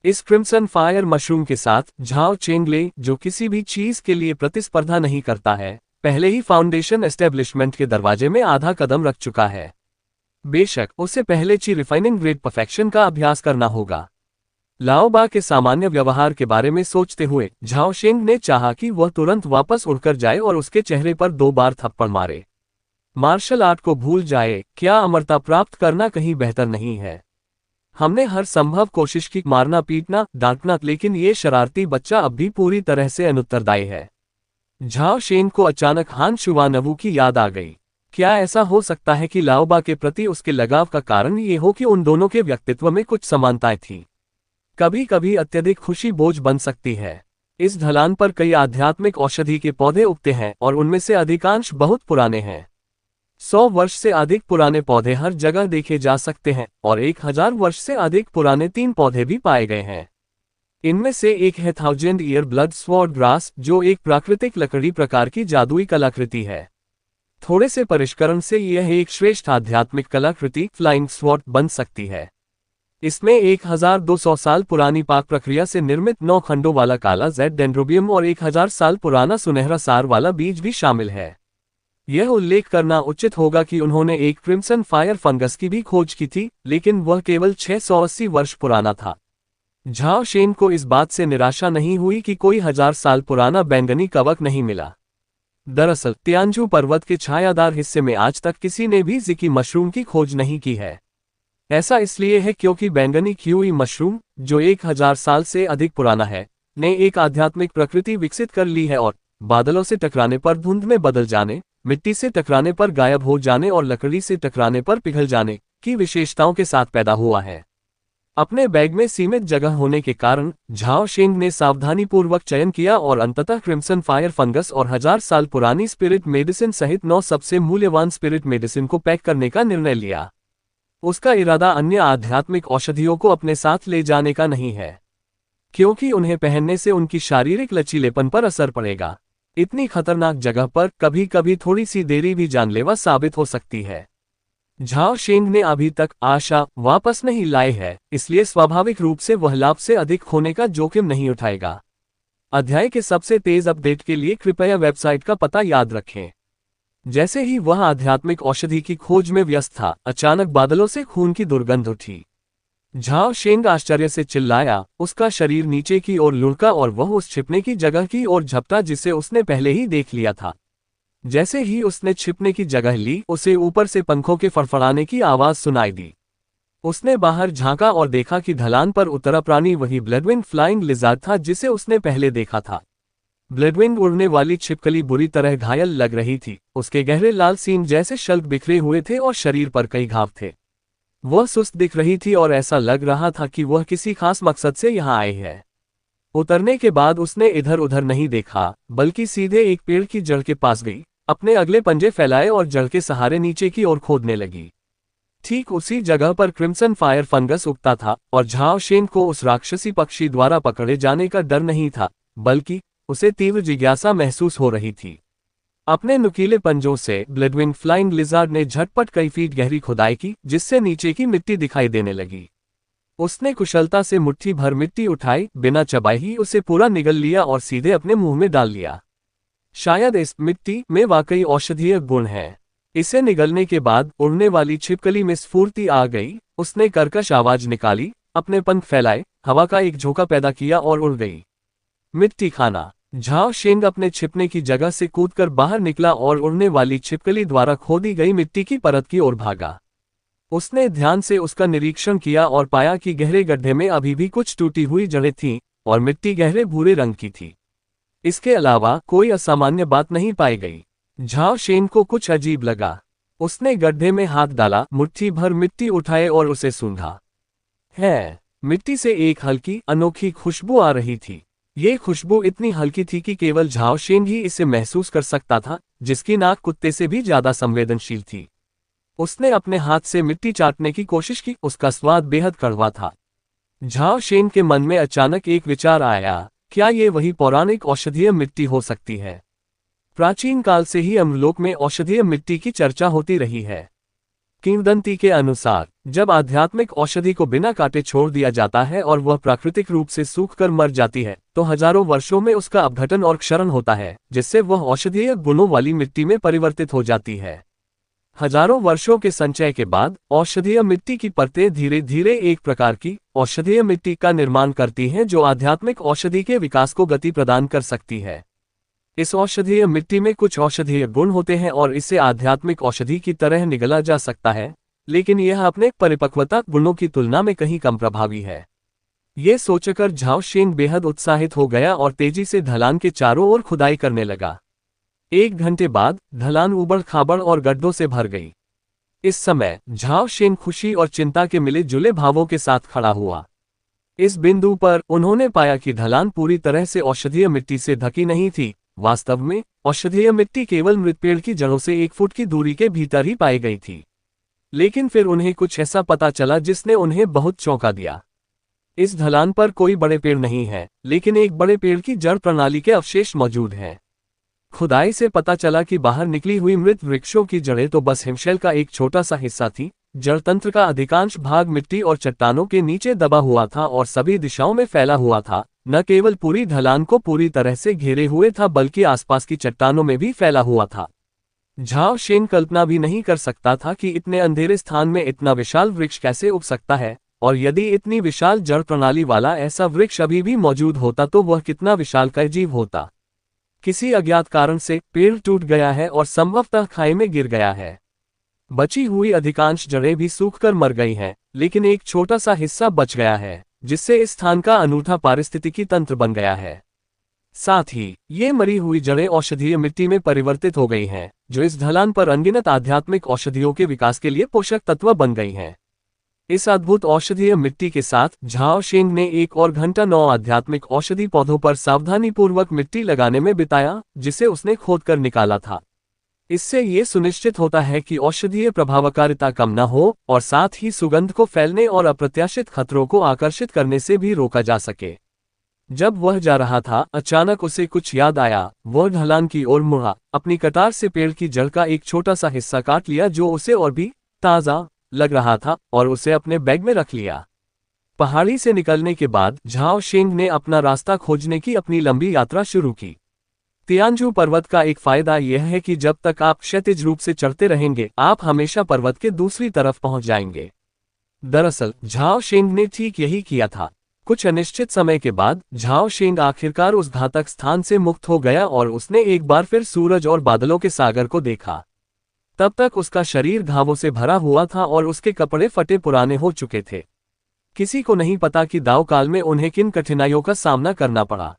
इस क्रिम्सन फायर मशरूम के साथ झाओ चेंगले, जो किसी भी चीज के लिए प्रतिस्पर्धा नहीं करता है, पहले ही फाउंडेशन एस्टेब्लिशमेंट के दरवाजे में आधा कदम रख चुका है। बेशक उसे पहले रिफाइनिंग ग्रेड परफेक्शन का अभ्यास करना होगा। लाओबा के सामान्य व्यवहार के बारे में सोचते हुए झाओ शेंग ने चाहा कि वह तुरंत वापस उड़कर जाए और उसके चेहरे पर 2 बार थप्पड़ मारे। मार्शल आर्ट को भूल जाए, क्या अमरता प्राप्त करना कहीं बेहतर नहीं है? हमने हर संभव कोशिश की मारना पीटना डांटना, लेकिन ये शरारती बच्चा अब भी पूरी तरह से अनुत्तरदायी है। झाओ शेंग को अचानक हान शुवानवू की याद आ गई। क्या ऐसा हो सकता है कि लाओबा के प्रति उसके लगाव का कारण ये हो कि उन दोनों के व्यक्तित्व में कुछ समानताएं थीं? कभी कभी अत्यधिक खुशी बोझ बन सकती है। इस ढलान पर कई आध्यात्मिक औषधि के पौधे उगते हैं और उनमें से अधिकांश बहुत पुराने हैं। 100 वर्ष से अधिक पुराने पौधे हर जगह देखे जा सकते हैं और 1000 वर्ष से अधिक पुराने 3 पौधे भी पाए गए हैं। इनमें से एक है 1000 ईयर ब्लड स्वॉर्ड ग्रास, जो एक प्राकृतिक लकड़ी प्रकार की जादुई कलाकृति है। थोड़े से परिष्करण से यह एक श्रेष्ठ आध्यात्मिक कलाकृति फ्लाइंग स्वॉर्ड बन सकती है। इसमें 1200 साल पुरानी पाक प्रक्रिया से निर्मित 9 खंडों वाला काला जेड डेंड्रोबियम और 1000 साल पुराना सुनहरा सार वाला बीज भी शामिल है। यह उल्लेख करना उचित होगा कि उन्होंने एक क्रिम्सन फायर फंगस की भी खोज की थी, लेकिन वह केवल 680 वर्ष पुराना था। झाओ शेन को इस बात से निराशा नहीं हुई कि कोई 1000 साल पुराना बैंगनी कवक नहीं मिला। दरअसल तियानजू पर्वत के छायादार हिस्से में आज तक किसी ने भी जिकी मशरूम की खोज नहीं की है। ऐसा इसलिए है क्योंकि बैंगनी किवी मशरूम, जो 1000 साल से अधिक पुराना है, ने एक आध्यात्मिक प्रकृति विकसित कर ली है और बादलों से टकराने पर धुंध में बदल जाने, मिट्टी से टकराने पर गायब हो जाने और लकड़ी से टकराने पर पिघल जाने की विशेषताओं के साथ पैदा हुआ है। अपने बैग में सीमित जगह होने के कारण झाओ शेंग ने सावधानीपूर्वक चयन किया और अंततः क्रिम्सन फायर फंगस और 1000 साल पुरानी स्पिरिट मेडिसिन सहित 9 सबसे मूल्यवान स्पिरिट मेडिसिन को पैक करने का निर्णय लिया। उसका इरादा अन्य आध्यात्मिक औषधियों को अपने साथ ले जाने का नहीं है, क्योंकि उन्हें पहनने से उनकी शारीरिक लचीलेपन पर असर पड़ेगा। इतनी खतरनाक जगह पर कभी कभी थोड़ी सी देरी भी जानलेवा साबित हो सकती है। झाओ शेंग ने अभी तक आशा वापस नहीं लाई है, इसलिए स्वाभाविक रूप से वह लाभ से अधिक खोने का जोखिम नहीं उठाएगा। अध्याय के सबसे तेज अपडेट के लिए कृपया वेबसाइट का पता याद रखें। जैसे ही वह आध्यात्मिक औषधि की खोज में व्यस्त था, अचानक बादलों से खून की दुर्गंध उठी। झाओ शेंग आश्चर्य से चिल्लाया, उसका शरीर नीचे की ओर लुढ़का और वह उस छिपने की जगह की ओर झपटा जिसे उसने पहले ही देख लिया था। जैसे ही उसने छिपने की जगह ली, उसे ऊपर से पंखों के फड़फड़ाने की आवाज सुनाई दी। उसने बाहर झांका और देखा कि ढलान पर उतरा प्राणी वही ब्लडविंग फ्लाइंग लिजार्ड था जिसे उसने पहले देखा था। ब्लडविंग उड़ने वाली छिपकली बुरी तरह घायल लग रही थी, उसके गहरे लाल सींग जैसे शल्क बिखरे हुए थे और शरीर पर कई घाव थे। वह सुस्त दिख रही थी और ऐसा लग रहा था कि वह किसी खास मकसद से यहाँ आई है। उतरने के बाद उसने इधर उधर नहीं देखा, बल्कि सीधे एक पेड़ की जड़ के पास गई, अपने अगले पंजे फैलाए और जड़ के सहारे नीचे की ओर खोदने लगी। ठीक उसी जगह पर क्रिम्सन फायर फंगस उगता था और झाओ शेन को उस राक्षसी पक्षी द्वारा पकड़े जाने का डर नहीं था, बल्कि उसे तीव्र जिज्ञासा महसूस हो रही थी। अपने नुकीले पंजों से ब्लडविंग फ्लाइंग लिजार्ड ने झटपट कई फीट गहरी खुदाई की, जिससे नीचे की मिट्टी दिखाई देने लगी। उसने कुशलता से मुट्ठी भर मिट्टी उठाई, बिना चबाए ही उसे पूरा निगल लिया और सीधे अपने मुंह में डाल लिया। शायद इस मिट्टी में वाकई औषधीय गुण है। इसे निगलने के बाद उड़ने वाली छिपकली में स्फूर्ति आ गई। उसने कर्कश आवाज निकाली, अपने पंख फैलाए, हवा का एक झोंका पैदा किया और उड़ गई। मिट्टी खाना। झाओ शेंग अपने छिपने की जगह से कूदकर बाहर निकला और उड़ने वाली छिपकली द्वारा खोदी गई मिट्टी की परत की ओर भागा। उसने ध्यान से उसका निरीक्षण किया और पाया कि गहरे गड्ढे में अभी भी कुछ टूटी हुई जड़ें थीं और मिट्टी गहरे भूरे रंग की थी। इसके अलावा कोई असामान्य बात नहीं पाई गई। झाओ शेन को कुछ अजीब लगा। उसने गड्ढे में हाथ डाला, मुट्ठी भर मिट्टी उठाए और उसे सूंघा। मिट्टी से एक हल्की अनोखी खुशबू आ रही थी। ये खुशबू इतनी हल्की थी कि केवल झाओ शेन ही इसे महसूस कर सकता था, जिसकी नाक कुत्ते से भी ज्यादा संवेदनशील थी। उसने अपने हाथ से मिट्टी चाटने की कोशिश की, उसका स्वाद बेहद कड़वा था। झाओ शेन के मन में अचानक एक विचार आया, क्या ये वही पौराणिक औषधीय मिट्टी हो सकती है? प्राचीन काल से ही अमरलोक में औषधीय मिट्टी की चर्चा होती रही है। किंवदंती के अनुसार जब आध्यात्मिक औषधि को बिना काटे छोड़ दिया जाता है और वह प्राकृतिक रूप से सूखकर मर जाती है, तो हजारों वर्षों में उसका अपघटन और क्षरण होता है, जिससे वह औषधीय गुणों वाली मिट्टी में परिवर्तित हो जाती है। हजारों वर्षों के संचय के बाद औषधीय मिट्टी की परतें धीरे धीरे एक प्रकार की औषधीय मिट्टी का निर्माण करती हैं, जो आध्यात्मिक औषधि के विकास को गति प्रदान कर सकती है। इस औषधीय मिट्टी में कुछ औषधीय गुण होते हैं और इसे आध्यात्मिक औषधि की तरह निगला जा सकता है, लेकिन यह अपने परिपक्वता गुणों की तुलना में कहीं कम प्रभावी है। ये सोचकर झाओ शेन बेहद उत्साहित हो गया और तेजी से ढलान के चारों ओर खुदाई करने लगा। 1 घंटे बाद ढलान उबड़ खाबड़ और गड्ढों से भर गई। इस समय झाओ शेन खुशी और चिंता के मिले जुले भावों के साथ खड़ा हुआ। इस बिंदु पर उन्होंने पाया कि ढलान पूरी तरह से औषधीय मिट्टी से ढकी नहीं थी। वास्तव में औषधीय मिट्टी केवल मृत पेड़ की जड़ों से 1 फुट की दूरी के भीतर ही पाई गई थी। लेकिन फिर उन्हें कुछ ऐसा पता चला जिसने उन्हें बहुत चौंका दिया। इस ढलान पर कोई बड़े पेड़ नहीं है, लेकिन एक बड़े पेड़ की जड़ प्रणाली के अवशेष मौजूद हैं। खुदाई से पता चला कि बाहर निकली हुई मृत वृक्षों की जड़ें तो बस हिमशैल का एक छोटा सा हिस्सा थी, जड़तंत्र का अधिकांश भाग मिट्टी और चट्टानों के नीचे दबा हुआ था और सभी दिशाओं में फैला हुआ था, न केवल पूरी ढलान को पूरी तरह से घेरे हुए था बल्कि आसपास की चट्टानों में भी फैला हुआ था। झाओ शेंग कल्पना भी नहीं कर सकता था कि इतने अंधेरे स्थान में इतना विशाल वृक्ष कैसे उग सकता है, और यदि इतनी विशाल जड़ प्रणाली वाला ऐसा वृक्ष अभी भी मौजूद होता तो वह कितना विशालकाय जीव होता। किसी अज्ञात कारण से पेड़ टूट गया है और संभवतः खाई में गिर गया है। बची हुई अधिकांश जड़ें भी सूखकर मर गई हैं, लेकिन एक छोटा सा हिस्सा बच गया है, जिससे इस स्थान का अनूठा पारिस्थितिकी तंत्र बन गया है। साथ ही ये मरी हुई जड़ें औषधीय मिट्टी में परिवर्तित हो गई हैं, जो इस ढलान पर अनगिनत आध्यात्मिक औषधियों के विकास के लिए पोषक तत्व बन गई हैं। इस अद्भुत औषधीय मिट्टी के साथ झाओ शेंग ने 1 और घंटा 9 आध्यात्मिक औषधि पौधों पर सावधानीपूर्वक मिट्टी लगाने में बिताया, जिसे उसने खोदकर निकाला था। इससे ये सुनिश्चित होता है कि औषधीय प्रभावकारिता कम न हो और साथ ही सुगंध को फैलने और अप्रत्याशित खतरों को आकर्षित करने से भी रोका जा सके। जब वह जा रहा था, अचानक उसे कुछ याद आया। वह ढलान की ओर मुड़ा, अपनी कटार से पेड़ की जड़ का एक छोटा सा हिस्सा काट लिया जो उसे और भी ताज़ा लग रहा था, और उसे अपने बैग में रख लिया। पहाड़ी से निकलने के बाद झाओ शेंग ने अपना रास्ता खोजने की अपनी लंबी यात्रा शुरू की। तियानजू पर्वत का एक फायदा यह है कि जब तक आप क्षैतिज रूप से चढ़ते रहेंगे, आप हमेशा पर्वत के दूसरी तरफ पहुंच जाएंगे। दरअसल झाओ शेंग ने ठीक यही किया था। कुछ अनिश्चित समय के बाद झाओ शेंग आखिरकार उस घातक स्थान से मुक्त हो गया और उसने एक बार फिर सूरज और बादलों के सागर को देखा। तब तक उसका शरीर घावों से भरा हुआ था और उसके कपड़े फटे पुराने हो चुके थे। किसी को नहीं पता कि दाव काल में उन्हें किन कठिनाइयों का सामना करना पड़ा।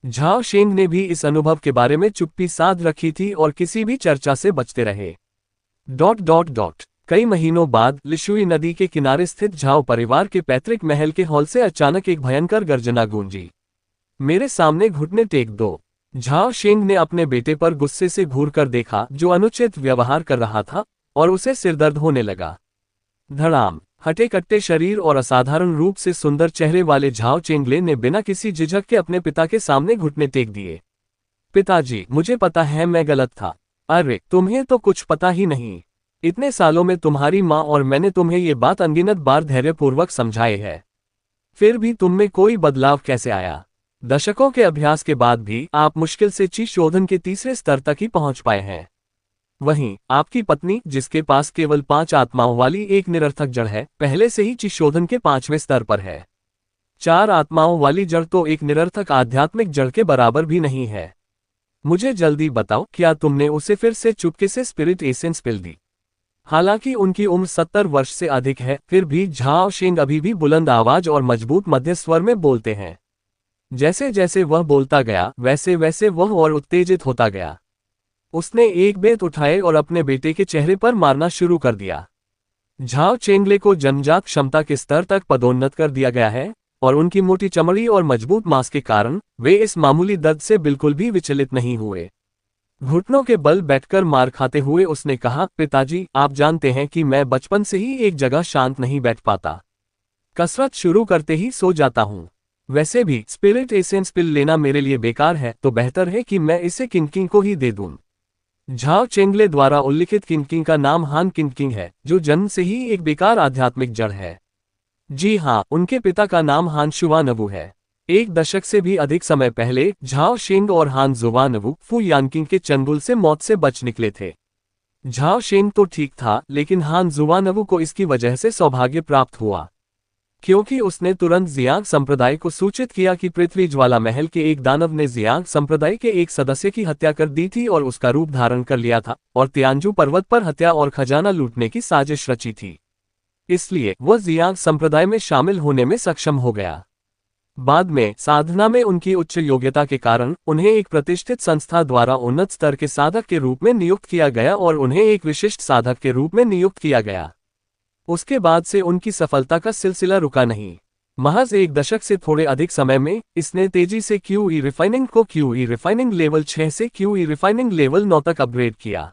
झाओ शेंग ने भी इस अनुभव के बारे में चुप्पी साध रखी थी और किसी भी चर्चा से बचते रहे। कई महीनों बाद लिशुई नदी के किनारे स्थित झाओ परिवार के पैतृक महल के हॉल से अचानक एक भयंकर गर्जना गूंजी। मेरे सामने घुटने टेक दो। झाओ शेंग ने अपने बेटे पर गुस्से से घूरकर देखा, जो अनुचित व्यवहार कर रहा था, और उसे सिरदर्द होने लगा। धड़ाम। हटे कट्टे शरीर और असाधारण रूप से सुंदर चेहरे वाले झाओ चेंगले ने बिना किसी झिझक के अपने पिता के सामने घुटने टेक दिए। पिताजी, मुझे पता है मैं गलत था। अरे, तुम्हें तो कुछ पता ही नहीं। इतने सालों में तुम्हारी माँ और मैंने तुम्हें ये बात अनगिनत बार धैर्यपूर्वक समझाई है, फिर भी तुम में कोई बदलाव कैसे आया? दशकों के अभ्यास के बाद भी आप मुश्किल से ची शोधन के तीसरे स्तर तक ही पहुंच पाए हैं। वहीं आपकी पत्नी, जिसके पास केवल 5 आत्माओं वाली एक निरर्थक जड़ है, पहले से ही ची शोधन के 5वें स्तर पर है। 4 आत्माओं वाली जड़ तो एक निरर्थक आध्यात्मिक जड़ के बराबर भी नहीं है। मुझे जल्दी बताओ, क्या तुमने उसे फिर से चुपके से स्पिरिट एसेंस पिल दी? हालांकि उनकी उम्र 70 वर्ष से अधिक है, फिर भी झाओ शेंग अभी भी बुलंद आवाज और मजबूत मध्य स्वर में बोलते हैं। जैसे जैसे वह बोलता गया, वैसे वैसे वह और उत्तेजित होता गया। उसने एक बेत उठाए और अपने बेटे के चेहरे पर मारना शुरू कर दिया। झाओ चेंगले को जन्मजात क्षमता के स्तर तक पदोन्नत कर दिया गया है, और उनकी मोटी चमड़ी और मजबूत मांस के कारण वे इस मामूली दर्द से बिल्कुल भी विचलित नहीं हुए। घुटनों के बल बैठकर मार खाते हुए उसने कहा, पिताजी, आप जानते हैं कि मैं बचपन से ही एक जगह शांत नहीं बैठ पाता। कसरत शुरू करते ही सो जाता हूँ। वैसे भी स्पिरिट एसेंस पिल लेना मेरे लिए बेकार है, तो बेहतर है कि मैं इसे किंकिंग को ही दे दूं। झाओ चेंगले द्वारा उल्लिखित किंकिंग का नाम हान किंकिंग है, जो जन्म से ही एक बेकार आध्यात्मिक जड़ है। जी हाँ, उनके पिता का नाम हान शुवानवु है। 1 दशक से भी अधिक समय पहले झाओ शेंग और हान जुवानवु फू यानकिंग के चंगुल से मौत से बच निकले थे। झाओ शेंग तो ठीक था, लेकिन हान जुवानवु को इसकी वजह से सौभाग्य प्राप्त हुआ, क्योंकि उसने तुरंत जियांग संप्रदाय को सूचित किया कि पृथ्वी ज्वाला महल के एक दानव ने जियांग संप्रदाय के एक सदस्य की हत्या कर दी थी और उसका रूप धारण कर लिया था और तियानजू पर्वत पर हत्या और खजाना लूटने की साजिश रची थी। इसलिए वह जियांग संप्रदाय में शामिल होने में सक्षम हो गया। बाद में साधना में उनकी उच्च योग्यता के कारण उन्हें एक प्रतिष्ठित संस्था द्वारा उन्नत स्तर के साधक के रूप में नियुक्त किया गया और उन्हें एक विशिष्ट साधक के रूप में नियुक्त किया गया। उसके बाद से उनकी सफलता का सिलसिला रुका नहीं। महज 1 दशक से थोड़े अधिक समय में इसने तेजी से QE रिफाइनिंग को QE रिफाइनिंग लेवल 6 से QE रिफाइनिंग लेवल 9 तक अपग्रेड किया।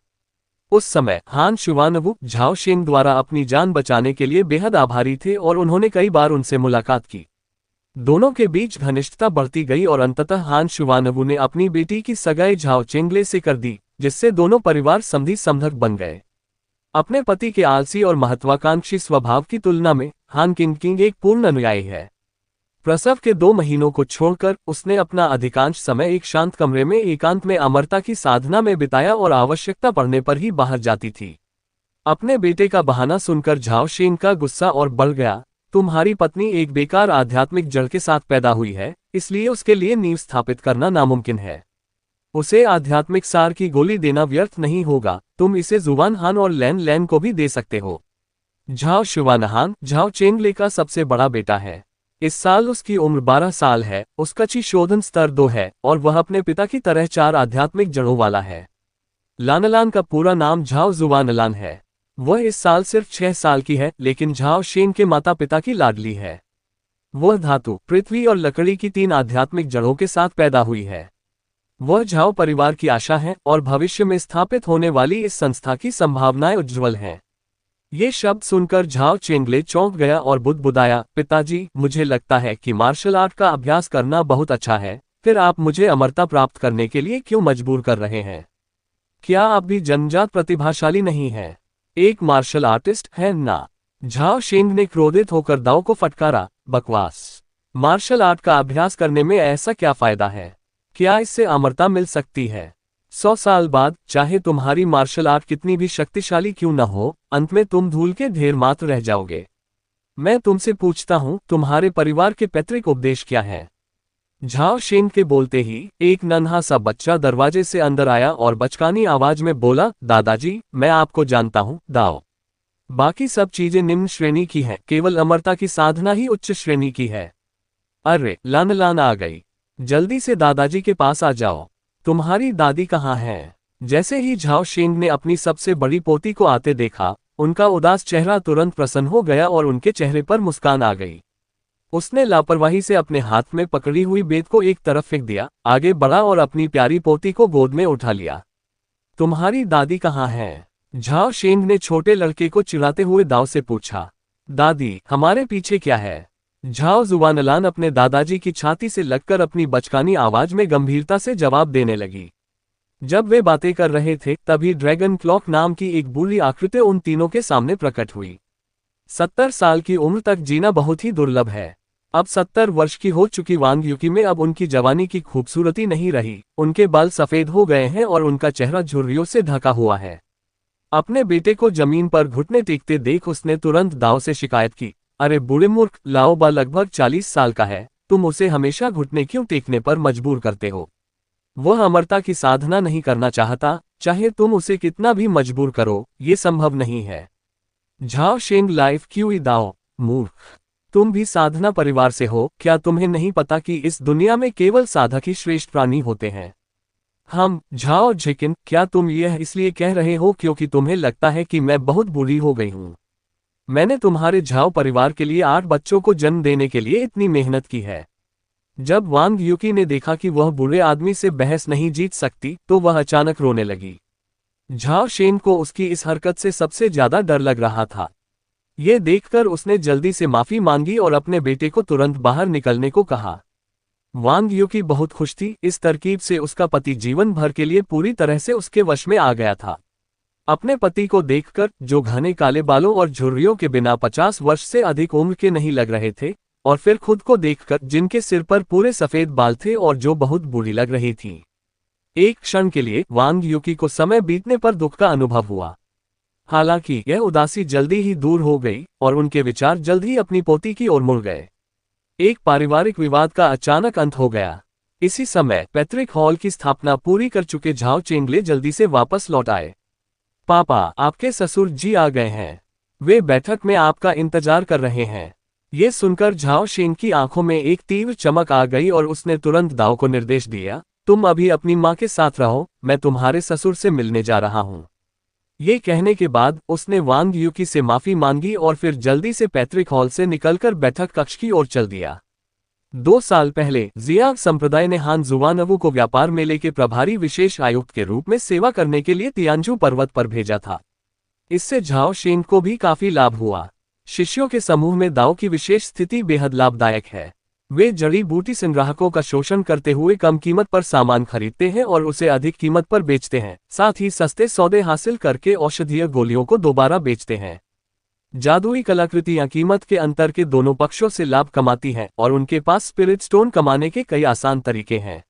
उस समय हान शुवानवु झाओ शेंग द्वारा अपनी जान बचाने के लिए बेहद आभारी थे और उन्होंने कई बार उनसे मुलाकात की। दोनों के बीच घनिष्ठता बढ़ती गई और अंततः हान शुवानवु ने अपनी बेटी की सगाई झाओ चेंगले से कर दी, जिससे दोनों परिवार समधी समधक बन गए। अपने पति के आलसी और महत्वाकांक्षी स्वभाव की तुलना में हान किंग एक पूर्ण अनुयायी है। प्रसव के 2 महीनों को छोड़कर उसने अपना अधिकांश समय एक शांत कमरे में एकांत में अमरता की साधना में बिताया और आवश्यकता पड़ने पर ही बाहर जाती थी। अपने बेटे का बहाना सुनकर झाओ शेंग का गुस्सा और बढ़ गया। तुम्हारी पत्नी एक बेकार आध्यात्मिक जड़ के साथ पैदा हुई है, इसलिए उसके लिए नींव स्थापित करना नामुमकिन है। उसे आध्यात्मिक सार की गोली देना व्यर्थ नहीं होगा, तुम इसे जुवान हान और लैन लैन को भी दे सकते हो। झाओ शुवानहान झाओ चेंगले का सबसे बड़ा बेटा है। इस साल उसकी उम्र 12 साल है। उसका ची शोधन स्तर 2 है और वह अपने पिता की तरह 4 आध्यात्मिक जड़ों वाला है। लानलान का पूरा नाम झाओ जुवानलान है। वह इस साल सिर्फ 6 साल की है, लेकिन झाओ शेंग के माता पिता की लाडली है। वह धातु, पृथ्वी और लकड़ी की 3 आध्यात्मिक जड़ों के साथ पैदा हुई है। वह झाओ परिवार की आशा है और भविष्य में स्थापित होने वाली इस संस्था की संभावनाएं उज्ज्वल हैं। ये शब्द सुनकर झाओ चेंगले चौंक गया और बुदबुदाया, पिताजी, मुझे लगता है कि मार्शल आर्ट का अभ्यास करना बहुत अच्छा है, फिर आप मुझे अमरता प्राप्त करने के लिए क्यों मजबूर कर रहे हैं? क्या आप भी जन्मजात प्रतिभाशाली नहीं हैं? एक मार्शल आर्टिस्ट है ना? झाओ शेंग ने क्रोधित होकर दाओ को फटकारा, बकवास। मार्शल आर्ट का अभ्यास करने में ऐसा क्या फायदा है? क्या इससे अमरता मिल सकती है? 100 साल बाद, चाहे तुम्हारी मार्शल आर्ट कितनी भी शक्तिशाली क्यों न हो, अंत में तुम धूल के ढेर मात्र रह जाओगे। मैं तुमसे पूछता हूं, तुम्हारे परिवार के पैतृक उपदेश क्या है? झाओ शेंग के बोलते ही एक नन्हा सा बच्चा दरवाजे से अंदर आया और बचकानी आवाज में बोला, दादाजी, मैं आपको जानता हूं, दाओ। बाकी सब चीजें निम्न श्रेणी की हैं, केवल अमरता की साधना ही उच्च श्रेणी की है। अरे, लान आ गई। जल्दी से दादाजी के पास आ जाओ। तुम्हारी दादी कहाँ है? जैसे ही झाओ शेंग ने अपनी सबसे बड़ी पोती को आते देखा, उनका उदास चेहरा तुरंत प्रसन्न हो गया और उनके चेहरे पर मुस्कान आ गई। उसने लापरवाही से अपने हाथ में पकड़ी हुई बेत को एक तरफ फेंक दिया, आगे बढ़ा और अपनी प्यारी पोती को गोद में उठा लिया। तुम्हारी दादी कहाँ है? झाओ शेंग ने छोटे लड़के को चिढ़ाते हुए दाओ से पूछा। दादी, हमारे पीछे क्या है? झाओ जुवानलान अपने दादाजी की छाती से लगकर अपनी बचकानी आवाज में गंभीरता से जवाब देने लगी। जब वे बातें कर रहे थे, तभी ड्रैगन क्लॉक नाम की एक बुरी आकृति उन तीनों के सामने प्रकट हुई। 70 साल की उम्र तक जीना बहुत ही दुर्लभ है। अब 70 वर्ष की हो चुकी वांग युकी में अब उनकी जवानी की खूबसूरती नहीं रही, उनके बाल सफेद हो गए हैं और उनका चेहरा झुर्रियों से ढका हुआ है। अपने बेटे को जमीन पर घुटने टेकते देख उसने तुरंत दाओ से शिकायत की, अरे बूढ़े मूर्ख, लाओ बा लगभग 40 साल का है, तुम उसे हमेशा घुटने क्यों टेकने पर मजबूर करते हो? वह अमरता की साधना नहीं करना चाहता, चाहे तुम उसे कितना भी मजबूर करो, ये संभव नहीं है। झाओ शेंग लाइफ क्यों दाओ, मूर्ख, तुम भी साधना परिवार से हो, क्या तुम्हें नहीं पता कि इस दुनिया में केवल साधक ही श्रेष्ठ प्राणी होते हैं? हम, झाओ झिकिन, क्या तुम यह इसलिए कह रहे हो क्योंकि तुम्हें लगता है कि मैं बहुत बुरी हो गई हूं? मैंने तुम्हारे झाओ परिवार के लिए 8 बच्चों को जन्म देने के लिए इतनी मेहनत की है। जब वांग युकी ने देखा कि वह बूढ़े आदमी से बहस नहीं जीत सकती, तो वह अचानक रोने लगी। झाओ शेंग को उसकी इस हरकत से सबसे ज्यादा डर लग रहा था। ये देखकर उसने जल्दी से माफी मांगी और अपने बेटे को तुरंत बाहर निकलने को कहा। वांग युकी बहुत खुश थी, इस तरकीब से उसका पति जीवन भर के लिए पूरी तरह से उसके वश में आ गया था। अपने पति को देखकर, जो घने काले बालों और झुर्रियों के बिना 50 वर्ष से अधिक उम्र के नहीं लग रहे थे, और फिर खुद को देखकर, जिनके सिर पर पूरे सफेद बाल थे और जो बहुत बूढ़ी लग रही थी, एक क्षण के लिए वांग युकी को समय बीतने पर दुख का अनुभव हुआ। हालांकि यह उदासी जल्दी ही दूर हो गई और उनके विचार जल्द ही अपनी पोती की ओर मुड़ गए। एक पारिवारिक विवाद का अचानक अंत हो गया। इसी समय पैतृक हॉल की स्थापना पूरी कर चुके झाओ चेंगले जल्दी से वापस लौट आए। पापा, आपके ससुर जी आ गए हैं। वे बैठक में आपका इंतजार कर रहे हैं। ये सुनकर झाओ शेंग की आंखों में एक तीव्र चमक आ गई और उसने तुरंत दाओ को निर्देश दिया, तुम अभी अपनी माँ के साथ रहो, मैं तुम्हारे ससुर से मिलने जा रहा हूँ। ये कहने के बाद उसने वांग युकी से माफी मांगी और फिर जल्दी से पैतृक हॉल से निकलकर बैठक कक्ष की ओर चल दिया। 2 साल पहले जियांग संप्रदाय ने हान जुवानवू को व्यापार मेले के प्रभारी विशेष आयुक्त के रूप में सेवा करने के लिए तियानजू पर्वत पर भेजा था। इससे झाओ शेंग को भी काफी लाभ हुआ। शिष्यों के समूह में दाओ की विशेष स्थिति बेहद लाभदायक है। वे जड़ी बूटी संग्राहकों का शोषण करते हुए कम कीमत पर सामान खरीदते हैं और उसे अधिक कीमत पर बेचते हैं, साथ ही सस्ते सौदे हासिल करके औषधीय गोलियों को दोबारा बेचते हैं। जादुई कलाकृतियां कीमत के अंतर के दोनों पक्षों से लाभ कमाती हैं और उनके पास स्पिरिट स्टोन कमाने के कई आसान तरीके हैं।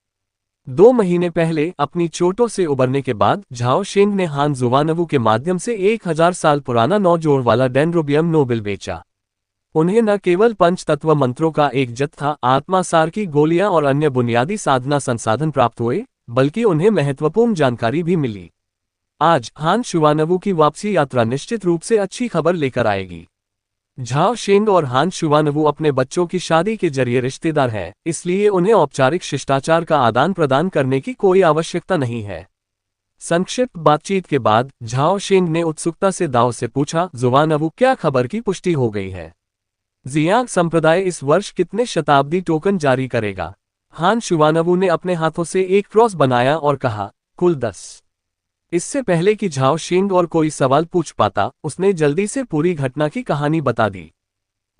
2 महीने पहले अपनी चोटों से उबरने के बाद झाओ शेंग ने हान जुवानवू के माध्यम से 1000 साल पुराना 9 जोड़ वाला डेंड्रोबियम नोबल बेचा। उन्हें न केवल पंच तत्व मंत्रों का एक जत्था, आत्मासार की गोलियां और अन्य बुनियादी साधना संसाधन प्राप्त हुए, बल्कि उन्हें महत्वपूर्ण जानकारी भी मिली। आज हान शुवानवू की वापसी यात्रा निश्चित रूप से अच्छी खबर लेकर आएगी। झाओ शेंग और हान शुवानवू अपने बच्चों की शादी के जरिए रिश्तेदार हैं, इसलिए उन्हें औपचारिक शिष्टाचार का आदान प्रदान करने की कोई आवश्यकता नहीं है। संक्षिप्त बातचीत के बाद झाओ शेंग ने उत्सुकता से दाओ से पूछा, जुवानवू, क्या खबर की पुष्टि हो गई है? जियांग संप्रदाय इस वर्ष कितने शताब्दी टोकन जारी करेगा? हान शुवानवू ने अपने हाथों से एक क्रॉस बनाया और कहा, कुल 10। इससे पहले कि झाओ शेंग और कोई सवाल पूछ पाता, उसने जल्दी से पूरी घटना की कहानी बता दी।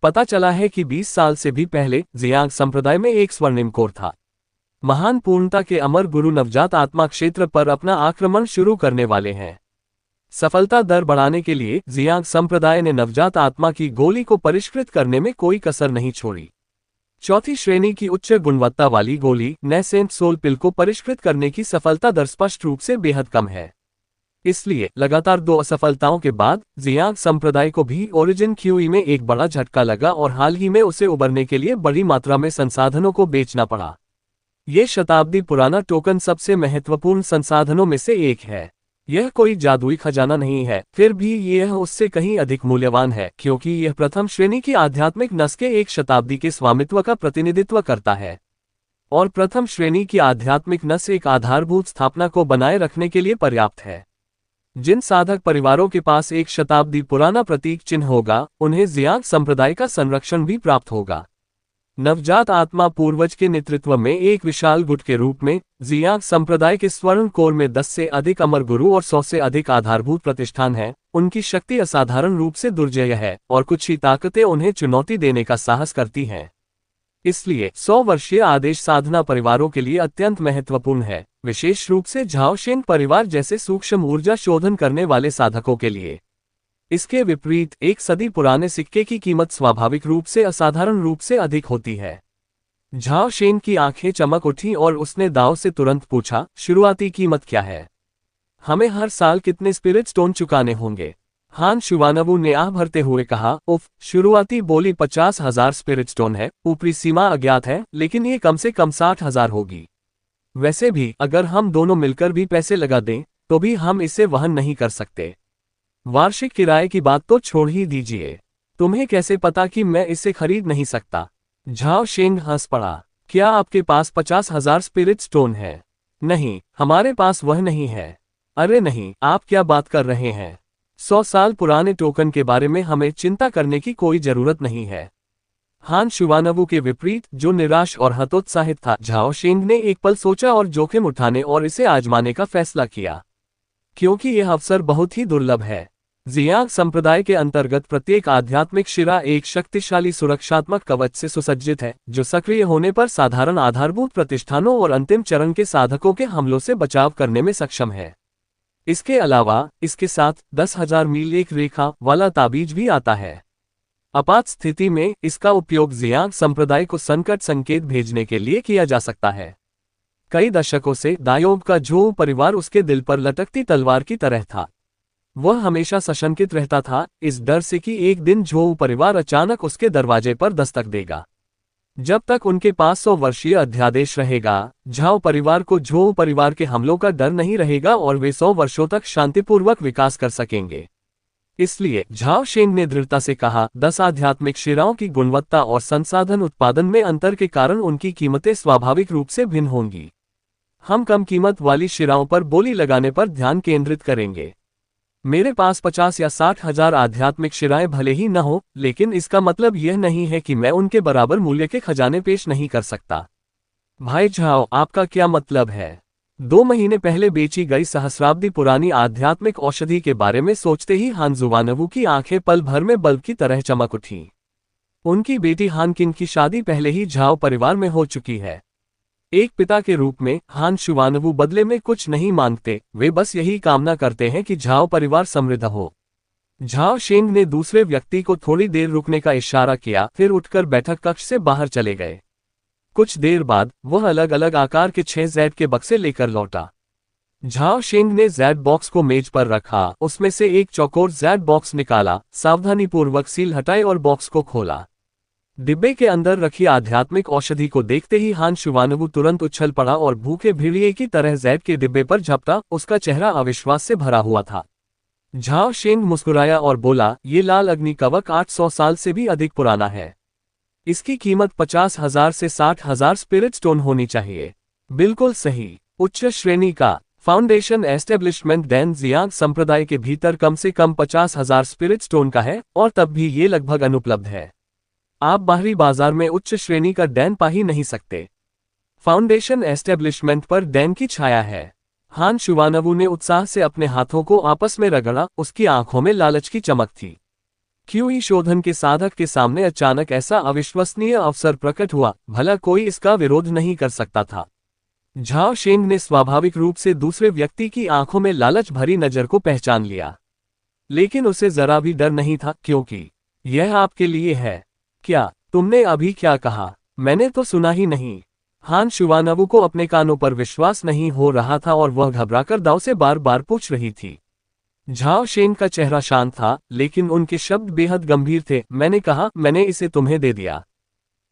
पता चला है कि 20 साल से भी पहले जियांग संप्रदाय में एक स्वर्णिम कोर था। महान पूर्णता के अमर गुरु नवजात आत्मा क्षेत्र पर अपना आक्रमण शुरू करने वाले हैं। सफलता दर बढ़ाने के लिए जियांग संप्रदाय ने नवजात आत्मा की गोली को परिष्कृत करने में कोई कसर नहीं छोड़ी। 4थी श्रेणी की उच्च गुणवत्ता वाली गोली नेसेंट सोल पिल को परिष्कृत करने की सफलता दर स्पष्ट रूप से बेहद कम है। इसलिए लगातार 2 असफलताओं के बाद जियांग संप्रदाय को भी ओरिजिन क्यूई में एक बड़ा झटका लगा और हाल ही में उसे उबरने के लिए बड़ी मात्रा में संसाधनों को बेचना पड़ा। ये शताब्दी पुराना टोकन सबसे महत्वपूर्ण संसाधनों में से एक है। यह कोई जादुई खजाना नहीं है, फिर भी यह उससे कहीं अधिक मूल्यवान है, क्योंकि यह प्रथम श्रेणी की आध्यात्मिक नस के एक शताब्दी के स्वामित्व का प्रतिनिधित्व करता है। और प्रथम श्रेणी की आध्यात्मिक नस एक आधारभूत स्थापना को बनाए रखने के लिए पर्याप्त है। जिन साधक परिवारों के पास एक शताब्दी पुराना प्रतीक चिन्ह होगा, उन्हें जियांग संप्रदाय का संरक्षण भी प्राप्त होगा। नवजात आत्मा पूर्वज के नेतृत्व में एक विशाल गुट के रूप में जियांग संप्रदाय के स्वर्ण कोर में 10 से अधिक अमर गुरु और 100 से अधिक आधारभूत प्रतिष्ठान हैं। उनकी शक्ति असाधारण रूप से दुर्जेय है और कुछ ही ताकतें उन्हें चुनौती देने का साहस करती हैं। इसलिए 100 वर्षीय आदेश साधना परिवारों के लिए अत्यंत महत्वपूर्ण है, विशेष रूप से झाओ शेंग परिवार जैसे सूक्ष्म ऊर्जा शोधन करने वाले साधकों के लिए। इसके विपरीत एक सदी पुराने सिक्के की कीमत स्वाभाविक रूप से असाधारण रूप से अधिक होती है। झाओ शेंग की आंखें चमक उठी और उसने दाओ से तुरंत पूछा, शुरुआती कीमत क्या है? हमें हर साल कितने स्पिरिट स्टोन चुकाने होंगे? हान शुवानवू ने आह भरते हुए कहा, उफ, शुरुआती बोली 50,000 स्पिरिट स्टोन है, ऊपरी सीमा अज्ञात है, लेकिन ये कम से कम 60,000 होगी। वैसे भी अगर हम दोनों मिलकर भी पैसे लगा दें, तो भी हम इसे वहन नहीं कर सकते। वार्षिक किराए की बात तो छोड़ ही दीजिए। तुम्हें कैसे पता कि मैं इसे खरीद नहीं सकता? झाओ शेंग हंस पड़ा। क्या आपके पास 50,000 स्पिरिट स्टोन है? नहीं, हमारे पास वह नहीं है। अरे नहीं, आप क्या बात कर रहे हैं? 100 साल पुराने टोकन के बारे में हमें चिंता करने की कोई जरूरत नहीं है। हान शुवानवू के विपरीत, जो निराश और हतोत्साहित था, झाओ शेंग ने एक पल सोचा और जोखिम उठाने और इसे आजमाने का फैसला किया, क्योंकि यह अवसर बहुत ही दुर्लभ है। जियांग संप्रदाय के अंतर्गत प्रत्येक आध्यात्मिक शिरा एक शक्तिशाली सुरक्षात्मक कवच से सुसज्जित है, जो सक्रिय होने पर साधारण आधारभूत प्रतिष्ठानों और अंतिम चरण के साधकों के हमलों से बचाव करने में सक्षम है। इसके अलावा इसके साथ 10,000 मील एक रेखा वाला ताबीज भी आता है। आपात स्थिति में इसका उपयोग जियांग संप्रदाय को संकट संकेत भेजने के लिए किया जा सकता है। कई दशकों से दायोब का झोउ परिवार उसके दिल पर लटकती तलवार की तरह था। वह हमेशा सशंकित रहता था, इस डर से कि एक दिन झोउ परिवार अचानक उसके दरवाजे पर दस्तक देगा। जब तक उनके पास 100 वर्षीय अध्यादेश रहेगा, झाओ परिवार को झोउ परिवार के हमलों का डर नहीं रहेगा और वे 100 वर्षों तक शांतिपूर्वक विकास कर सकेंगे। इसलिए झाओ शेंग ने दृढ़ता से कहा, 10 आध्यात्मिक शिराओं की गुणवत्ता और संसाधन उत्पादन में अंतर के कारण उनकी कीमतें स्वाभाविक रूप से भिन्न होंगी। हम कम कीमत वाली शिराओं पर बोली लगाने पर ध्यान केंद्रित करेंगे। मेरे पास 50 या 60,000 आध्यात्मिक शिराएं भले ही न हो, लेकिन इसका मतलब यह नहीं है कि मैं उनके बराबर मूल्य के खजाने पेश नहीं कर सकता। भाई झाओ, आपका क्या मतलब है? 2 महीने पहले बेची गई सहस्राब्दी पुरानी आध्यात्मिक औषधि के बारे में सोचते ही हान जुवानवू की आंखें पल भर में बल्ब की तरह चमक उठी। उनकी बेटी हान किंग की शादी पहले ही झाओ परिवार में हो चुकी है। एक पिता के रूप में हान शुवानवू बदले में कुछ नहीं मांगते, वे बस यही कामना करते हैं कि झाओ परिवार समृद्ध हो। झाओ शेंग ने दूसरे व्यक्ति को थोड़ी देर रुकने का इशारा किया, फिर उठकर बैठक कक्ष से बाहर चले गए। कुछ देर बाद वह अलग अलग आकार के 6 जैड के बक्से लेकर लौटा। झाओ शेंग ने जैड बॉक्स को मेज पर रखा, उसमें से एक चौकोर जैड बॉक्स निकाला, सावधानीपूर्वक सील हटाई और बॉक्स को खोला। डिब्बे के अंदर रखी आध्यात्मिक औषधि को देखते ही हान शुवानवू तुरंत उछल पड़ा और भूखे भेड़िए की तरह जैड के डिब्बे पर झपटा। उसका चेहरा अविश्वास से भरा हुआ था। झाओ शेंग मुस्कुराया और बोला, ये लाल अग्नि कवक 800 साल से भी अधिक पुराना है। इसकी कीमत 50,000 से 60,000 स्पिरिट स्टोन होनी चाहिए। बिल्कुल सही, उच्च श्रेणी का। फाउंडेशन एस्टेब्लिशमेंट डैन जियांग संप्रदाय के भीतर कम से कम 50,000 स्पिरिट स्टोन का है, और तब भी ये लगभग अनुपलब्ध है। आप बाहरी बाजार में उच्च श्रेणी का डैन पा ही नहीं सकते। फाउंडेशन एस्टेब्लिशमेंट पर डैन की छाया है। हान शुवानवू ने उत्साह से अपने हाथों को आपस में रगड़ा, उसकी आंखों में लालच की चमक थी। क्यूई शोधन के साधक के सामने अचानक ऐसा अविश्वसनीय अवसर प्रकट हुआ, भला कोई इसका विरोध नहीं कर सकता था। झाओ शेंग ने स्वाभाविक रूप से दूसरे व्यक्ति की आंखों में लालच भरी नजर को पहचान लिया, लेकिन उसे जरा भी डर नहीं था, क्योंकि यह आपके लिए है। क्या तुमने अभी क्या कहा? मैंने तो सुना ही नहीं। हान शुवानवू को अपने कानों पर विश्वास नहीं हो रहा था और वह घबराकर दाव से बार बार पूछ रही थी। झाओ शेंग का चेहरा शांत था, लेकिन उनके शब्द बेहद गंभीर थे। मैंने कहा, मैंने इसे तुम्हें दे दिया।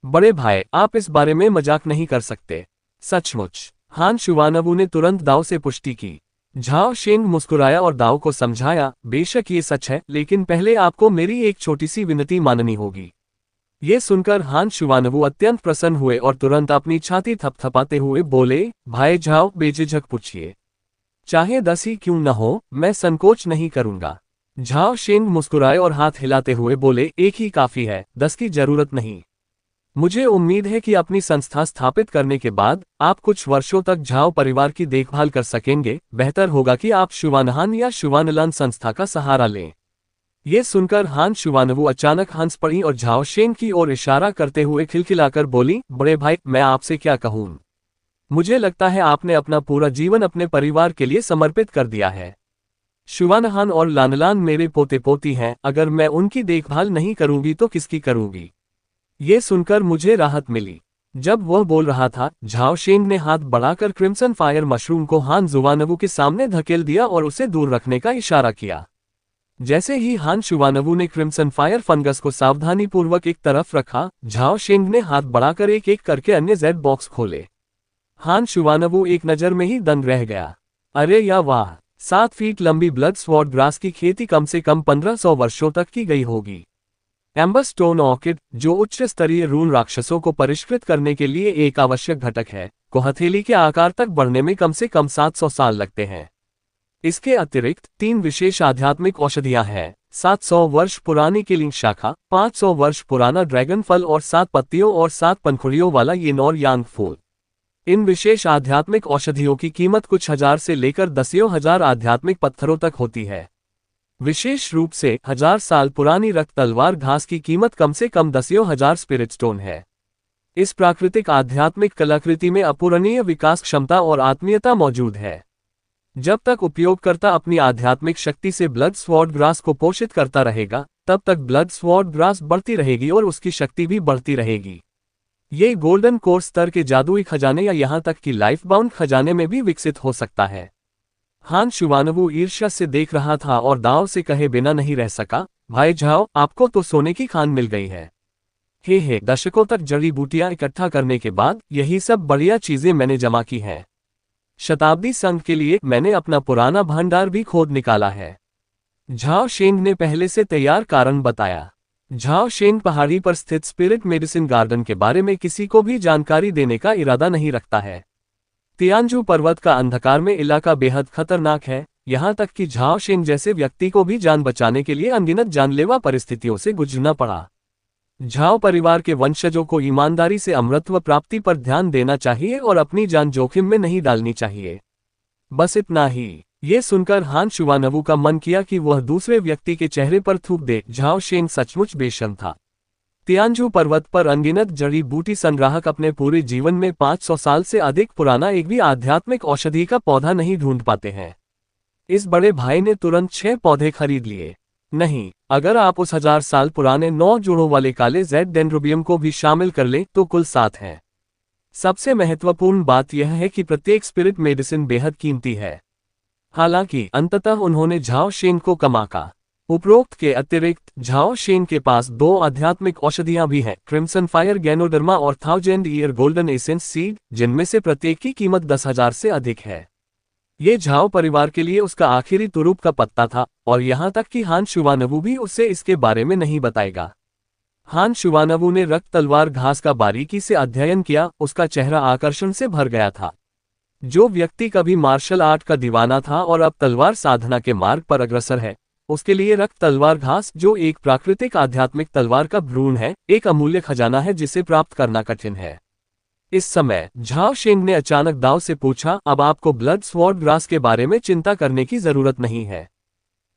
बड़े भाई, आप इस बारे में मजाक नहीं कर सकते। सचमुच? हान शुवानवू ने तुरंत दाव से पुष्टि की। झाओ शेंग मुस्कुराया और दाव को समझाया, बेशक ये सच है, लेकिन पहले आपको मेरी एक छोटी सी विनती माननी होगी। ये सुनकर हान शुवानवू अत्यंत प्रसन्न हुए और तुरंत अपनी छाती थपथपाते हुए बोले, भाई झाओ, बेझिझक पूछिए। चाहे 10 ही क्यों न हो, मैं संकोच नहीं करूंगा। झाओ शेंग मुस्कुराए और हाथ हिलाते हुए बोले, एक ही काफी है, 10 की जरूरत नहीं। मुझे उम्मीद है कि अपनी संस्था स्थापित करने के बाद आप कुछ वर्षों तक झाओ परिवार की देखभाल कर सकेंगे। बेहतर होगा कि आप शुवानहान या शुवानलान संस्था का सहारा लें। ये सुनकर हान शुवानवू अचानक हंस पड़ी और झाओ शेंग की ओर इशारा करते हुए खिलखिलाकर बोली, बड़े भाई, मैं आपसे क्या कहूं? मुझे लगता है आपने अपना पूरा जीवन अपने परिवार के लिए समर्पित कर दिया है। शुवानहान और लानलान मेरे पोते पोती हैं, अगर मैं उनकी देखभाल नहीं करूंगी तो किसकी करूंगी? ये सुनकर मुझे राहत मिली। जब वह बोल रहा था, झाओ शेंग ने हाथ बढ़ाकर क्रिम्सन फायर मशरूम को हान शुवानवू के सामने धकेल दिया और उसे दूर रखने का इशारा किया। जैसे ही हान शुवानवू ने क्रिम्सन फायर फंगस को सावधानीपूर्वक एक तरफ रखा, झाओ शेंग ने हाथ बढ़ाकर एक एक करके अन्य जेड बॉक्स खोले। हान शुवानवू एक नजर में ही दंग रह गया। अरे या वाह! 7 फीट लंबी ब्लड स्वॉर्ड ग्रास की खेती कम से कम 1500 वर्षों तक की गई होगी। एम्बर स्टोन ऑर्किड, जो उच्च स्तरीय रून राक्षसों को परिष्कृत करने के लिए एक आवश्यक घटक है, को हथेली के आकार तक बढ़ने में कम से कम 700 साल लगते हैं। इसके अतिरिक्त 3 विशेष आध्यात्मिक औषधियां हैं: 700 वर्ष पुरानी किलिंग शाखा, 500 वर्ष पुराना ड्रैगन फल और 7 पत्तियों और 7 पंखुड़ियों वाला येन और यांग फूल। इन विशेष आध्यात्मिक औषधियों की कीमत कुछ हजार से लेकर दसियों हजार आध्यात्मिक पत्थरों तक होती है। विशेष रूप से 1000 साल पुरानी रक्त तलवार घास की कीमत कम से कम दसियों हजार स्पिरिट स्टोन है। इस प्राकृतिक आध्यात्मिक कलाकृति में अपूरणीय विकास क्षमता और आत्मीयता मौजूद है। जब तक उपयोगकर्ता अपनी आध्यात्मिक शक्ति से ब्लड स्वॉर्ड ग्रास को पोषित करता रहेगा, तब तक ब्लड स्वॉर्ड ग्रास बढ़ती रहेगी और उसकी शक्ति भी बढ़ती रहेगी। ये गोल्डन कोर स्तर के जादुई खजाने या यहाँ तक कि लाइफ बाउंड खजाने में भी विकसित हो सकता है। हान शुवानवू ईर्ष्या से देख रहा था और दाव से कहे बिना नहीं रह सका, भाई झाओ, आपको तो सोने की खान मिल गई है। हे, दशकों तक जड़ी बूटियां इकट्ठा करने के बाद यही सब बढ़िया चीजें मैंने जमा की हैं। शताब्दी संघ के लिए मैंने अपना पुराना भंडार भी खोद निकाला है। झाओ शेंग ने पहले से तैयार कारण बताया। झाओ शेंग पहाड़ी पर स्थित स्पिरिट मेडिसिन गार्डन के बारे में किसी को भी जानकारी देने का इरादा नहीं रखता है। तियानजू पर्वत का अंधकार में इलाका बेहद खतरनाक है, यहाँ तक कि झाओ शेंग जैसे व्यक्ति को भी जान बचाने के लिए अनगिनत जानलेवा परिस्थितियों से गुजरना पड़ा। झाओ परिवार के वंशजों को ईमानदारी से अमरत्व प्राप्ति पर ध्यान देना चाहिए और अपनी जान जोखिम में नहीं डालनी चाहिए। बस इतना ही। ये सुनकर हान शुवानवू का मन किया कि वह दूसरे व्यक्ति के चेहरे पर थूक दे। झाओ शेंग सचमुच बेशर्म था। तियानजू पर्वत पर अनगिनत जड़ी बूटी संग्राहक अपने पूरे जीवन में 500 साल से अधिक पुराना एक भी आध्यात्मिक औषधि का पौधा नहीं ढूंढ पाते हैं। इस बड़े भाई ने तुरंत 6 पौधे खरीद लिए। नहीं, अगर आप उस 1000 साल पुराने 9 जोड़ों वाले काले जेड डेंड्रोबियम को भी शामिल कर लें तो कुल 7 हैं। सबसे महत्वपूर्ण बात यह है कि प्रत्येक स्पिरिट मेडिसिन बेहद कीमती है। हालांकि अंततः उन्होंने झाओ शेन को कमाका। उपरोक्त के अतिरिक्त झाओ शेन के पास 2 आध्यात्मिक औषधियां भी हैं, क्रिम्सन फायर गैनोडर्मा और 1000 ईयर गोल्डन एसेंस सीड, जिनमें से प्रत्येक की कीमत 10,000 से अधिक है। ये झाओ परिवार के लिए उसका आखिरी तुरुप का पत्ता था, और यहां तक कि हान शुवानवू भी उससे इसके बारे में नहीं बताएगा। हान शुवानवू ने रक्त तलवार घास का बारीकी से अध्ययन किया, उसका चेहरा आकर्षण से भर गया था। जो व्यक्ति कभी मार्शल आर्ट का दीवाना था और अब तलवार साधना के मार्ग पर अग्रसर है, उसके लिए रक्त तलवार घास, जो एक प्राकृतिक आध्यात्मिक तलवार का भ्रूण है, एक अमूल्य खजाना है जिसे प्राप्त करना कठिन है। इस समय झाओ शेंग ने अचानक दाव से पूछा, अब आपको ब्लड स्वॉर्ड ग्रास के बारे में चिंता करने की जरूरत नहीं है।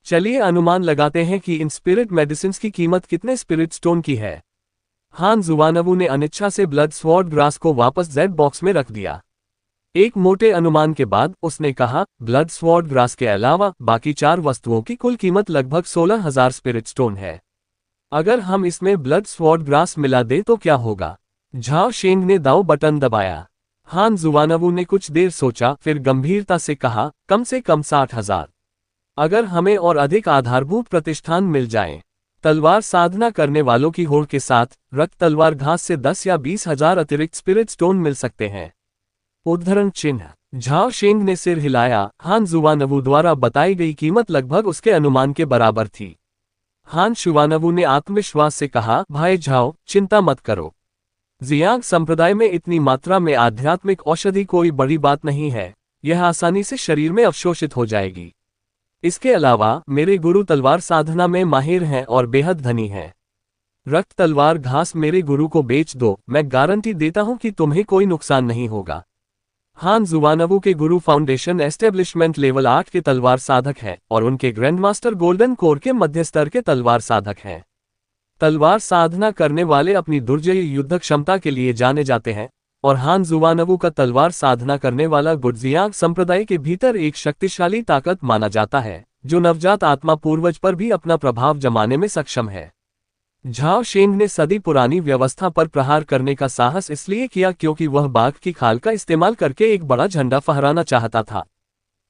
चलिए अनुमान लगाते हैं कि इन स्पिरिट मेडिसिन्स की कीमत कितने स्पिरिट स्टोन की है। हान जुवानवू ने अनिच्छा से ब्लड स्वॉर्ड ग्रास को वापस जेड बॉक्स में रख दिया। एक मोटे अनुमान के बाद उसने कहा, ब्लड स्वॉर्ड ग्रास के अलावा बाकी 4 वस्तुओं की कुल कीमत लगभग 16,000 स्पिरिट स्टोन है। अगर हम इसमें ब्लड स्वॉर्ड ग्रास मिला दें तो क्या होगा? झाओ शेंग ने दाव बटन दबाया। हान जुवानवू ने कुछ देर सोचा, फिर गंभीरता से कहा, कम से कम 60,000। अगर हमें और अधिक आधारभूत प्रतिष्ठान मिल जाएं, तलवार साधना करने वालों की होड़ के साथ रक्त तलवार घास से 10 या 20,000 अतिरिक्त स्पिरिट स्टोन मिल सकते हैं। उद्धरण चिन्ह। झाओ शेंग ने सिर हिलाया। हान जुवानवू द्वारा बताई गई कीमत लगभग उसके अनुमान के बराबर थी। हान शुवानवू ने आत्मविश्वास से कहा, भाई झाओ, चिंता मत करो। जियांग संप्रदाय में इतनी मात्रा में आध्यात्मिक औषधि कोई बड़ी बात नहीं है, यह आसानी से शरीर में अवशोषित हो जाएगी। इसके अलावा मेरे गुरु तलवार साधना में माहिर हैं और बेहद धनी हैं। रक्त तलवार घास मेरे गुरु को बेच दो, मैं गारंटी देता हूं कि तुम्हें कोई नुकसान नहीं होगा। हान जुवानवू के गुरु फाउंडेशन एस्टेब्लिशमेंट लेवल 8 के तलवार साधक हैं और उनके ग्रैंडमास्टर गोल्डन कोर के मध्य स्तर के तलवार साधक हैं। तलवार साधना करने वाले अपनी दुर्जय युद्ध क्षमता के लिए जाने जाते हैं, और हान जुवानवू का तलवार साधना करने वाला गुडजियांग संप्रदाय के भीतर एक शक्तिशाली ताकत माना जाता है, जो नवजात आत्मा पूर्वज पर भी अपना प्रभाव जमाने में सक्षम है। झाओ शेंग ने सदी पुरानी व्यवस्था पर प्रहार करने का साहस इसलिए किया क्योंकि वह बाघ की खाल का इस्तेमाल करके एक बड़ा झंडा फहराना चाहता था।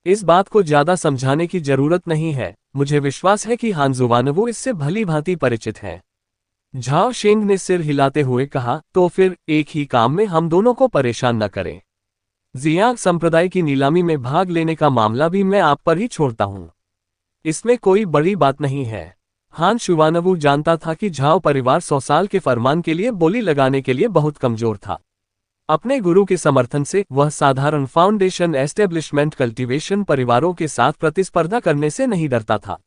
इस बात को ज्यादा समझाने की जरूरत नहीं है, मुझे विश्वास है कि हान जुवानवू इससे भली भांति परिचित हैं। झाओ शेंग ने सिर हिलाते हुए कहा, तो फिर एक ही काम में हम दोनों को परेशान न करें। जियांग संप्रदाय की नीलामी में भाग लेने का मामला भी मैं आप पर ही छोड़ता हूं। इसमें कोई बड़ी बात नहीं है। हान शुवानवू जानता था कि झाओ परिवार 100 साल के फरमान के लिए बोली लगाने के लिए बहुत कमजोर था। अपने गुरु के समर्थन से वह साधारण फाउंडेशन एस्टेब्लिशमेंट कल्टीवेशन परिवारों के साथ प्रतिस्पर्धा करने से नहीं डरता था।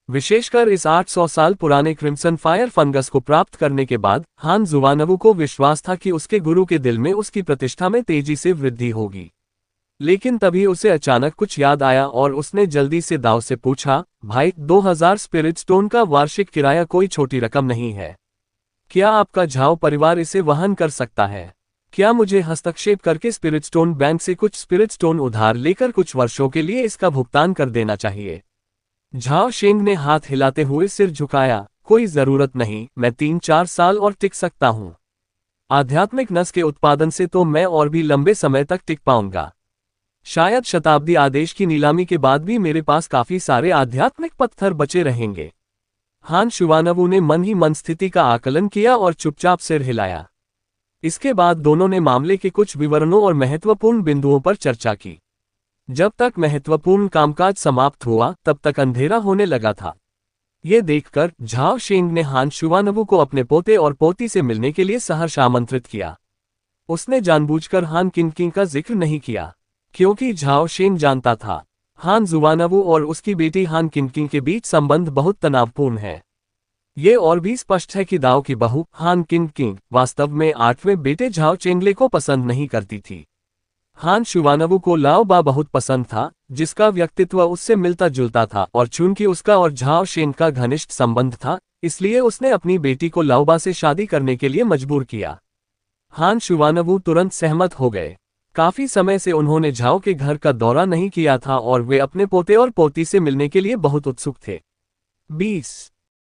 विशेषकर इस 800 साल पुराने क्रिम्सन फायर फंगस को प्राप्त करने के बाद हान जुवानवू को विश्वास था कि उसके गुरु के दिल में उसकी प्रतिष्ठा में तेजी से वृद्धि होगी। लेकिन तभी उसे अचानक कुछ याद आया और उसने जल्दी से दाव से पूछा, भाई, 2000 स्पिरिट स्टोन का वार्षिक किराया कोई छोटी रकम नहीं है। क्या आपका झाओ परिवार इसे वहन कर सकता है? क्या मुझे हस्तक्षेप करके स्पिरिट स्टोन बैंक से कुछ स्पिरिट स्टोन उधार लेकर कुछ वर्षों के लिए इसका भुगतान कर देना चाहिए? झाओ शेंग ने हाथ हिलाते हुए सिर झुकाया, कोई जरूरत नहीं, मैं 3-4 साल और टिक सकता हूं। आध्यात्मिक नस के उत्पादन से तो मैं और भी लंबे समय तक टिक पाऊंगा। शायद शताब्दी आदेश की नीलामी के बाद भी मेरे पास काफी सारे आध्यात्मिक पत्थर बचे रहेंगे। हान शुवानवू ने मन ही मन स्थिति का आकलन किया और चुपचाप सिर हिलाया। इसके बाद दोनों ने मामले के कुछ विवरणों और महत्वपूर्ण बिंदुओं पर चर्चा की। जब तक महत्वपूर्ण कामकाज समाप्त हुआ तब तक अंधेरा होने लगा था। ये देखकर झाओ शेंग ने हान शुवानवू को अपने पोते और पोती से मिलने के लिए सहर्ष आमंत्रित किया। उसने जानबूझकर हान किनकिंग का जिक्र नहीं किया, क्योंकि झाओ शेंग जानता था हान जुवानवू और उसकी बेटी हान किनकिंग के बीच संबंध बहुत तनावपूर्ण है। ये और भी स्पष्ट है कि दाओ की बहू हान किनकिंग वास्तव में 8वें बेटे झाओ चेंगले को पसंद नहीं करती थी। हान शुवानवू को लाओ बा बहुत पसंद था, जिसका व्यक्तित्व उससे मिलता जुलता था, और चूंकि उसका और झाओ शेंग का घनिष्ठ संबंध था, इसलिए उसने अपनी बेटी को लाओबा से शादी करने के लिए मजबूर किया। हान शुआनवू तुरंत सहमत हो गए। काफी समय से उन्होंने झाओ के घर का दौरा नहीं किया था और वे अपने पोते और पोती से मिलने के लिए बहुत उत्सुक थे। 20